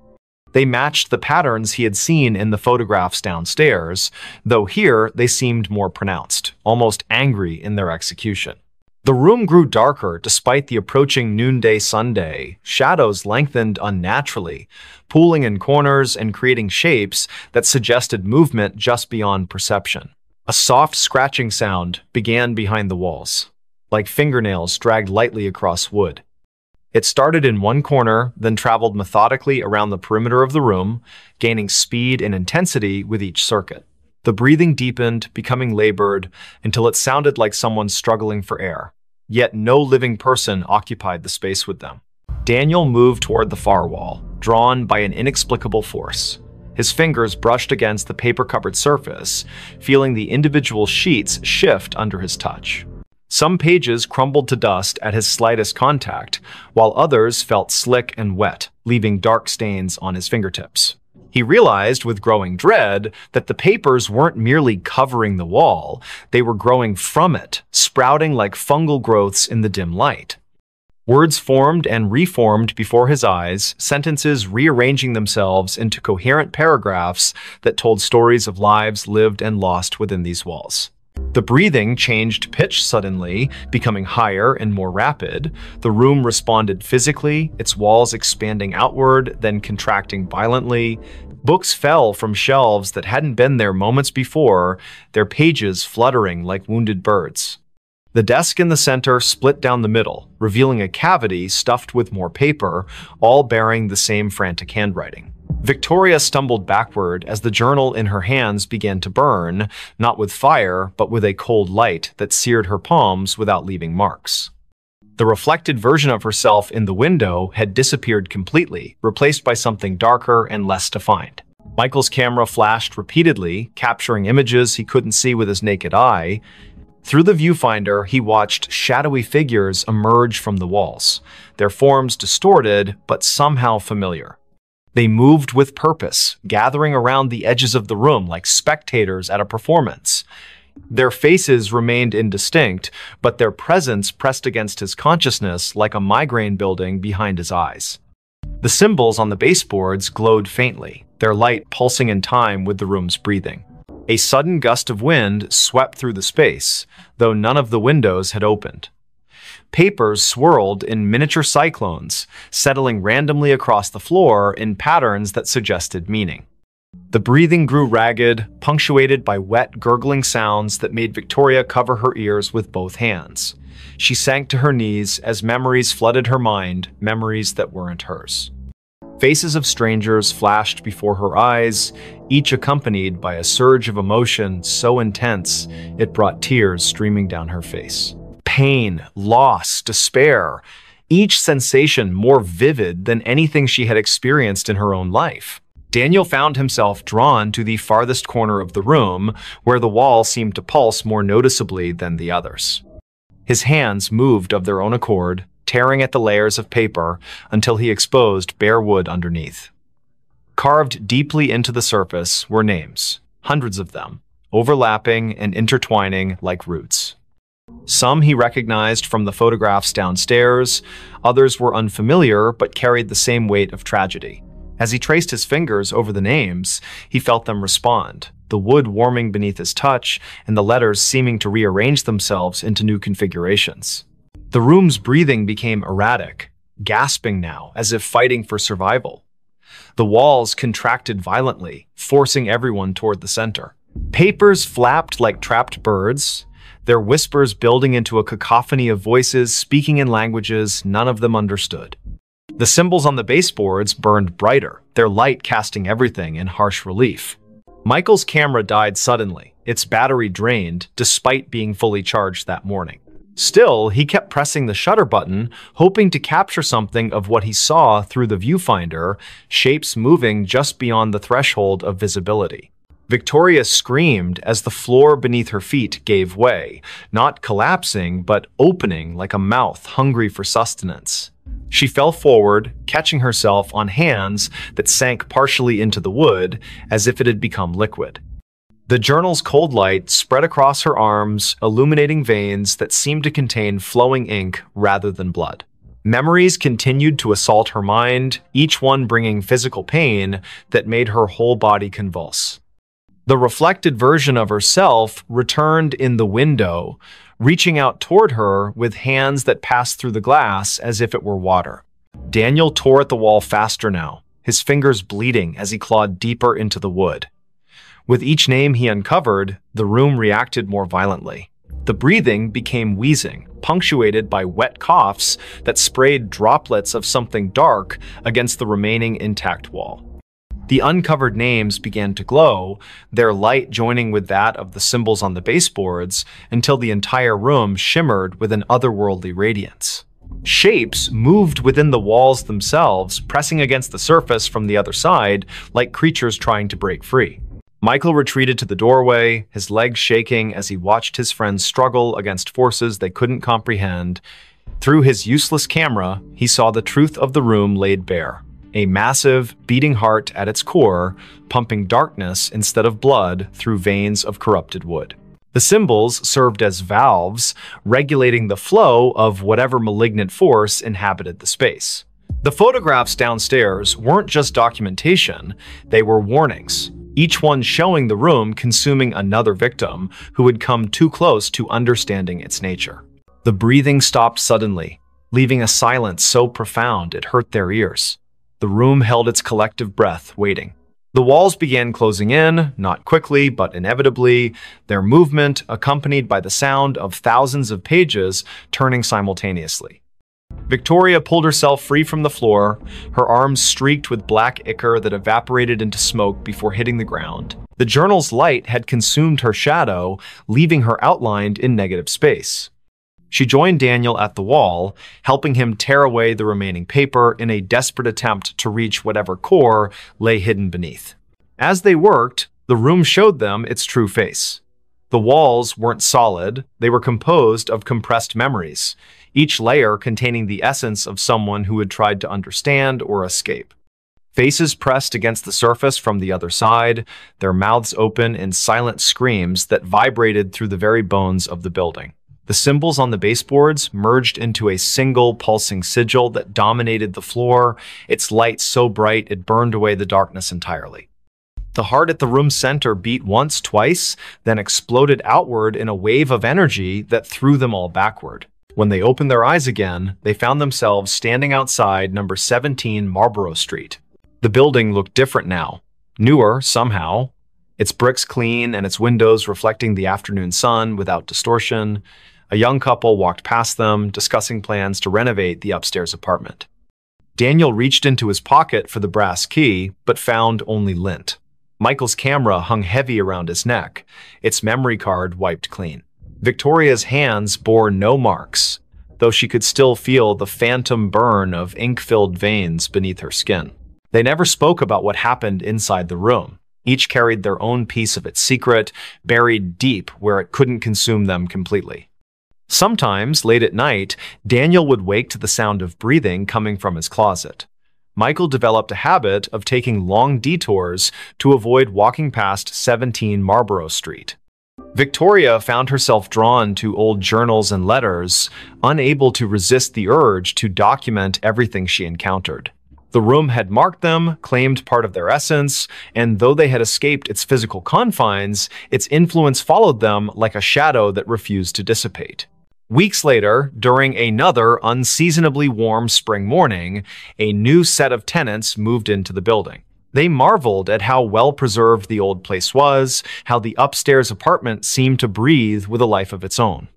They matched the patterns he had seen in the photographs downstairs, though here they seemed more pronounced, almost angry in their execution. The room grew darker despite the approaching noonday sunday. Shadows lengthened unnaturally, pooling in corners and creating shapes that suggested movement just beyond perception. A soft scratching sound began behind the walls, like fingernails dragged lightly across wood. It started in one corner, then traveled methodically around the perimeter of the room, gaining speed and intensity with each circuit. The breathing deepened, becoming labored, until it sounded like someone struggling for air. Yet no living person occupied the space with them. Daniel moved toward the far wall, drawn by an inexplicable force. His fingers brushed against the paper-covered surface, feeling the individual sheets shift under his touch. Some pages crumbled to dust at his slightest contact, while others felt slick and wet, leaving dark stains on his fingertips. He realized with growing dread that the papers weren't merely covering the wall, they were growing from it, sprouting like fungal growths in the dim light. Words formed and reformed before his eyes, sentences rearranging themselves into coherent paragraphs that told stories of lives lived and lost within these walls. The breathing changed pitch suddenly, becoming higher and more rapid. The room responded physically, its walls expanding outward, then contracting violently. Books fell from shelves that hadn't been there moments before, their pages fluttering like wounded birds. The desk in the center split down the middle, revealing a cavity stuffed with more paper, all bearing the same frantic handwriting. Victoria stumbled backward as the journal in her hands began to burn, not with fire, but with a cold light that seared her palms without leaving marks. The reflected version of herself in the window had disappeared completely, replaced by something darker and less defined. Michael's camera flashed repeatedly, capturing images he couldn't see with his naked eye. Through the viewfinder, he watched shadowy figures emerge from the walls, their forms distorted but somehow familiar. They moved with purpose, gathering around the edges of the room like spectators at a performance. Their faces remained indistinct, but their presence pressed against his consciousness like a migraine building behind his eyes. The symbols on the baseboards glowed faintly, their light pulsing in time with the room's breathing. A sudden gust of wind swept through the space, though none of the windows had opened. Papers swirled in miniature cyclones, settling randomly across the floor in patterns that suggested meaning. The breathing grew ragged, punctuated by wet, gurgling sounds that made Victoria cover her ears with both hands. She sank to her knees as memories flooded her mind, memories that weren't hers. Faces of strangers flashed before her eyes, each accompanied by a surge of emotion so intense it brought tears streaming down her face. Pain, loss, despair, each sensation more vivid than anything she had experienced in her own life. Daniel found himself drawn to the farthest corner of the room, where the wall seemed to pulse more noticeably than the others. His hands moved of their own accord, tearing at the layers of paper until he exposed bare wood underneath. Carved deeply into the surface were names, hundreds of them, overlapping and intertwining like roots. Some he recognized from the photographs downstairs, others were unfamiliar but carried the same weight of tragedy. As he traced his fingers over the names, he felt them respond, the wood warming beneath his touch and the letters seeming to rearrange themselves into new configurations. The room's breathing became erratic, gasping now as if fighting for survival. The walls contracted violently, forcing everyone toward the center. Papers flapped like trapped birds, their whispers building into a cacophony of voices speaking in languages none of them understood. The symbols on the baseboards burned brighter, their light casting everything in harsh relief. Michael's camera died suddenly, its battery drained despite being fully charged that morning. Still, he kept pressing the shutter button, hoping to capture something of what he saw through the viewfinder, shapes moving just beyond the threshold of visibility. Victoria screamed as the floor beneath her feet gave way, not collapsing, but opening like a mouth hungry for sustenance. She fell forward, catching herself on hands that sank partially into the wood as if it had become liquid. The journal's cold light spread across her arms, illuminating veins that seemed to contain flowing ink rather than blood. Memories continued to assault her mind, each one bringing physical pain that made her whole body convulse. The reflected version of herself returned in the window, reaching out toward her with hands that passed through the glass as if it were water. Daniel tore at the wall faster now, his fingers bleeding as he clawed deeper into the wood. With each name he uncovered, the room reacted more violently. The breathing became wheezing, punctuated by wet coughs that sprayed droplets of something dark against the remaining intact wall. The uncovered names began to glow, their light joining with that of the symbols on the baseboards until the entire room shimmered with an otherworldly radiance. Shapes moved within the walls themselves, pressing against the surface from the other side like creatures trying to break free. Michael retreated to the doorway, his legs shaking as he watched his friends struggle against forces they couldn't comprehend. Through his useless camera, he saw the truth of the room laid bare. A massive, beating heart at its core, pumping darkness instead of blood through veins of corrupted wood. The symbols served as valves, regulating the flow of whatever malignant force inhabited the space. The photographs downstairs weren't just documentation, they were warnings, each one showing the room consuming another victim who had come too close to understanding its nature. The breathing stopped suddenly, leaving a silence so profound it hurt their ears. The room held its collective breath, waiting. The walls began closing in, not quickly, but inevitably, their movement accompanied by the sound of thousands of pages turning simultaneously. Victoria pulled herself free from the floor, her arms streaked with black ichor that evaporated into smoke before hitting the ground. The journal's light had consumed her shadow, leaving her outlined in negative space. She joined Daniel at the wall, helping him tear away the remaining paper in a desperate attempt to reach whatever core lay hidden beneath. As they worked, the room showed them its true face. The walls weren't solid, they were composed of compressed memories, each layer containing the essence of someone who had tried to understand or escape. Faces pressed against the surface from the other side, their mouths open in silent screams that vibrated through the very bones of the building. The symbols on the baseboards merged into a single pulsing sigil that dominated the floor, its light so bright it burned away the darkness entirely. The heart at the room's center beat once, twice, then exploded outward in a wave of energy that threw them all backward. When they opened their eyes again, they found themselves standing outside number 17 Marlborough Street. The building looked different now, newer somehow, its bricks clean and its windows reflecting the afternoon sun without distortion. A young couple walked past them, discussing plans to renovate the upstairs apartment. Daniel reached into his pocket for the brass key, but found only lint. Michael's camera hung heavy around his neck, its memory card wiped clean. Victoria's hands bore no marks, though she could still feel the phantom burn of ink-filled veins beneath her skin. They never spoke about what happened inside the room. Each carried their own piece of its secret, buried deep where it couldn't consume them completely. Sometimes, late at night, Daniel would wake to the sound of breathing coming from his closet. Michael developed a habit of taking long detours to avoid walking past 17 Marlborough Street. Victoria found herself drawn to old journals and letters, unable to resist the urge to document everything she encountered. The room had marked them, claimed part of their essence, and though they had escaped its physical confines, its influence followed them like a shadow that refused to dissipate. Weeks later, during another unseasonably warm spring morning, a new set of tenants moved into the building. They marveled at how well-preserved the old place was, how the upstairs apartment seemed to breathe with a life of its own.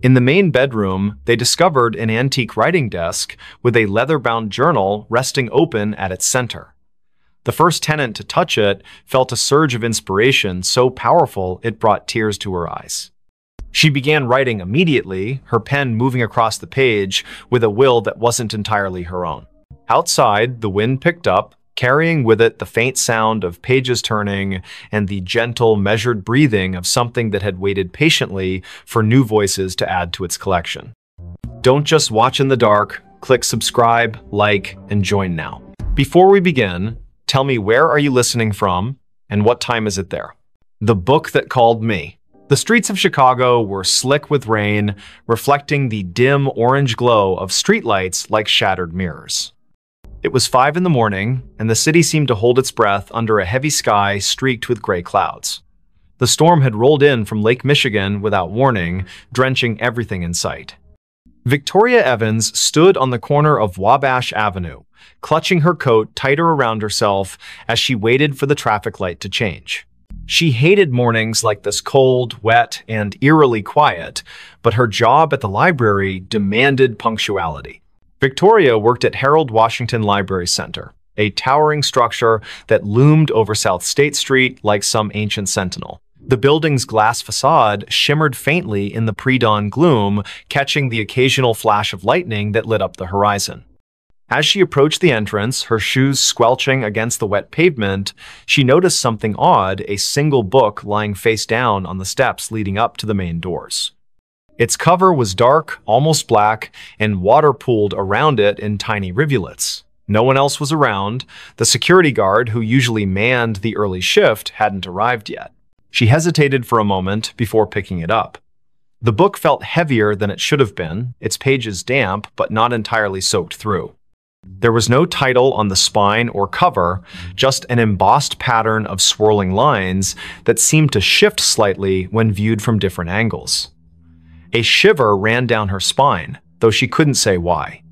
In the main bedroom, they discovered an antique writing desk with a leather-bound journal resting open at its center. The first tenant to touch it felt a surge of inspiration so powerful it brought tears to her eyes. She began writing immediately, her pen moving across the page with a will that wasn't entirely her own. Outside, the wind picked up, carrying with it the faint sound of pages turning and the gentle, measured breathing of something that had waited patiently for new voices to add to its collection. Don't just watch in the dark, click subscribe, like, and join now. Before we begin, tell me, where are you listening from and what time is it there? The Book That Called Me. The streets of Chicago were slick with rain, reflecting the dim orange glow of streetlights like shattered mirrors. It was 5 in the morning, and the city seemed to hold its breath under a heavy sky streaked with gray clouds. The storm had rolled in from Lake Michigan without warning, drenching everything in sight. Victoria Evans stood on the corner of Wabash Avenue, clutching her coat tighter around herself as she waited for the traffic light to change. She hated mornings like this, cold, wet, and eerily quiet, but her job at the library demanded punctuality. Victoria worked at Harold Washington Library Center, a towering structure that loomed over South State Street like some ancient sentinel. The building's glass facade shimmered faintly in the pre-dawn gloom, catching the occasional flash of lightning that lit up the horizon. As she approached the entrance, her shoes squelching against the wet pavement, she noticed something odd, a single book lying face down on the steps leading up to the main doors. Its cover was dark, almost black, and water pooled around it in tiny rivulets. No one else was around. The security guard, who usually manned the early shift, hadn't arrived yet. She hesitated for a moment before picking it up. The book felt heavier than it should have been, its pages damp but not entirely soaked through. There was no title on the spine or cover, just an embossed pattern of swirling lines that seemed to shift slightly when viewed from different angles. A shiver ran down her spine, though she couldn't say why.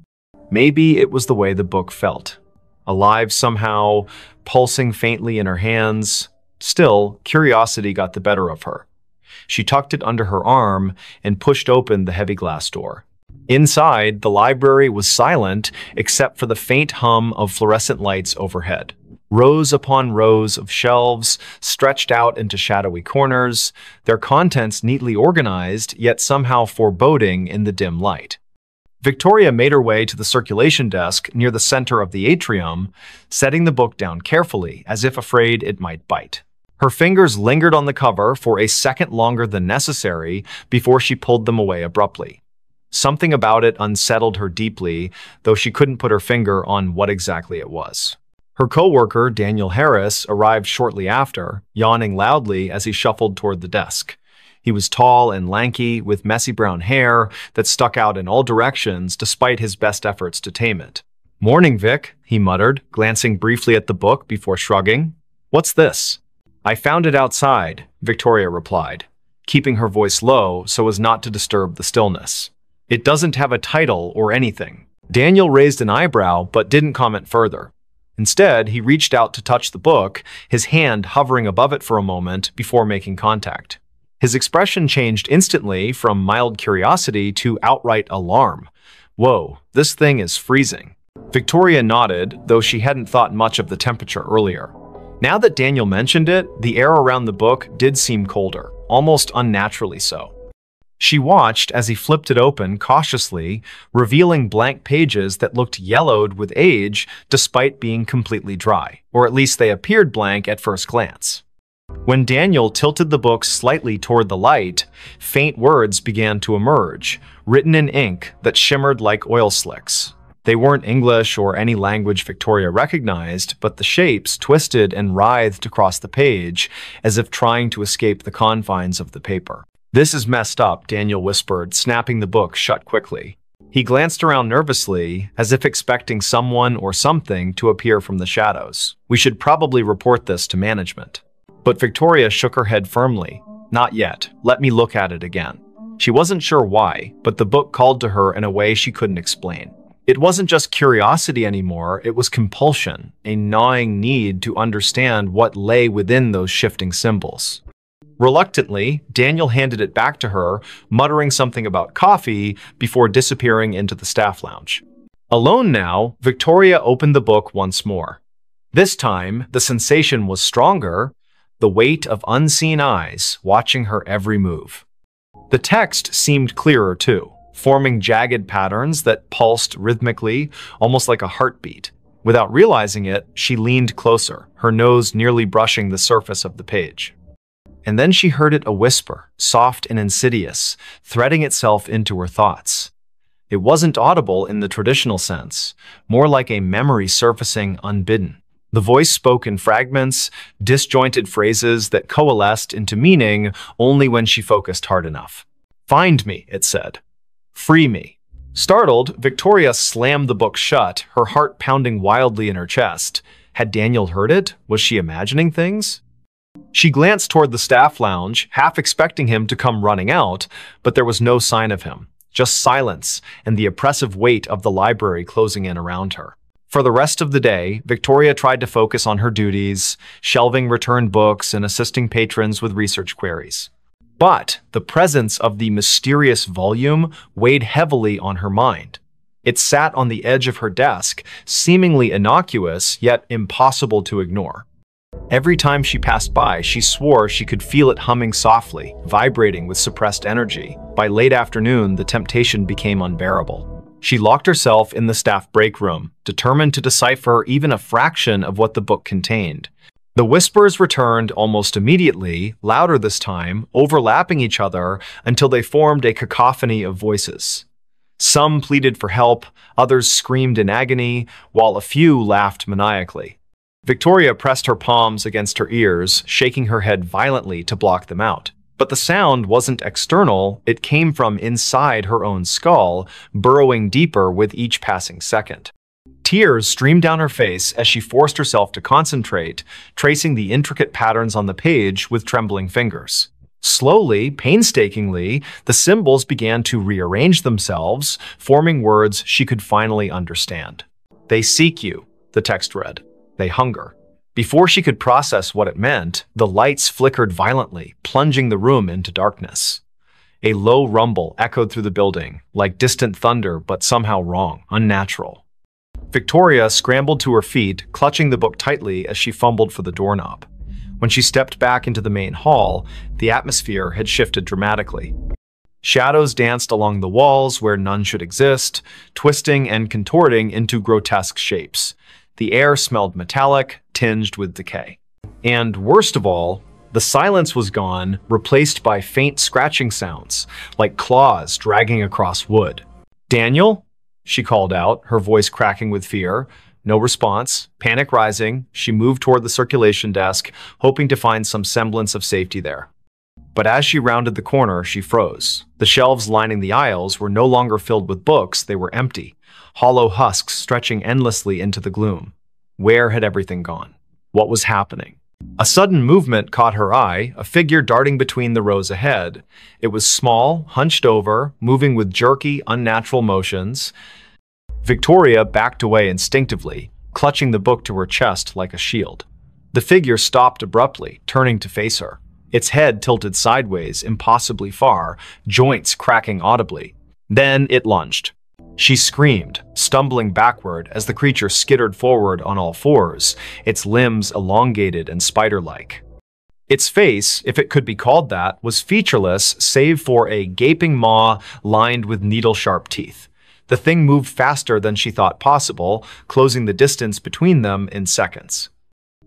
Maybe it was the way the book felt. Alive somehow, pulsing faintly in her hands. Still, curiosity got the better of her. She tucked it under her arm and pushed open the heavy glass door. Inside, the library was silent except for the faint hum of fluorescent lights overhead. Rows upon rows of shelves stretched out into shadowy corners, their contents neatly organized, yet somehow foreboding in the dim light. Victoria made her way to the circulation desk near the center of the atrium, setting the book down carefully, as if afraid it might bite. Her fingers lingered on the cover for a second longer than necessary before she pulled them away abruptly. Something about it unsettled her deeply, though she couldn't put her finger on what exactly it was. Her co-worker, Daniel Harris, arrived shortly after, yawning loudly as he shuffled toward the desk. He was tall and lanky, with messy brown hair that stuck out in all directions despite his best efforts to tame it. "Morning, Vic," he muttered, glancing briefly at the book before shrugging. "What's this?" "I found it outside," Victoria replied, keeping her voice low so as not to disturb the stillness. "It doesn't have a title or anything." Daniel raised an eyebrow but didn't comment further. Instead, he reached out to touch the book, his hand hovering above it for a moment before making contact. His expression changed instantly from mild curiosity to outright alarm. "Whoa, this thing is freezing." Victoria nodded, though she hadn't thought much of the temperature earlier. Now that Daniel mentioned it, the air around the book did seem colder, almost unnaturally so. She watched as he flipped it open cautiously, revealing blank pages that looked yellowed with age despite being completely dry, or at least they appeared blank at first glance. When Daniel tilted the book slightly toward the light, faint words began to emerge, written in ink that shimmered like oil slicks. They weren't English or any language Victoria recognized, but the shapes twisted and writhed across the page, as if trying to escape the confines of the paper. "This is messed up," Daniel whispered, snapping the book shut quickly. He glanced around nervously, as if expecting someone or something to appear from the shadows. "We should probably report this to management." But Victoria shook her head firmly. "Not yet. Let me look at it again." She wasn't sure why, but the book called to her in a way she couldn't explain. It wasn't just curiosity anymore, it was compulsion, a gnawing need to understand what lay within those shifting symbols. Reluctantly, Daniel handed it back to her, muttering something about coffee before disappearing into the staff lounge. Alone now, Victoria opened the book once more. This time, the sensation was stronger, the weight of unseen eyes watching her every move. The text seemed clearer too, forming jagged patterns that pulsed rhythmically, almost like a heartbeat. Without realizing it, she leaned closer, her nose nearly brushing the surface of the page. And then she heard it a whisper, soft and insidious, threading itself into her thoughts. It wasn't audible in the traditional sense, more like a memory surfacing unbidden. The voice spoke in fragments, disjointed phrases that coalesced into meaning only when she focused hard enough. "Find me," it said. "Free me." Startled, Victoria slammed the book shut, her heart pounding wildly in her chest. Had Daniel heard it? Was she imagining things? She glanced toward the staff lounge, half expecting him to come running out, but there was no sign of him, just silence and the oppressive weight of the library closing in around her. For the rest of the day, Victoria tried to focus on her duties, shelving returned books and assisting patrons with research queries. But the presence of the mysterious volume weighed heavily on her mind. It sat on the edge of her desk, seemingly innocuous, yet impossible to ignore. Every time she passed by, she swore she could feel it humming softly, vibrating with suppressed energy. By late afternoon, the temptation became unbearable. She locked herself in the staff break room, determined to decipher even a fraction of what the book contained. The whispers returned almost immediately, louder this time, overlapping each other until they formed a cacophony of voices. Some pleaded for help, others screamed in agony, while a few laughed maniacally. Victoria pressed her palms against her ears, shaking her head violently to block them out. But the sound wasn't external, it came from inside her own skull, burrowing deeper with each passing second. Tears streamed down her face as she forced herself to concentrate, tracing the intricate patterns on the page with trembling fingers. Slowly, painstakingly, the symbols began to rearrange themselves, forming words she could finally understand. "They seek you," the text read. "They hunger." Before she could process what it meant, the lights flickered violently, plunging the room into darkness. A low rumble echoed through the building, like distant thunder, but somehow wrong, unnatural. Victoria scrambled to her feet, clutching the book tightly as she fumbled for the doorknob. When she stepped back into the main hall, the atmosphere had shifted dramatically. Shadows danced along the walls where none should exist, twisting and contorting into grotesque shapes. The air smelled metallic, tinged with decay. And worst of all, the silence was gone, replaced by faint scratching sounds, like claws dragging across wood. "Daniel?" she called out, her voice cracking with fear. No response. Panic rising, she moved toward the circulation desk, hoping to find some semblance of safety there. But as she rounded the corner, she froze. The shelves lining the aisles were no longer filled with books, they were empty, hollow husks stretching endlessly into the gloom. Where had everything gone? What was happening? A sudden movement caught her eye, a figure darting between the rows ahead. It was small, hunched over, moving with jerky, unnatural motions. Victoria backed away instinctively, clutching the book to her chest like a shield. The figure stopped abruptly, turning to face her. Its head tilted sideways, impossibly far, joints cracking audibly. Then it lunged. She screamed, stumbling backward as the creature skittered forward on all fours, its limbs elongated and spider-like. Its face, if it could be called that, was featureless save for a gaping maw lined with needle-sharp teeth. The thing moved faster than she thought possible, closing the distance between them in seconds.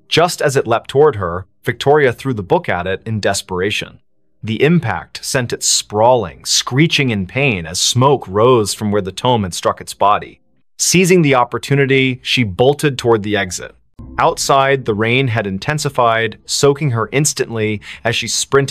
Just as it leapt toward her, Victoria threw the book at it in desperation. The impact sent it sprawling, screeching in pain as smoke rose from where the tome had struck its body. Seizing the opportunity, she bolted toward the exit. Outside, the rain had intensified, soaking her instantly as she sprinted